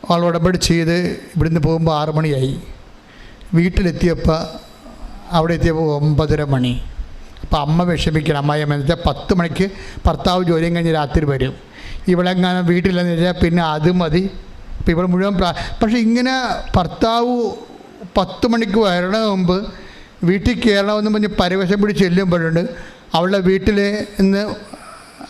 [SPEAKER 1] അവൾ ഉടമ്പടി ചെയ്ത് ഇവിടുന്ന് പോകുമ്പോൾ 6 മണിയായി. വീട്ടിലെത്തിയപ്പോൾ അവിടെ എത്തിയപ്പോൾ 9:30 മണി. അപ്പോൾ അമ്മ വിഷമിക്കണം. അമ്മായിയമ്മ എന്ന് വെച്ചാൽ 10 മണിക്ക് ഭർത്താവ് ജോലിയും കഴിഞ്ഞ് രാത്രി വരും. ഇവളെങ്ങനെ വീട്ടിലെന്ന് വെച്ചാൽ പിന്നെ അത് മതി. ഇപ്പോൾ ഇവൾ മുഴുവൻ പക്ഷേ ഇങ്ങനെ ഭർത്താവ് 10 മണിക്ക് വരണ മുമ്പ് വീട്ടിൽ കയറണമെന്ന് പറഞ്ഞ് പരവശം പിടിച്ച് ചെല്ലുമ്പോഴുണ്ട് അവളുടെ വീട്ടിൽ നിന്ന്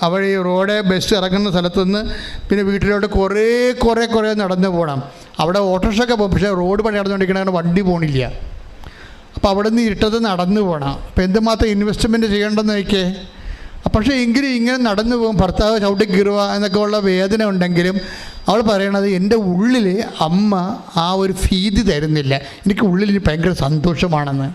[SPEAKER 1] അവൾ ഈ റോഡ് ബസ് ഇറങ്ങുന്ന സ്ഥലത്തുനിന്ന് പിന്നെ വീട്ടിലോട്ട് കുറേ നടന്നു പോകണം. അവിടെ ഓട്ടോറിക്ഷയൊക്കെ പോകും, പക്ഷേ റോഡ് പണി നടന്നുകൊണ്ടിരിക്കണ വണ്ടി പോകണില്ല. അപ്പോൾ അവിടെ നിന്ന് ഇരുട്ടത്ത് നടന്നു പോകണം. അപ്പോൾ എന്തുമാത്രം ഇൻവെസ്റ്റ്മെൻറ്റ് ചെയ്യേണ്ടെന്ന് നോക്കിയേ. പക്ഷേ എങ്കിലും ഇങ്ങനെ നടന്നു പോകും, ഭർത്താവ് ചവിട്ടി കീറുക എന്നൊക്കെ ഉള്ള വേദന ഉണ്ടെങ്കിലും അവൾ പറയണത് എൻ്റെ ഉള്ളിൽ അമ്മ ആ ഒരു ഭീതി തരുന്നില്ല, എനിക്ക് ഉള്ളിൽ ഭയങ്കര സന്തോഷമാണെന്ന്.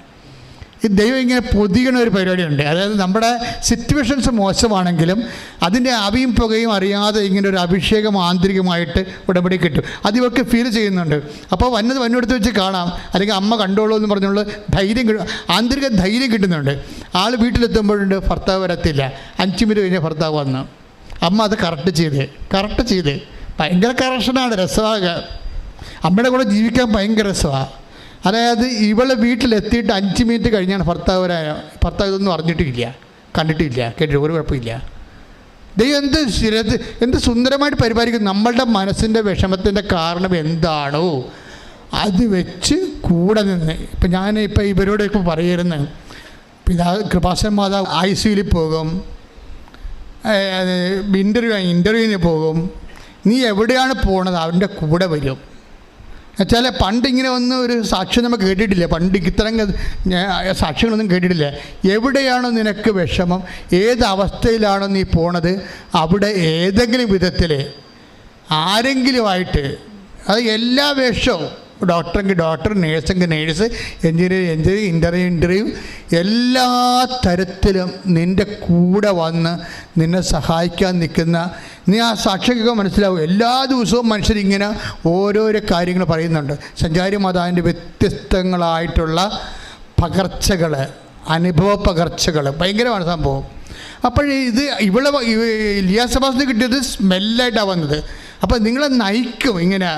[SPEAKER 1] ഈ ദൈവം ഇങ്ങനെ പൊതിയണ ഒരു പരിപാടിയുണ്ട്. അതായത് നമ്മുടെ സിറ്റുവേഷൻസ് മോശമാണെങ്കിലും അതിൻ്റെ ആവിയും പുകയും അറിയാതെ ഇങ്ങനെ ഒരു അഭിഷേകം ആന്തരികമായിട്ട് ഉടമ്പടി കിട്ടും. അത് ഇവർക്ക് ഫീൽ ചെയ്യുന്നുണ്ട്. അപ്പോൾ വന്നെടുത്ത് വെച്ച് കാണാം, അല്ലെങ്കിൽ അമ്മ കണ്ടോളൂ എന്ന് പറഞ്ഞുള്ള ധൈര്യം ആന്തരിക ധൈര്യം കിട്ടുന്നുണ്ട്. ആൾ വീട്ടിലെത്തുമ്പോഴുണ്ട് ഭർത്താവ് വരത്തില്ല. 5 മിനിറ്റ് കഴിഞ്ഞാൽ ഭർത്താവ് വന്നു. അമ്മ അത് കറക്റ്റ് ചെയ്ത് ഭയങ്കര കറക്ഷനാണ്. രസമാണ്. അമ്മയുടെ കൂടെ ജീവിക്കാൻ ഭയങ്കര രസമാണ്. അതായത് ഇവളെ വീട്ടിലെത്തിയിട്ട് 5 മിനിറ്റ് കഴിഞ്ഞാണ് ഭർത്താവ് ഇതൊന്നും അറിഞ്ഞിട്ടില്ല, കണ്ടിട്ടില്ല, കേട്ടിട്ട് ഒരു കുഴപ്പമില്ല. ദൈവം എന്ത് സുന്ദരമായിട്ട് പരിപാലിക്കും. നമ്മളുടെ മനസ്സിൻ്റെ വിഷമത്തിൻ്റെ കാരണം എന്താണോ അത് വെച്ച് കൂടെ നിന്ന്. ഇപ്പം ഞാനിപ്പോൾ ഇവരോട് ഇപ്പോൾ പറയുന്നത്, കൃപാസന മാതാവ് ICUയിൽ പോകും, ഇൻ്റർവ്യൂവിന് പോകും. നീ എവിടെയാണ് പോണത് അവൻ്റെ കൂടെ വരും. എന്നുവെച്ചാൽ പണ്ടിങ്ങനെ ഒന്നും ഒരു സാക്ഷ്യം നമുക്ക് കേട്ടിട്ടില്ല. പണ്ട് ഇത്തരം സാക്ഷ്യങ്ങളൊന്നും കേട്ടിട്ടില്ല. എവിടെയാണോ നിനക്ക് വിഷമം, ഏത് അവസ്ഥയിലാണോ നീ പോണത്, അവിടെ ഏതെങ്കിലും വിധത്തിൽ ആരെങ്കിലുമായിട്ട്, അത് എല്ലാ വേഷവും, ഡോക്ടറെങ്കിൽ ഡോക്ടർ, നേഴ്സെങ്കിൽ നേഴ്സ്, എഞ്ചിനീയർ ഇൻ്റർവ്യൂ എല്ലാ തരത്തിലും നിൻ്റെ കൂടെ വന്ന് നിന്നെ സഹായിക്കാൻ നിൽക്കുന്ന, നീ ആ സാക്ഷിയൊക്കെ മനസ്സിലാവും. എല്ലാ ദിവസവും മനുഷ്യരിങ്ങനെ ഓരോരോ കാര്യങ്ങൾ പറയുന്നുണ്ട്. സഞ്ചാരി മാതാവിൻ്റെ വ്യത്യസ്തങ്ങളായിട്ടുള്ള പകർച്ചകൾ, അനുഭവ പകർച്ചകൾ ഭയങ്കരമാണ് സംഭവം. അപ്പോൾ ഇത് ലിയാസഭാസിന് കിട്ടിയത് സ്മെല്ലായിട്ടാണ് വന്നത്. അപ്പോൾ നിങ്ങളെ നയിക്കും ഇങ്ങനെ.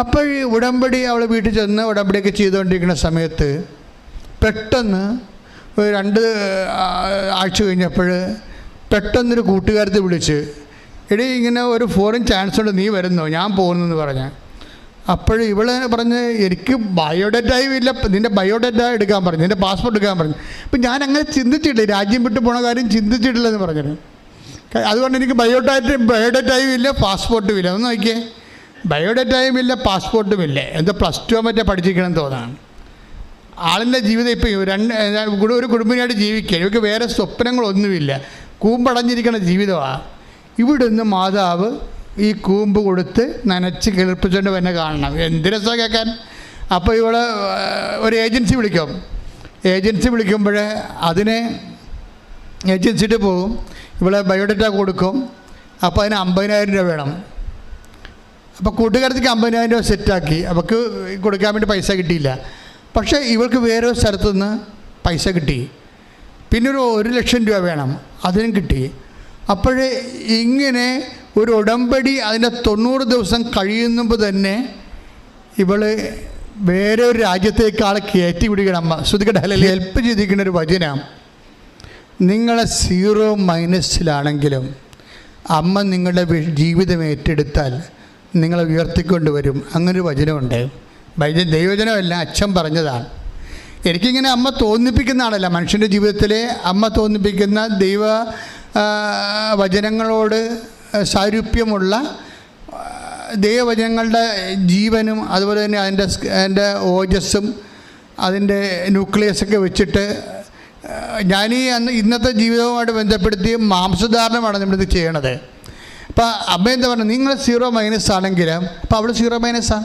[SPEAKER 1] അപ്പോൾ ഈ ഉടമ്പടി അവൾ വീട്ടിൽ ചെന്ന് ഉടമ്പടിയൊക്കെ ചെയ്തുകൊണ്ടിരിക്കുന്ന സമയത്ത് പെട്ടെന്ന് 2 ആഴ്ച കഴിഞ്ഞപ്പോൾ പെട്ടെന്നൊരു കൂട്ടുകാരത്തെ വിളിച്ച്, എടീ ഇങ്ങനെ ഒരു ഫോറിൻ ചാൻസ് ഉണ്ട്, നീ വരുന്നോ, ഞാൻ പോകുന്നെന്ന് പറഞ്ഞ. അപ്പോൾ ഇവള് പറഞ്ഞ് എനിക്ക് ബയോഡേറ്റയും ഇല്ല, നിൻ്റെ ബയോഡേറ്റ എടുക്കാൻ പറഞ്ഞു, നിൻ്റെ പാസ്പോർട്ട് എടുക്കാൻ പറഞ്ഞു. അപ്പം ഞാൻ അങ്ങനെ ചിന്തിച്ചിട്ടില്ല, രാജ്യം വിട്ട് പോണ കാര്യം ചിന്തിച്ചിട്ടില്ലെന്ന് പറഞ്ഞത്. അതുകൊണ്ട് എനിക്ക് ബയോഡേറ്റയും ഇല്ല, പാസ്പോർട്ടും ഇല്ല. ഒന്ന് നോക്കിയേ, ബയോഡേറ്റയും ഇല്ല, പാസ്പോർട്ടും ഇല്ല. എന്തോ +2 മറ്റേ പഠിച്ചിരിക്കണം തോന്നാണ്. ആളിൻ്റെ ജീവിതം ഇപ്പോൾ ഒരു കുടുംബിനായിട്ട് ജീവിക്കുക, ഇവർക്ക് വേറെ സ്വപ്നങ്ങളൊന്നുമില്ല, കൂമ്പടഞ്ഞിരിക്കുന്ന ജീവിതമാണ്. ഇവിടുന്ന് മാതാവ് ഈ കൂമ്പ് കൊടുത്ത് നനച്ച് കിളിർപ്പിച്ചുകൊണ്ട് തന്നെ കാണണം. എന്ത് രസമാണ് കേൾക്കാൻ. അപ്പോൾ ഇവള് ഒരു ഏജൻസി വിളിക്കുമ്പോൾ അതിനെ ഏജൻസിയിട്ട് പോകും, ഇവളെ ബയോഡേറ്റ കൊടുക്കും. അപ്പോൾ അതിന് 50,000 രൂപ വേണം. അപ്പോൾ കൂട്ടുകാരത്തേക്ക് 50,000 രൂപ സെറ്റാക്കി. അവൾക്ക് കൊടുക്കാൻ വേണ്ടി പൈസ കിട്ടിയില്ല. പക്ഷേ ഇവൾക്ക് വേറെ സ്ഥലത്തുനിന്ന് പൈസ കിട്ടി. പിന്നെ ഒരു 1,00,000 രൂപ വേണം, അതിനും കിട്ടി. അപ്പോഴേ ഇങ്ങനെ ഒരു ഉടമ്പടി അതിൻ്റെ 90 ദിവസം കഴിയുമ്പോൾ തന്നെ ഇവൾ വേറെ ഒരു രാജ്യത്തേക്ക് ആളെ കയറ്റി വിടുകയാണ്. അമ്മ ശ്രദ്ധിക്കട്ടെ, ഹെൽപ്പ് ചെയ്തിരിക്കുന്ന ഒരു വചനം. നിങ്ങളെ 0- അമ്മ നിങ്ങളുടെ ജീവിതം ഏറ്റെടുത്താൽ നിങ്ങളെ ഉയർത്തിക്കൊണ്ടുവരും. അങ്ങനൊരു വചനമുണ്ട്. ദൈവവചനമല്ല, അച്ഛൻ പറഞ്ഞതാണ്. എനിക്കിങ്ങനെ അമ്മ തോന്നിപ്പിക്കുന്ന ആളല്ല, മനുഷ്യൻ്റെ ജീവിതത്തിലെ അമ്മ തോന്നിപ്പിക്കുന്ന ദൈവ വചനങ്ങളോട് സാരൂപ്യമുള്ള ദൈവവചനങ്ങളുടെ ജീവനും അതുപോലെ തന്നെ അതിൻ്റെ ഓജസ്സും അതിൻ്റെ ന്യൂക്ലിയസൊക്കെ വെച്ചിട്ട് ഞാൻ ഇന്നത്തെ ജീവിതവുമായിട്ട് ബന്ധപ്പെടുത്തി മാംസധാരണമാണ് നമ്മളിത് ചെയ്യണത്. അപ്പോൾ അമ്മ എന്താ പറഞ്ഞത്, നിങ്ങൾ 0- ആണെങ്കിലും അപ്പോൾ അവൾ 0-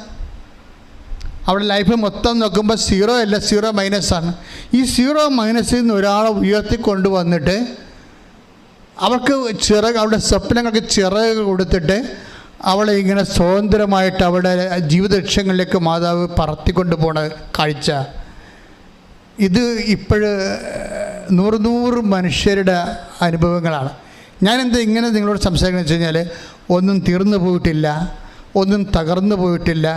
[SPEAKER 1] അവളുടെ ലൈഫ് മൊത്തം നോക്കുമ്പോൾ 0 അല്ല, 0- ഈ 0- നിന്ന് ഒരാളെ ഉയർത്തിക്കൊണ്ട് വന്നിട്ട് അവൾക്ക് അവളുടെ സ്വപ്നങ്ങൾക്ക് ചിറക് കൊടുത്തിട്ട് അവളെ ഇങ്ങനെ സ്വതന്ത്രമായിട്ട് അവളുടെ ജീവിത ലക്ഷ്യങ്ങളിലേക്ക് മാതാവ് പറത്തിക്കൊണ്ട് പോണ കാഴ്ച, ഇത് ഇപ്പോഴ് 100 മനുഷ്യരുടെ അനുഭവങ്ങളാണ്. ഞാനെന്താ ഇങ്ങനെ നിങ്ങളോട് സംസാരിക്കുന്നത് വെച്ച് കഴിഞ്ഞാൽ, ഒന്നും തീർന്നു പോയിട്ടില്ല, ഒന്നും തകർന്നു പോയിട്ടില്ല.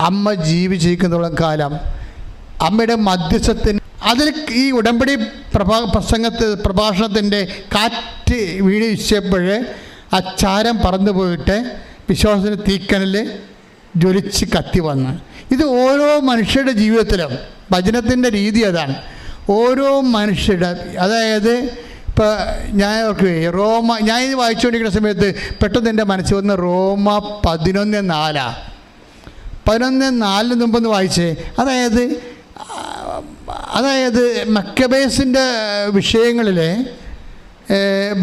[SPEAKER 1] അമ്മ ജീവിച്ചിരിക്കുന്നിടത്തോളം കാലം അമ്മയുടെ മധ്യസ്ഥത്തിന് അതിൽ ഈ ഉടമ്പടി പ്രഭാഷണത്തിൻ്റെ കാറ്റ് വീഴ്ചപ്പോൾ ആ ചാരം പറന്നു പോയിട്ട് വിശ്വാസത്തിന് തീക്കനൽ ജ്വലിച്ച് കത്തി വന്ന്. ഇത് ഓരോ മനുഷ്യരുടെ ജീവിതത്തിലും വചനത്തിൻ്റെ രീതി അതാണ്. ഓരോ മനുഷ്യരുടെ, അതായത് ഇപ്പോൾ ഞാൻ ഞാൻ ഇത് വായിച്ചുകൊണ്ടിരിക്കുന്ന സമയത്ത് പെട്ടെന്ന് എൻ്റെ മനസ്സിൽ വന്ന് റോമ 11:4. 11:4 മുമ്പൊന്ന് വായിച്ചേ. അതായത് മക്കബേസിൻ്റെ വിഷയങ്ങളിൽ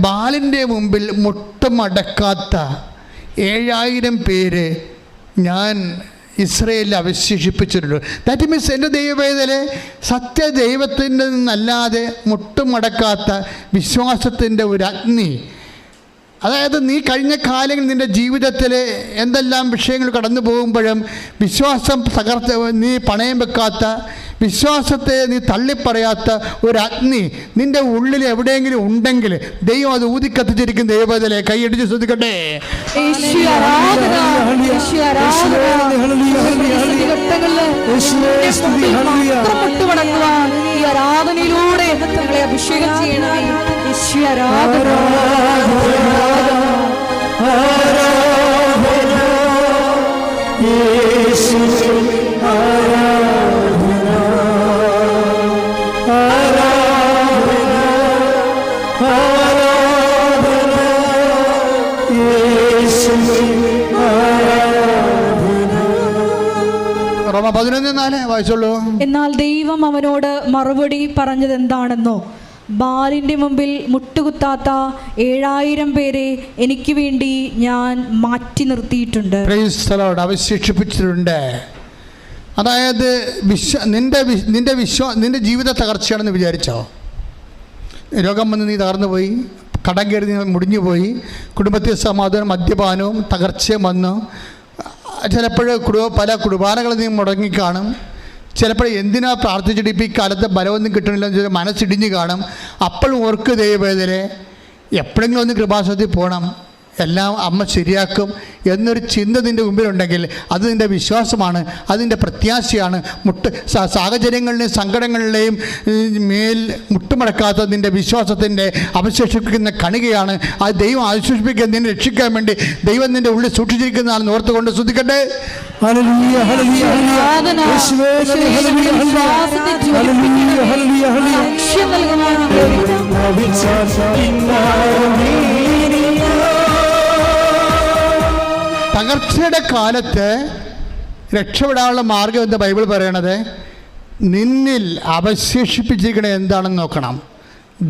[SPEAKER 1] ബാലിൻ്റെ മുമ്പിൽ മുട്ടുമടക്കാത്ത 7000 പേര് ഞാൻ ഇസ്രയേലിൽ അവശേഷിപ്പിച്ചിട്ടുണ്ട്. ദാറ്റ് മീൻസ് എൻ്റെ ദൈവവേദന സത്യദൈവത്തിൻ്റെ നിന്നല്ലാതെ മുട്ടുമടക്കാത്ത വിശ്വാസത്തിൻ്റെ ഒരു അഗ്നി. അതായത് നീ കഴിഞ്ഞ കാലങ്ങളിൽ നിൻ്റെ ജീവിതത്തിൽ എന്തെല്ലാം വിഷയങ്ങൾ കടന്നു പോകുമ്പോഴും വിശ്വാസം നീ പണയം വെക്കാത്ത, വിശ്വാസത്തെ നീ തള്ളിപ്പറയാത്ത ഒരു അഗ്നി നിൻ്റെ ഉള്ളിൽ എവിടെയെങ്കിലും ഉണ്ടെങ്കിൽ ദൈവം അത് ഊതിക്കത്തിച്ചിരിക്കും. ദൈവത്തിലെ കൈയടിച്ച് ശ്രദ്ധിക്കട്ടെ.
[SPEAKER 2] ആരാധനയിലൂടെ ഞങ്ങളെ അഭിഷേകം ചെയ്യണമേ.
[SPEAKER 1] റോമ 11:4 വായിച്ചോളൂ.
[SPEAKER 2] എന്നാൽ ദൈവം അവനോട് മറുപടി പറഞ്ഞത് എന്താണെന്നോ, ബാലിൻ്റെ മുമ്പിൽ മുട്ടുകുത്താത്ത 7000 പേരെ എനിക്ക് വേണ്ടി ഞാൻ മാറ്റി നിർത്തിയിട്ടുണ്ട്.
[SPEAKER 1] അവശേഷിപ്പിച്ചിട്ടുണ്ട്. അതായത് നിന്റെ ജീവിത തകർച്ചയാണെന്ന് വിചാരിച്ചോ? രോഗം വന്ന് നീ തകർന്നു പോയി, കടം കയറി നീ മുടിഞ്ഞു പോയി, കുടുംബത്തിൽ സമാധാനം മദ്യപാനവും തകർച്ചയും വന്നു. ചിലപ്പോൾ പല കുർബാനകൾ നീ മുടങ്ങിക്കാണും. ചിലപ്പോൾ എന്തിനാ പ്രാർത്ഥിച്ചിട്ട് ഇപ്പോൾ ഈ കാലത്ത് ബലമൊന്നും കിട്ടണില്ലെന്ന് ചോദിച്ചാൽ മനസ്സിടിഞ്ഞ് കാണും. അപ്പോഴും ഓർക്ക് ദൈവവേദനെ എപ്പോഴെങ്കിലും ഒന്ന് കൃപാസനത്തിൽ പോകണം, എല്ലാം അമ്മ ശരിയാക്കും എന്നൊരു ചിന്ത നിൻ്റെ മുമ്പിലുണ്ടെങ്കിൽ അത് നിൻ്റെ വിശ്വാസമാണ്, അതിൻ്റെ പ്രത്യാശയാണ്. സാഹചര്യങ്ങളുടെയും സങ്കടങ്ങളുടെയും മേൽ മുട്ടുമടക്കാത്ത നിൻ്റെ വിശ്വാസത്തിൻ്റെ അവശേഷിപ്പിക്കുന്ന കണികയാണ്. അത് ദൈവം അവശേഷിപ്പിക്കാൻ നിന്നെ രക്ഷിക്കാൻ വേണ്ടി ദൈവം നിൻ്റെ ഉള്ളിൽ സൂക്ഷിച്ചിരിക്കുന്നതാണെന്ന് ഓർത്തുകൊണ്ട് ശ്രദ്ധിക്കട്ടെ. തകർച്ചയുടെ കാലത്ത് രക്ഷപ്പെടാനുള്ള മാർഗം എന്താ ബൈബിൾ പറയണത്? നിന്നിൽ അവശേഷിപ്പിച്ചിരിക്കണത് എന്താണെന്ന് നോക്കണം.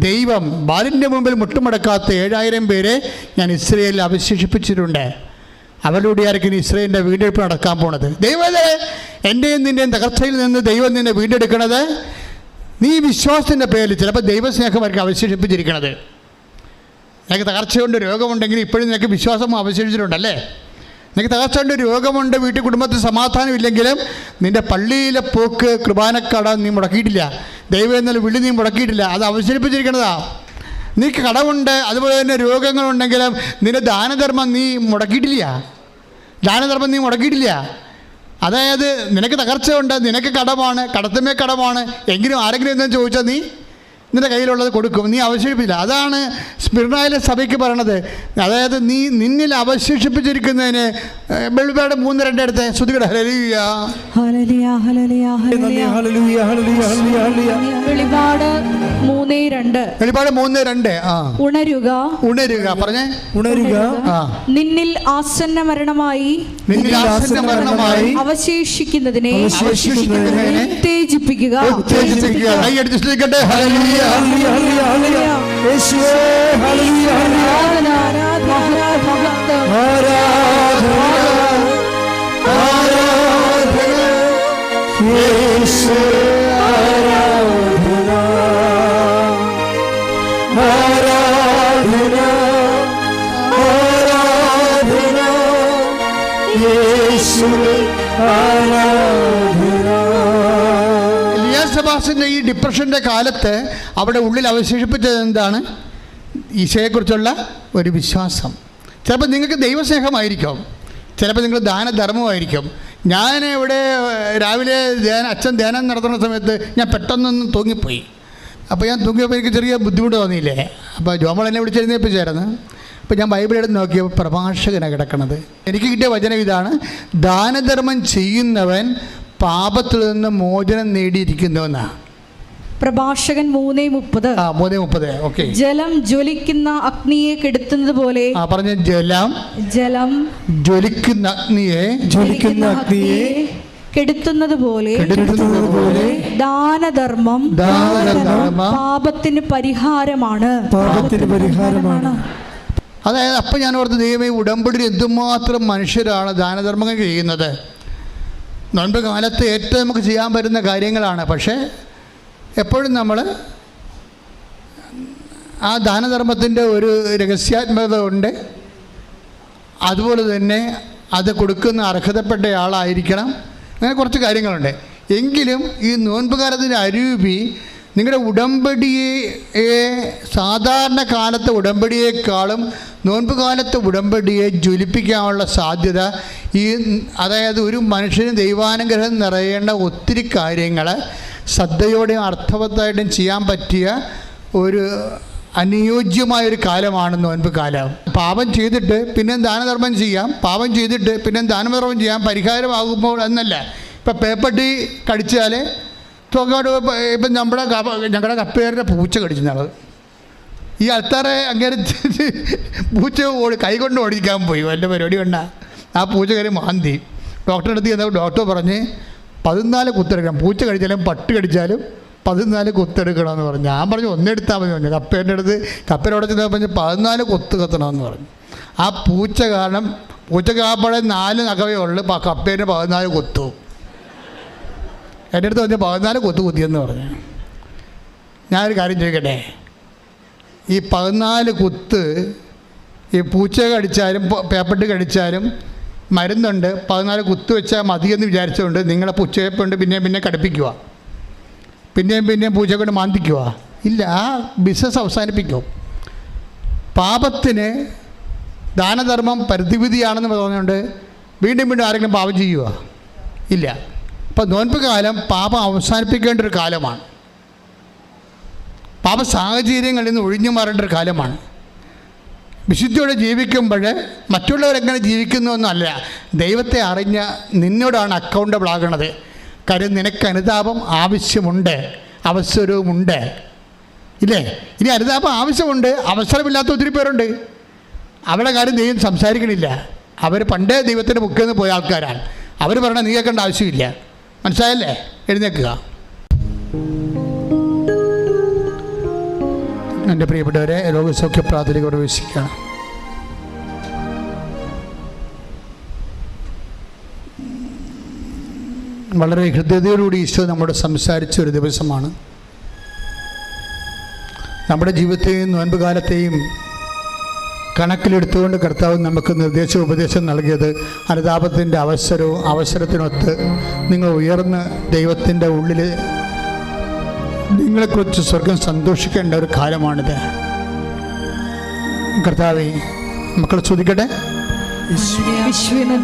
[SPEAKER 1] ദൈവം ബാലിൻ്റെ മുമ്പിൽ മുട്ടുമടക്കാത്ത 7000 പേരെ ഞാൻ ഇസ്രയേലിൽ അവശേഷിപ്പിച്ചിട്ടുണ്ട്. അവരുടെ ആയിരിക്കും ഇസ്രയേലിൻ്റെ വീണ്ടെടുപ്പ് നടക്കാൻ പോണത്. ദൈവമേ, എൻ്റെയും നിൻ്റെയും തകർച്ചയിൽ നിന്ന് ദൈവം നിന്നെ വീണ്ടെടുക്കണത് നീ വിശ്വാസത്തിൻ്റെ പേരിൽ. ചിലപ്പോൾ ദൈവസ്നേഹമായിരിക്കും അവശേഷിപ്പിച്ചിരിക്കണത്. നിനക്ക് തകർച്ചയുണ്ട്, രോഗമുണ്ടെങ്കിൽ ഇപ്പോഴും നിനക്ക് വിശ്വാസം അവശേഷിച്ചിട്ടുണ്ടല്ലേ? നിനക്ക് തകർച്ചയുണ്ട്, രോഗമുണ്ട്, വീട്ടിൽ കുടുംബത്തിൽ സമാധാനം ഇല്ലെങ്കിലും നിൻ്റെ പള്ളിയിലെ പോക്ക്, കുർബാനക്കട നീ മുടക്കിയിട്ടില്ല, ദൈവം എന്നാൽ വിളി നീ മുടക്കിയിട്ടില്ല. അത് അവശേഷിപ്പിച്ചിരിക്കണതാ. നിനക്ക് കടമുണ്ട്, അതുപോലെ തന്നെ രോഗങ്ങളുണ്ടെങ്കിലും നിന്റെ ദാനധർമ്മം നീ മുടക്കിയിട്ടില്ല. അതായത് നിനക്ക് തകർച്ചയുണ്ട്, നിനക്ക് കടമാണ്, കടത്തുമേ കടമാണ്, എങ്കിലും ആരെങ്കിലും എന്തെന്ന് ചോദിച്ചാൽ നീ നിൻ്റെ കയ്യിലുള്ളത് കൊടുക്കും, നീ അവശേഷിപ്പില്ല. അതാണ് സ്മിർനായിലെ സഭയ്ക്ക് പറയണത്. അതായത് നീ നിന്നിൽ അവശേഷിപ്പിച്ചിരിക്കുന്നതിന് വെളിപാട് 3:2 എടുത്ത് ശ്രുതികട. വെളിപാട് 3:2. ഉണരുക പറഞ്ഞേ.
[SPEAKER 2] നിന്നിൽ ആസന്ന മരണമായി അവശേഷിക്കുന്നതിനെ ഉത്തേജിപ്പിക്കുക.
[SPEAKER 3] യേശുവേ ആരാധന.
[SPEAKER 1] എലിയാ സെബാസ്റ്റിൻ്റെ ഈ ഡിപ്രഷൻ്റെ കാലത്ത് അവിടെ ഉള്ളിൽ അവശേഷിപ്പിച്ചത് എന്താണ്? ഈശോയെക്കുറിച്ചുള്ള ഒരു വിശ്വാസം. ചിലപ്പോൾ നിങ്ങൾക്ക് ദൈവസ്നേഹമായിരിക്കും, ചിലപ്പോൾ നിങ്ങൾ ദാനധർമ്മമായിരിക്കും. ഞാൻ ഇവിടെ രാവിലെ അച്ഛൻ ധ്യാനം നടത്തുന്ന സമയത്ത് ഞാൻ പെട്ടെന്നൊന്ന് തൂങ്ങിപ്പോയി. അപ്പോൾ ഞാൻ തൂങ്ങിയപ്പോൾ എനിക്ക് ചെറിയ ബുദ്ധിമുട്ട് തോന്നിയില്ലേ? അപ്പോൾ ജോമോൾ എന്നെ വിളിച്ചെഴുന്നേൽപ്പിച്ചായിരുന്നു. അപ്പോൾ ഞാൻ ബൈബിൾ എടുത്ത് നോക്കിയപ്പോൾ പ്രഭാഷകനാണ് കിടക്കണത്. എനിക്ക് കിട്ടിയ വചനം ഇതാണ്: ദാനധർമ്മം ചെയ്യുന്നവൻ പാപത്തിൽ നിന്ന് മോചനം നേടിയിരിക്കുന്നുവെന്നാണ്.
[SPEAKER 2] പ്രഭാഷകൻ 3:30.
[SPEAKER 1] 3:30. ഓക്കെ.
[SPEAKER 2] ജലം ജ്വലിക്കുന്ന അഗ്നിയെ കെടുത്തുന്നത് പോലെ.
[SPEAKER 1] പറഞ്ഞ ജലം ജ്വലിക്കുന്ന അഗ്നിയെ
[SPEAKER 2] കെടുത്തുന്നത് പോലെ ദാനധർമ്മം പാപത്തിന് പരിഹാരമാണ്.
[SPEAKER 1] അതായത് അപ്പം ഞാൻ ഓർത്ത്, ദൈവമേ, ഉടമ്പടിയിൽ എന്തുമാത്രം മനുഷ്യരാണ് ദാനധർമ്മങ്ങൾ ചെയ്യുന്നത്. നോൻപ് കാലത്ത് ഏറ്റവും നമുക്ക് ചെയ്യാൻ പറ്റുന്ന കാര്യങ്ങളാണ്. പക്ഷേ എപ്പോഴും നമ്മൾ ആ ദാനധർമ്മത്തിൻ്റെ ഒരു രഹസ്യാത്മകത ഉണ്ട്. അതുപോലെ തന്നെ അത് കൊടുക്കുന്ന അർഹതപ്പെട്ട ആളായിരിക്കണം. അങ്ങനെ കുറച്ച് കാര്യങ്ങളുണ്ട്. എങ്കിലും ഈ നോൻപ് കാലത്തിൻ്റെ അരൂപി നിങ്ങളുടെ ഉടമ്പടിയെ, സാധാരണ കാലത്തെ ഉടമ്പടിയേക്കാളും നോൻപ് കാലത്തെ ഉടമ്പടിയെ ജ്വലിപ്പിക്കാനുള്ള സാധ്യത അതായത് ഒരു മനുഷ്യന് ദൈവാനുഗ്രഹം നിറയേണ്ട ഒത്തിരി കാര്യങ്ങൾ ശ്രദ്ധയോടെയും അർത്ഥവത്തായിട്ടും ചെയ്യാൻ പറ്റിയ ഒരു അനുയോജ്യമായൊരു കാലമാണ് നോൻപ് കാലം. പാപം ചെയ്തിട്ട് പിന്നെ ദാനധർമ്മം ചെയ്യാം, പാപം ചെയ്തിട്ട് പിന്നെ ദാനധർമ്മം ചെയ്യാം, പരിഹാരമാകുമ്പോൾ എന്നല്ല. ഇപ്പം പേപ്പട്ടി കടിച്ചാൽ തോക്കാട് ഇപ്പം ഞങ്ങളുടെ കപ്പേരുടെ പൂച്ച കടിച്ചത് ഈ അൽത്താറെ അങ്ങനെ പൂച്ച കൈകൊണ്ട് ഓടിക്കാൻ പോയി. വല്ല പരിപാടി കൊണ്ടാ ആ പൂച്ച കയറി മാന്തി. ഡോക്ടറെ അടുത്ത് ചെന്നപ്പോൾ ഡോക്ടർ പറഞ്ഞ് 14 കുത്തെടുക്കണം. പൂച്ച കടിച്ചാലും പട്ട് കടിച്ചാലും 14 കുത്തെടുക്കണമെന്ന് പറഞ്ഞു. ഞാൻ പറഞ്ഞു ഒന്നെടുത്താൽ മതി പറഞ്ഞു. കപ്പേൻ്റെ അടുത്ത് കപ്പേരോടെ ചെന്നപ്പോൾ പറഞ്ഞ് 14 കുത്ത് കത്തണമെന്ന് പറഞ്ഞു. ആ പൂച്ച കാരണം പൂച്ചക്ക് ആപ്പാടെ 4 നഖവേ ഉള്ളു, കപ്പേൻ്റെ 14 കുത്തു. എൻ്റെ അടുത്ത് പറഞ്ഞ് 14 കുത്ത് കുത്തിയെന്ന് പറഞ്ഞു. ഞാനൊരു കാര്യം ചോദിക്കട്ടെ, ഈ 14 കുത്ത് ഈ പൂച്ച കടിച്ചാലും പേപ്പട്ട് കടിച്ചാലും മരുന്നുണ്ട്, 14 കുത്ത് വെച്ചാൽ മതിയെന്ന് വിചാരിച്ചുകൊണ്ട് നിങ്ങളെ പൂച്ചയെക്കൊണ്ട് പിന്നെ കടുപ്പിക്കുക, പിന്നെയും പൂച്ചയെ കൊണ്ട് മാന്തിക്കുക? ഇല്ല, ആ ബിസിനസ് അവസാനിപ്പിക്കും. പാപത്തിന് ദാനധർമ്മം പരിധിവിധിയാണെന്ന് പറഞ്ഞുകൊണ്ട് വീണ്ടും ആരെങ്കിലും പാപം ചെയ്യുക? ഇല്ല. അപ്പോൾ നോൻപ് കാലം പാപം അവസാനിപ്പിക്കേണ്ട ഒരു കാലമാണ്. പാപ സാഹചര്യങ്ങളിൽ നിന്ന് ഒഴിഞ്ഞു മാറേണ്ട ഒരു കാലമാണ്. വിശുദ്ധിയോടെ ജീവിക്കുമ്പോൾ മറ്റുള്ളവരെങ്ങനെ ജീവിക്കുന്നു എന്നല്ല, ദൈവത്തെ അറിഞ്ഞ നിന്നോടാണ് അക്കൗണ്ടബിൾ ആകണത്. കാര്യം നിനക്ക് അനുതാപം ആവശ്യമുണ്ട്, അവസരവുമുണ്ട്. ഇല്ലേ? ഇനി അനുതാപം ആവശ്യമുണ്ട്, അവസരമില്ലാത്ത ഒത്തിരി പേരുണ്ട്. അവരുടെ കാര്യം ദൈവം സംസാരിക്കണില്ല. അവർ പണ്ടേ ദൈവത്തിൻ്റെ മുക്കിൽ നിന്ന് പോയ ആൾക്കാരാണ്. അവർ പറഞ്ഞാൽ നീ കേൾക്കേണ്ട ആവശ്യമില്ല. മനസ്സിലായല്ലേ? എഴുന്നേൽക്കുക. എൻ്റെ പ്രിയപ്പെട്ടവരെ, രോഗസൗഖ്യ പ്രാർത്ഥനയോട് പ്രവേശിക്കുകയാണ്. വളരെ ഹൃദ്യതയോടുകൂടി ഈശോ നമ്മോട് സംസാരിച്ച ഒരു ദിവസമാണ്. നമ്മുടെ ജീവിതത്തെയും നോൻപ് കാലത്തെയും കണക്കിലെടുത്തുകൊണ്ട് കർത്താവ് നമുക്ക് ഉപദേശം നൽകിയത് അനുതാപത്തിൻ്റെ അവസരത്തിനൊത്ത് നിങ്ങൾ ഉയർന്ന് ദൈവത്തിൻ്റെ ഉള്ളിൽ നിങ്ങളെക്കുറിച്ച് സ്വർഗം സന്തോഷിക്കേണ്ട ഒരു കാലമാണിത്. കർത്താവേ, മക്കൾ സ്തുതിക്കട്ടെ.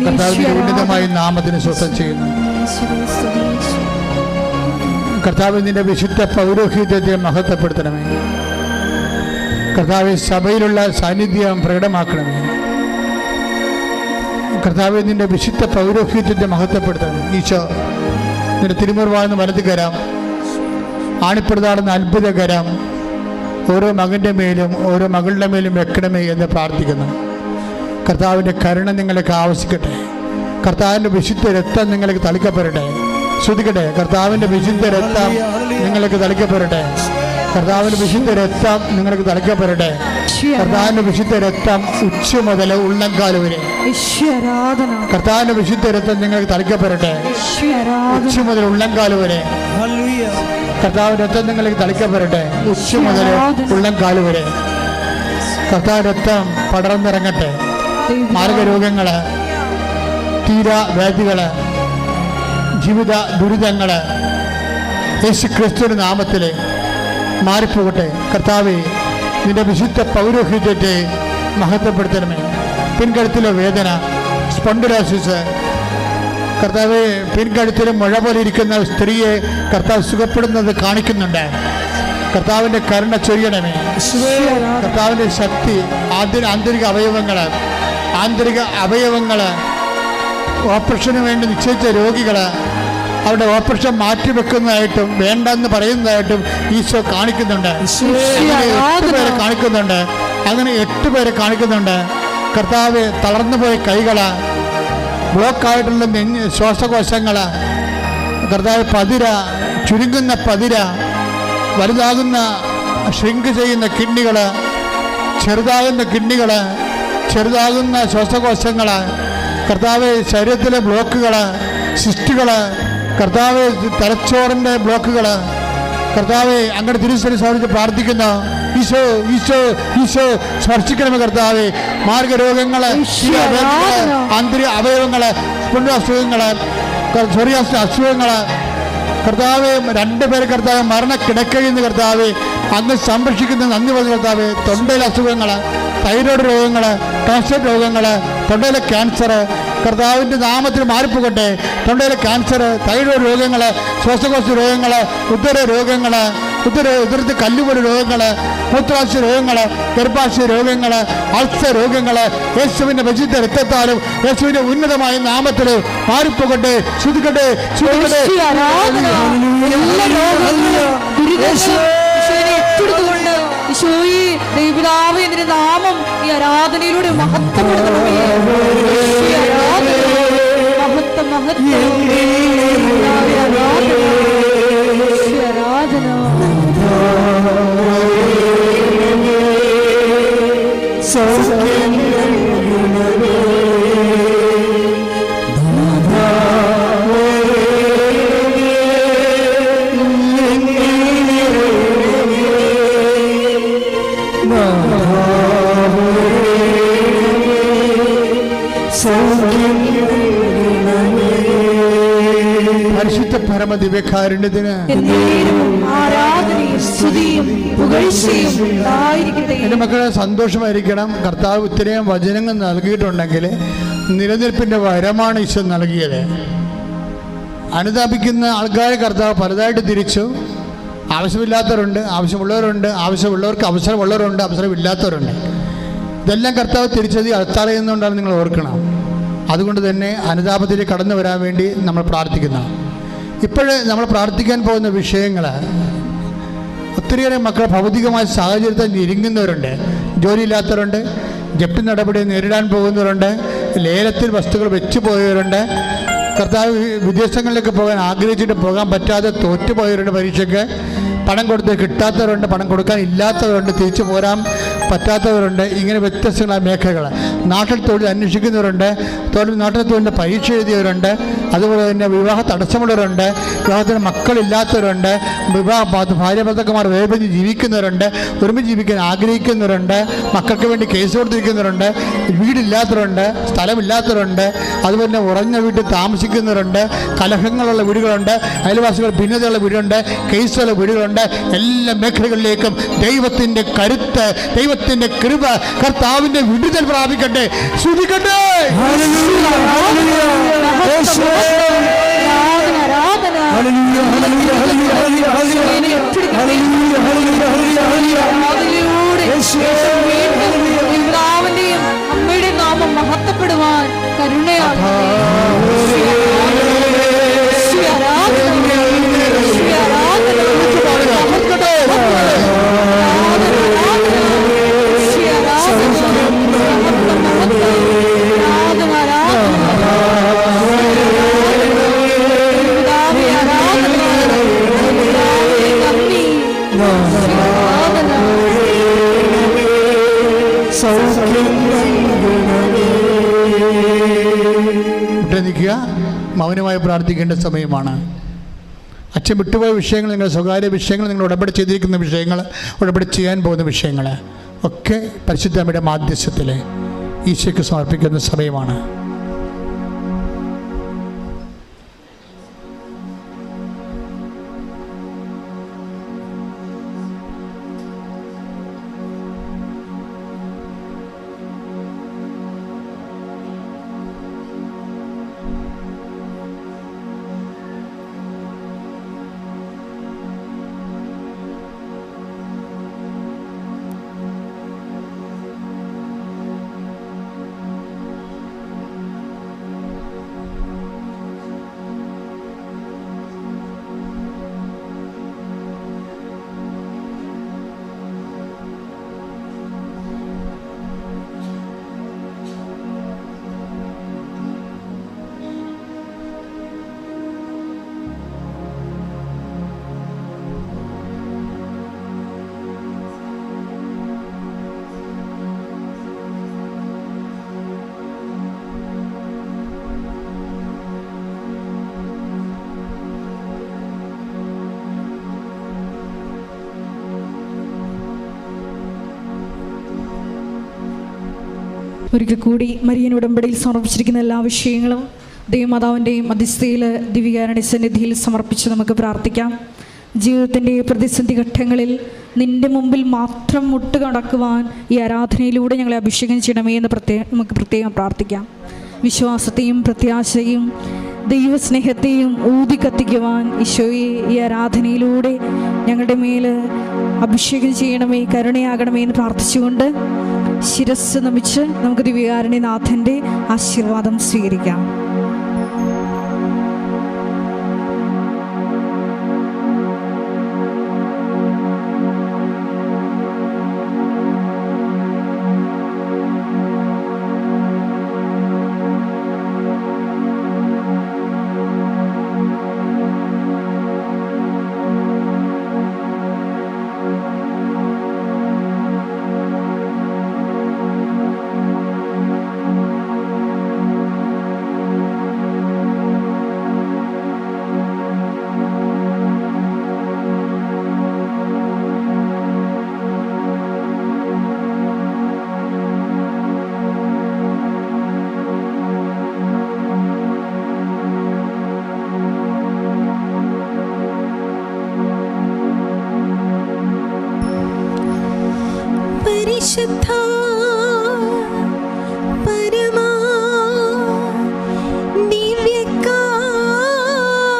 [SPEAKER 1] കർത്താവിന്റെ ഉന്നതമായ നാമത്തിന് സ്വസ്ഥം ചെയ്യുന്നു. കർത്താവ് നിന്റെ വിശുദ്ധ പൗരോഹിത്യത്തെ മഹത്വപ്പെടുത്തണമേ. കർത്താവ് സഭയിലുള്ള സാന്നിധ്യം പ്രകടമാക്കണമേ. കർത്താവ് നിന്റെ വിശുദ്ധ പൗരോഹിത്യത്തെ മഹത്വപ്പെടുത്തണമേ. ഈശോ നിന്റെ തിരുമുറിവാകുന്ന വലത് കരം, ആണിപ്രതാടുന്ന അത്ഭുതകരം ഓരോ മകൻ്റെ മേലും ഓരോ മകളുടെ മേലും വെക്കണമേ എന്ന് പ്രാർത്ഥിക്കുന്നു. കർത്താവിൻ്റെ കരുണ നിങ്ങൾക്ക് ആവശ്യിക്കട്ടെ. കർത്താവിൻ്റെ വിശുദ്ധ രക്തം നിങ്ങൾക്ക് തളിക്കപ്പെടട്ടെ. ശ്രദ്ധിക്കട്ടെ, കർത്താവിൻ്റെ വിശുദ്ധ രക്തം നിങ്ങൾക്ക് തളിക്കപ്പെടട്ടെ. കർത്താവിൻ്റെ വിശുദ്ധ രക്തം നിങ്ങൾക്ക് തളിക്കപ്പെടട്ടെ. കർത്താവിൻ്റെ വിശുദ്ധ രക്തം ഉച്ച മുതൽ ഉള്ളംകാല് വരെ കർത്താവിൻ്റെ വിശുദ്ധ രക്തം നിങ്ങൾക്ക് തളിക്കപ്പെടട്ടെ. ഉച്ച മുതൽ ഉള്ളംകാല് വരെ കർത്താവ് രക്തം നിങ്ങൾക്ക് തളിക്കപ്പെടട്ടെ. ഉച്ച മുതൽ ഉള്ളംകാല് വരെ കർത്താവ് രക്തം പടർന്നിറങ്ങട്ടെ. മാർഗരോഗങ്ങൾ, തീരാവേദികൾ, ജീവിത ദുരിതങ്ങൾ യേശു ക്രിസ്തുവിൻ്റെ നാമത്തിൽ മാറിപ്പോകട്ടെ. കർത്താവേ, നിന്റെ വിശുദ്ധ പൗരോഹിത്യത്തെ മഹത്വപ്പെടുത്തണമേ. പിൻകഴുത്തിലെ വേദന, സ്പോണ്ടിലോസിസ്, കർത്താവെ, പിൻകഴുത്തിൽ മുഴ പോലെ ഇരിക്കുന്ന സ്ത്രീയെ കർത്താവ് സുഖപ്പെടുന്നത് കാണിക്കുന്നുണ്ട്. കർത്താവിൻ്റെ കരുണ ചൊരിയണമേ. കർത്താവിൻ്റെ ശക്തി, ആന്തരിക അവയവങ്ങൾ ഓപ്പറേഷന് വേണ്ടി നിശ്ചയിച്ച രോഗികൾ അവരുടെ ഓപ്പറേഷൻ മാറ്റിവെക്കുന്നതായിട്ടും വേണ്ടെന്ന് പറയുന്നതായിട്ടും ഈശോ കാണിക്കുന്നുണ്ട്. 8 പേരെ കാണിക്കുന്നുണ്ട്. അങ്ങനെ 8 പേരെ കാണിക്കുന്നുണ്ട്. കർത്താവ്, തളർന്നുപോയ കൈകൾ, ബ്ലോക്കായിട്ടുള്ള ശ്വാസകോശങ്ങൾ, കർത്താവ്, പതിര, ചുരുങ്ങുന്ന പതിര, വലുതാകുന്ന ഷ്രിങ്ക് ചെയ്യുന്ന കിഡ്നികൾ, ചെറുതാകുന്ന കിഡ്നികൾ, ചെറുതാകുന്ന ശ്വാസകോശങ്ങൾ, കർത്താവ്, ശരീരത്തിലെ ബ്ലോക്കുകൾ, സിസ്റ്റുകൾ, കർത്താവ്, തലച്ചോറിൻ്റെ ബ്ലോക്കുകൾ, കർത്താവ്, അങ്ങയുടെ തിരുസരി സാധിച്ച് പ്രാർത്ഥിക്കുന്നു. ഈശോ ഈശോ ഈശോ സ്പർശിക്കണമേ. കർത്താവ്, മാർഗരോഗങ്ങൾ, ആന്തരിക അവയവങ്ങൾ, അസുഖങ്ങൾ, സോറിയാസിന്റെ അസുഖങ്ങൾ, കർത്താവ്, 2 പേര് കർത്താവ് മരണക്കിടക്കയിൽ നിന്ന് കർത്താവ് അങ്ങ് സംരക്ഷിക്കുന്ന നന്ദി പറഞ്ഞ കർത്താവ്. തൊണ്ടയിലെ അസുഖങ്ങൾ, തൈറോയ്ഡ് രോഗങ്ങൾ, ക്യാൻസർ രോഗങ്ങൾ, തൊണ്ടയിലെ ക്യാൻസർ കർത്താവിൻ്റെ നാമത്തിൽ മാറിപ്പോകട്ടെ. തൊണ്ടയിലെ ക്യാൻസർ, തൈറോയ്ഡ് രോഗങ്ങൾ, ശ്വാസകോശ രോഗങ്ങൾ, ഉദര രോഗങ്ങൾ, ഉദരത്തിൽ കല്ലുപോലെ രോഗങ്ങൾ, മൂത്രാശയ രോഗങ്ങൾ, ഗർഭാശയ രോഗങ്ങൾ, അൾസർ രോഗങ്ങൾ യേശുവിൻ്റെ വിശുദ്ധ രക്തത്താലും യേശുവിൻ്റെ ഉന്നതമായ നാമത്തിൽ മാറിപ്പോകട്ടെ. ശ്രുതിക്കട്ടെ, ശ്രുതിക്കട്ടെ.
[SPEAKER 2] ദൈവപിതാവേ, നിന്റെ നാമം ഈ ആരാധനയിലൂടെ മഹത്വപ്പെടുത്തണമേ. മഹത്വം മഹത്വം ആരാധന.
[SPEAKER 1] പരിശുദ്ധ പരമദിവ്യകാരുണ്യത്തിന് എൻ്റെ മക്കളെ സന്തോഷമായിരിക്കണം. കർത്താവ് ഇത്രയും വചനങ്ങൾ നൽകിയിട്ടുണ്ടെങ്കിൽ നിലനിൽപ്പിൻ്റെ വരമാണ് ഈശോ നൽകിയത്. അനുതാപിക്കുന്ന ആൾക്കാരെ കർത്താവ് പലതായിട്ട് തിരിച്ചു. ആവശ്യമില്ലാത്തവരുണ്ട്, ആവശ്യമുള്ളവരുണ്ട്, ആവശ്യമുള്ളവർക്ക് അവസരമുള്ളവരുണ്ട്, അവസരമില്ലാത്തവരുണ്ട്. ഇതെല്ലാം കർത്താവ് തിരിച്ചത് അടുത്തറിയുന്നതുകൊണ്ടാണ് നിങ്ങൾ ഓർക്കണം. അതുകൊണ്ട് തന്നെ അനുതാപത്തിലേക്ക് കടന്നു വരാൻ വേണ്ടി നമ്മൾ പ്രാർത്ഥിക്കുന്ന ഇപ്പോഴേ നമ്മൾ പ്രാർത്ഥിക്കാൻ പോകുന്ന വിഷയങ്ങൾ, ഒത്തിരിയേറെ മക്കൾ ഭൗതികമായ സാഹചര്യത്തിൽ ഞെരുങ്ങുന്നവരുണ്ട്, ജോലിയില്ലാത്തവരുണ്ട്, ജപ്തി നടപടി നേരിടാൻ പോകുന്നവരുണ്ട്, ലേലത്തിൽ വസ്തുക്കൾ വെച്ചു പോയവരുണ്ട്, കർത്താവ് വിദേശങ്ങളിലേക്ക് പോകാൻ ആഗ്രഹിച്ചിട്ട് പോകാൻ പറ്റാതെ തോറ്റുപോയവരുണ്ട്, പരീക്ഷയ്ക്ക് പണം കൊടുത്ത് കിട്ടാത്തവരുണ്ട്, പണം കൊടുക്കാൻ ഇല്ലാത്തവരുണ്ട്, തിരിച്ചു പോരാൻ പറ്റാത്തവരുണ്ട്. ഇങ്ങനെ വ്യത്യസ്തങ്ങളായ മേഖലകൾ. നാട്ടിൽ തൊഴിൽ അന്വേഷിക്കുന്നവരുണ്ട്, നാട്ടിൽ തൊഴിലിൻ്റെ പരീക്ഷ എഴുതിയവരുണ്ട്, അതുപോലെ തന്നെ വിവാഹ തടസ്സമുള്ളവരുണ്ട്, വിവാഹത്തിന് മക്കളില്ലാത്തവരുണ്ട്, ഭാര്യ ഭർത്താക്കന്മാർ വേർപിരിഞ്ഞ് ജീവിക്കുന്നവരുണ്ട്, ഒരുമിച്ച് ജീവിക്കാൻ ആഗ്രഹിക്കുന്നവരുണ്ട്, മക്കൾക്ക് വേണ്ടി കേസ് കൊടുത്തിരിക്കുന്നവരുണ്ട്, വീടില്ലാത്തവരുണ്ട്, സ്ഥലമില്ലാത്തവരുണ്ട്, അതുപോലെ തന്നെ ഉറഞ്ഞ വീട്ടിൽ താമസിക്കുന്നവരുണ്ട്, കലഹങ്ങളുള്ള വീടുകളുണ്ട്, അയൽവാസികൾ ഭിന്നതയുള്ള വീടുണ്ട്, കേസുള്ള വീടുകളുണ്ട്. എല്ലാ മേഖലകളിലേക്കും ദൈവത്തിൻ്റെ കരുത്ത്, ദൈവത്തിൻ്റെ കൃപ, കർത്താവിൻ്റെ വിടുതൽ പ്രാപിക്കട്ടെ. ശ്രുതിക്കട്ടെ.
[SPEAKER 2] അമ്മയുടെ നാമം മഹത്വപ്പെടുവാൻ കരുണയാണ്.
[SPEAKER 1] മൗനമായി പ്രാർത്ഥിക്കേണ്ട സമയമാണ്. അച്ഛൻ വിട്ടുപോയ വിഷയങ്ങൾ, നിങ്ങളുടെ സ്വകാര്യ വിഷയങ്ങൾ, നിങ്ങൾ ഉടമ്പടി ചെയ്തിരിക്കുന്ന വിഷയങ്ങൾ, ഉടമ്പടി ചെയ്യാൻ പോകുന്ന വിഷയങ്ങൾ ഒക്കെ പരിശുദ്ധ അമ്മയുടെ മാധ്യസ്ഥത്തിൽ ഈശോയ്ക്ക് സമർപ്പിക്കുന്ന സമയമാണ്.
[SPEAKER 2] ഒരിക്കൽ കൂടി മരിയൻ ഉടമ്പടിയിൽ സമർപ്പിച്ചിരിക്കുന്ന എല്ലാ വിഷയങ്ങളും ദൈവമാതാവിൻ്റെയും മധ്യസ്ഥയിൽ ദിവ്യകാരുണ്യ സന്നിധിയിൽ സമർപ്പിച്ച് നമുക്ക് പ്രാർത്ഥിക്കാം. ജീവിതത്തിൻ്റെ പ്രതിസന്ധി ഘട്ടങ്ങളിൽ നിൻ്റെ മുമ്പിൽ മാത്രം മുട്ടുകടക്കുവാൻ ഈ ആരാധനയിലൂടെ ഞങ്ങളെ അഭിഷേകം ചെയ്യണമേ എന്ന് നമുക്ക് പ്രത്യേകം പ്രാർത്ഥിക്കാം. വിശ്വാസത്തെയും പ്രത്യാശയും ദൈവസ്നേഹത്തെയും ഊതി കത്തിക്കുവാൻ ഈശോയെ ഈ ആരാധനയിലൂടെ ഞങ്ങളുടെ മേൽ അഭിഷേകം ചെയ്യണമേ, കരുണയാകണമേ എന്ന് പ്രാർത്ഥിച്ചുകൊണ്ട് ശിരസ് നമിച്ച് നമുക്ക് ദിവ്യകാരുണ്യനാഥൻ്റെ ആശീർവാദം സ്വീകരിക്കാം.
[SPEAKER 4] പരിശുദ്ധ പരമാ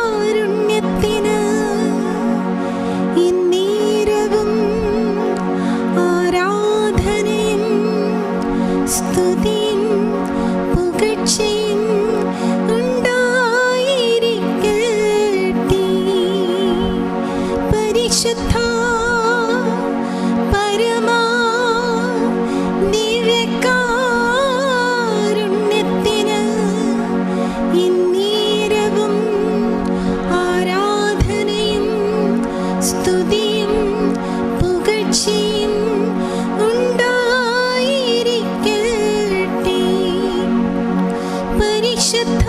[SPEAKER 4] ദിവ്യകാരുണ്യത്തിന് എന്നേരവും ആരാധനയും സ്തുതിയും പുകഴ്ചയും ഉണ്ടായിരിക്കട്ടെ. പരിശുദ്ധ പരിശുദ്ധ